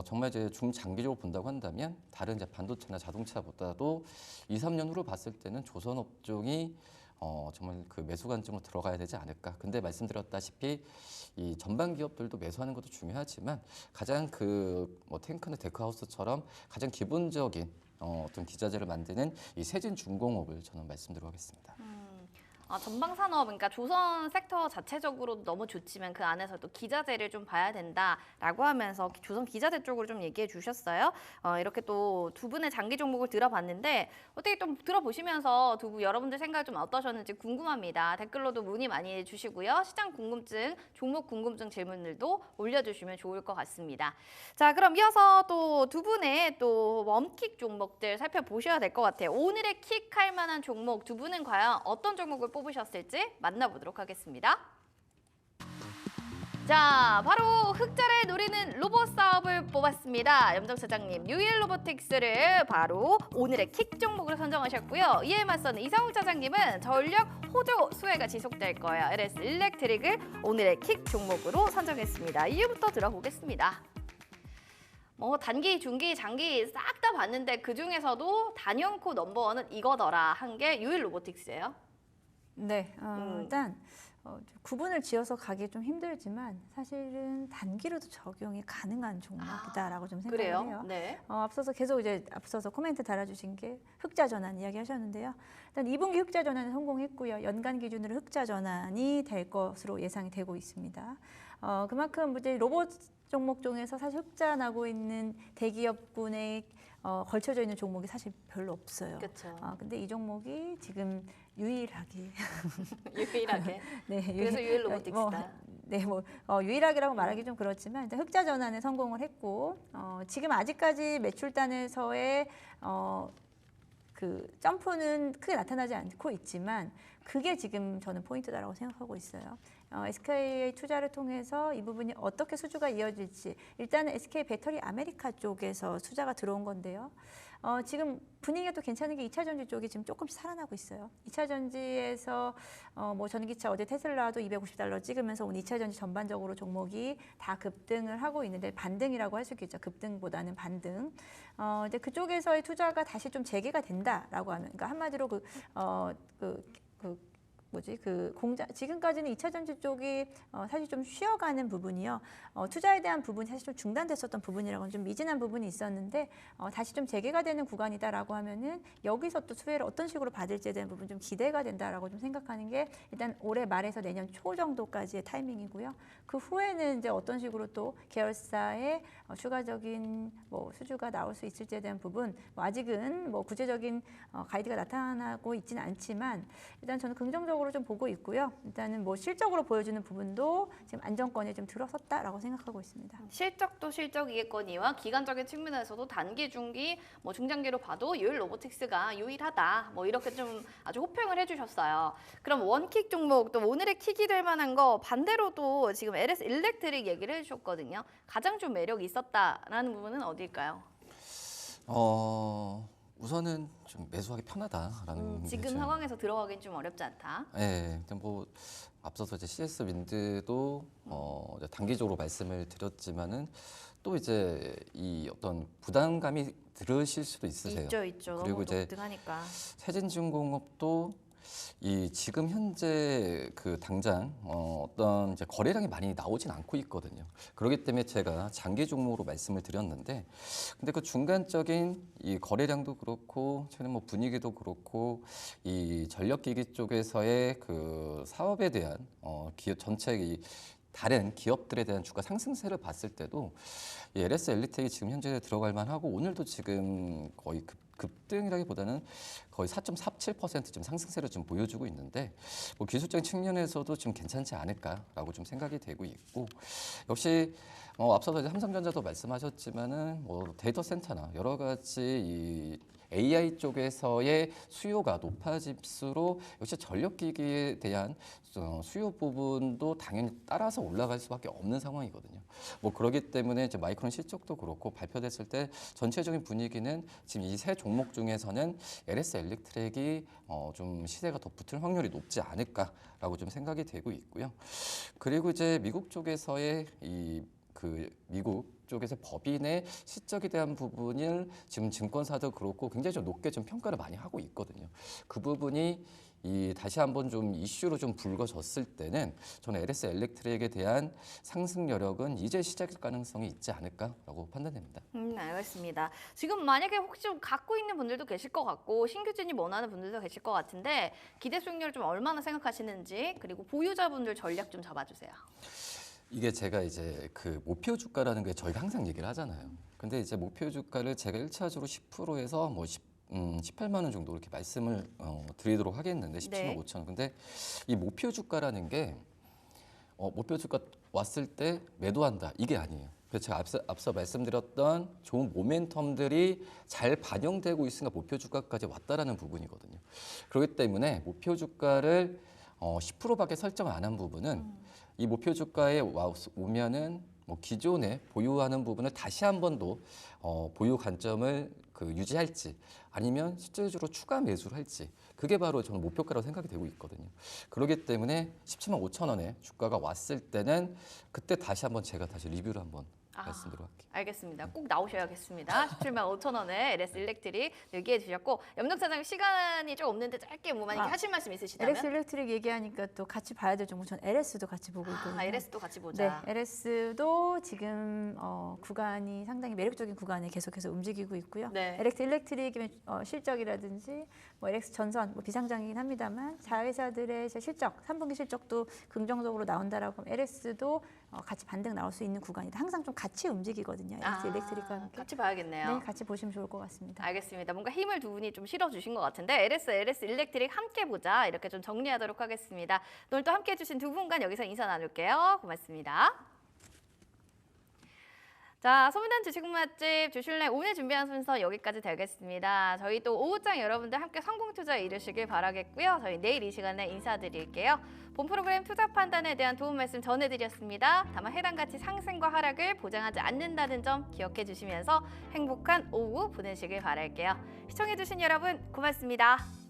정말 이제 중장기적으로 본다고 한다면 다른 이제 반도체나 자동차보다도 2, 3년 후로 봤을 때는 조선 업종이 정말 그 매수 관점으로 들어가야 되지 않을까. 근데 말씀드렸다시피 이 전반 기업들도 매수하는 것도 중요하지만 가장 그 뭐 탱크나 데크하우스처럼 가장 기본적인 어떤 기자재를 만드는 이 세진중공업을 저는 말씀드리겠습니다. 전방산업, 그러니까 조선 섹터 자체적으로 너무 좋지만 그 안에서도 기자재를 좀 봐야 된다라고 하면서 조선 기자재 쪽으로 좀 얘기해 주셨어요. 이렇게 또 두 분의 장기 종목을 들어봤는데 어떻게 좀 들어보시면서 두 분 여러분들 생각 좀 어떠셨는지 궁금합니다. 댓글로도 문의 많이 해주시고요. 시장 궁금증, 종목 궁금증 질문들도 올려주시면 좋을 것 같습니다. 자, 그럼 이어서 또 두 분의 또 웜킥 종목들 살펴보셔야 될 것 같아요. 오늘의 킥할 만한 종목 두 분은 과연 어떤 종목을 뽑으셨을지 만나보도록 하겠습니다. 자, 바로 흑자를 노리는 로봇 사업을 뽑았습니다. 염정 차장님, 뉴일 로보틱스를 바로 오늘의 킥 종목으로 선정하셨고요. 이에 맞서는 이상욱 차장님은 전력 호조 수혜가 지속될 거예요. LS 일렉트릭을 오늘의 킥 종목으로 선정했습니다. 이유부터 들어보겠습니다. 뭐 단기, 중기, 장기 싹 다 봤는데 그 중에서도 단연코 넘버원은 이거더라 한 게 뉴일 로보틱스예요. 네, 일단 구분을 지어서 가기 좀 힘들지만 사실은 단기로도 적용이 가능한 종목이다라고 좀 생각을 그래요? 해요. 네. 앞서서 앞서서 코멘트 달아주신 게 흑자 전환 이야기하셨는데요. 일단 2분기 흑자 전환은 성공했고요. 연간 기준으로 흑자 전환이 될 것으로 예상이 되고 있습니다. 그만큼 이제 로봇 종목 중에서 사실 흑자 나고 있는 대기업군에 걸쳐져 있는 종목이 사실 별로 없어요. 그렇죠. 근데 이 종목이 지금 유일하게 유일하게. 네, 그래서 유일 로보틱스다. 유일하게라고 말하기 좀 그렇지만 일단 흑자 전환에 성공을 했고 지금 아직까지 매출단에서의 그 점프는 크게 나타나지 않고 있지만 그게 지금 저는 포인트다라고 생각하고 있어요. SK의 투자를 통해서 이 부분이 어떻게 수주가 이어질지 일단은 SK 배터리 아메리카 쪽에서 투자가 들어온 건데요. 지금 분위기가 또 괜찮은 게 2차 전지 쪽이 지금 조금씩 살아나고 있어요. 2차 전지에서 뭐 전기차 어제 테슬라도 $250 찍으면서 오늘 2차 전지 전반적으로 종목이 다 급등을 하고 있는데 반등이라고 할 수 있겠죠. 급등보다는 반등. 이제 그쪽에서의 투자가 다시 좀 재개가 된다라고 하면, 그러니까 한마디로 공장 지금까지는 2차 전지 쪽이 사실 좀 쉬어가는 부분이요. 투자에 대한 부분이 사실 좀 중단됐었던 부분이라고는 좀 미진한 부분이 있었는데 다시 좀 재개가 되는 구간이다라고 하면은 여기서 또 수혜를 어떤 식으로 받을지에 대한 부분 좀 기대가 된다라고 좀 생각하는 게 일단 올해 말에서 내년 초 정도까지의 타이밍이고요. 그 후에는 이제 어떤 식으로 또 계열사의 추가적인 뭐 수주가 나올 수 있을지에 대한 부분 아직은 뭐 구체적인 가이드가 나타나고 있지는 않지만 일단 저는 긍정적으로 긍정적으로 좀 보고 있고요. 일단은 뭐 실적으로 보여주는 부분도 지금 안정권에 좀 들어섰다라고 생각하고 있습니다. 실적도 실적이겠거니와 기간적인 측면에서도 단기, 중기, 뭐 중장기로 봐도 요일 로보틱스가 유일하다. 뭐 이렇게 좀 아주 호평을 해주셨어요. 그럼 원킥 종목 또 오늘의 킥이 될 만한 거 반대로도 지금 LS 일렉트릭 얘기를 해주셨거든요. 가장 좀 매력이 있었다라는 부분은 어딜까요? 우선은 좀 매수하기 편하다라는 게 지금 좀- 상황에서 들어가긴 좀 어렵지 않다. 네, 일단 뭐 앞서서 이제 CS 윈드도 이제 단기적으로 말씀을 드렸지만은 또 이제 이 어떤 부담감이 들으실 수도 있으세요. 있죠. 그리고 너무 이제 독특하니까. 세진중공업도 이 지금 현재 그 당장 어떤 이제 거래량이 많이 나오진 않고 있거든요. 그렇기 때문에 제가 장기 종목으로 말씀을 드렸는데, 근데 그 중간적인 이 거래량도 그렇고 최근 뭐 분위기도 그렇고 이 전력기기 쪽에서의 그 사업에 대한 기업 전체 이 다른 기업들에 대한 주가 상승세를 봤을 때도 이 LS 엘리텍이 지금 현재 들어갈 만하고 오늘도 지금 거의 급등이라기보다는 거의 4.47% 지금 상승세를 좀 보여주고 있는데 뭐 기술적인 측면에서도 좀 괜찮지 않을까라고 좀 생각이 되고 있고 역시 앞서서 이제 삼성전자도 말씀하셨지만은 뭐 데이터 센터나 여러 가지 이 AI 쪽에서의 수요가 높아질수록 역시 전력기기에 대한 수요 부분도 당연히 따라서 올라갈 수밖에 없는 상황이거든요. 뭐 그렇기 때문에 이제 마이크론 실적도 그렇고 발표됐을 때 전체적인 분위기는 지금 이 세 종목 중에서는 LS 엘렉트릭이 좀 시세가 더 붙을 확률이 높지 않을까라고 좀 생각이 되고 있고요. 그리고 이제 미국 쪽에서의 미국 쪽에서 법인의 실적에 대한 부분을 지금 증권사도 그렇고 굉장히 좀 높게 좀 평가를 많이 하고 있거든요. 그 부분이 다시 한번 좀 이슈로 좀 불거졌을 때는 저는 LS 엘렉트릭에 대한 상승 여력은 이제 시작일 가능성이 있지 않을까라고 판단됩니다. 알겠습니다. 지금 만약에 혹시 좀 갖고 있는 분들도 계실 것 같고 신규 진입 원하는 분들도 계실 것 같은데 기대 수익률 좀 얼마나 생각하시는지 그리고 보유자분들 전략 좀 잡아주세요. 이게 제가 이제 그 목표 주가라는 게 저희가 항상 얘기를 하잖아요. 근데 이제 목표 주가를 제가 1차적으로 10%에서 뭐 18만 원 정도 이렇게 말씀을 드리도록 하겠는데 17만 네. 5천 원. 근데 이 목표 주가라는 게 목표 주가 왔을 때 매도한다 이게 아니에요. 그래서 제가 앞서 말씀드렸던 좋은 모멘텀들이 잘 반영되고 있으니까 목표 주가까지 왔다라는 부분이거든요. 그렇기 때문에 목표 주가를 10%밖에 설정을 안 한 부분은 이 목표 주가에 오면은 뭐 기존에 보유하는 부분을 다시 한 번 더 보유 관점을 유지할지 아니면 실질적으로 추가 매수를 할지 그게 바로 저는 목표가라고 생각이 되고 있거든요. 그렇기 때문에 17만 5천 원에 주가가 왔을 때는 그때 다시 한번 제가 다시 리뷰를 한번 말씀드리도록 할게요. 알겠습니다. 꼭 나오셔야겠습니다. 17만 5천 원에 LS 일렉트릭 얘기해 주셨고 염동 차장 시간이 좀 없는데 짧게 뭐 만약에 하실 말씀 있으시다면 LS 일렉트릭 얘기하니까 또 같이 봐야 될 종목 전 LS도 같이 보고 있거든요. LS도 같이 보자. 네, LS도 지금 구간이 상당히 매력적인 구간에 계속해서 움직이고 있고요. 네. LS 일렉트릭의 실적이라든지 뭐 LS 전선 뭐 비상장이긴 합니다만 자회사들의 이제 실적, 3분기 실적도 긍정적으로 나온다라고 하면 LS도 같이 반등 나올 수 있는 구간이다. 항상 좀 같이 움직이거든요. LS 일렉트릭과 함께. 같이 봐야겠네요. 네, 같이 보시면 좋을 것 같습니다. 알겠습니다. 뭔가 힘을 두 분이 좀 실어주신 것 같은데 LS 일렉트릭 함께 보자 이렇게 좀 정리하도록 하겠습니다. 오늘 또 함께해 주신 두 분간 여기서 인사 나눌게요. 고맙습니다. 자, 소문난 주식 맛집 주실래 오늘 준비한 순서 여기까지 되겠습니다. 저희 또 오후장 여러분들 함께 성공 투자 이루시길 바라겠고요. 저희 내일 이 시간에 인사드릴게요. 본 프로그램 투자 판단에 대한 도움 말씀 전해드렸습니다. 다만 해당 가치 상승과 하락을 보장하지 않는다는 점 기억해 주시면서 행복한 오후 보내시길 바랄게요. 시청해 주신 여러분 고맙습니다.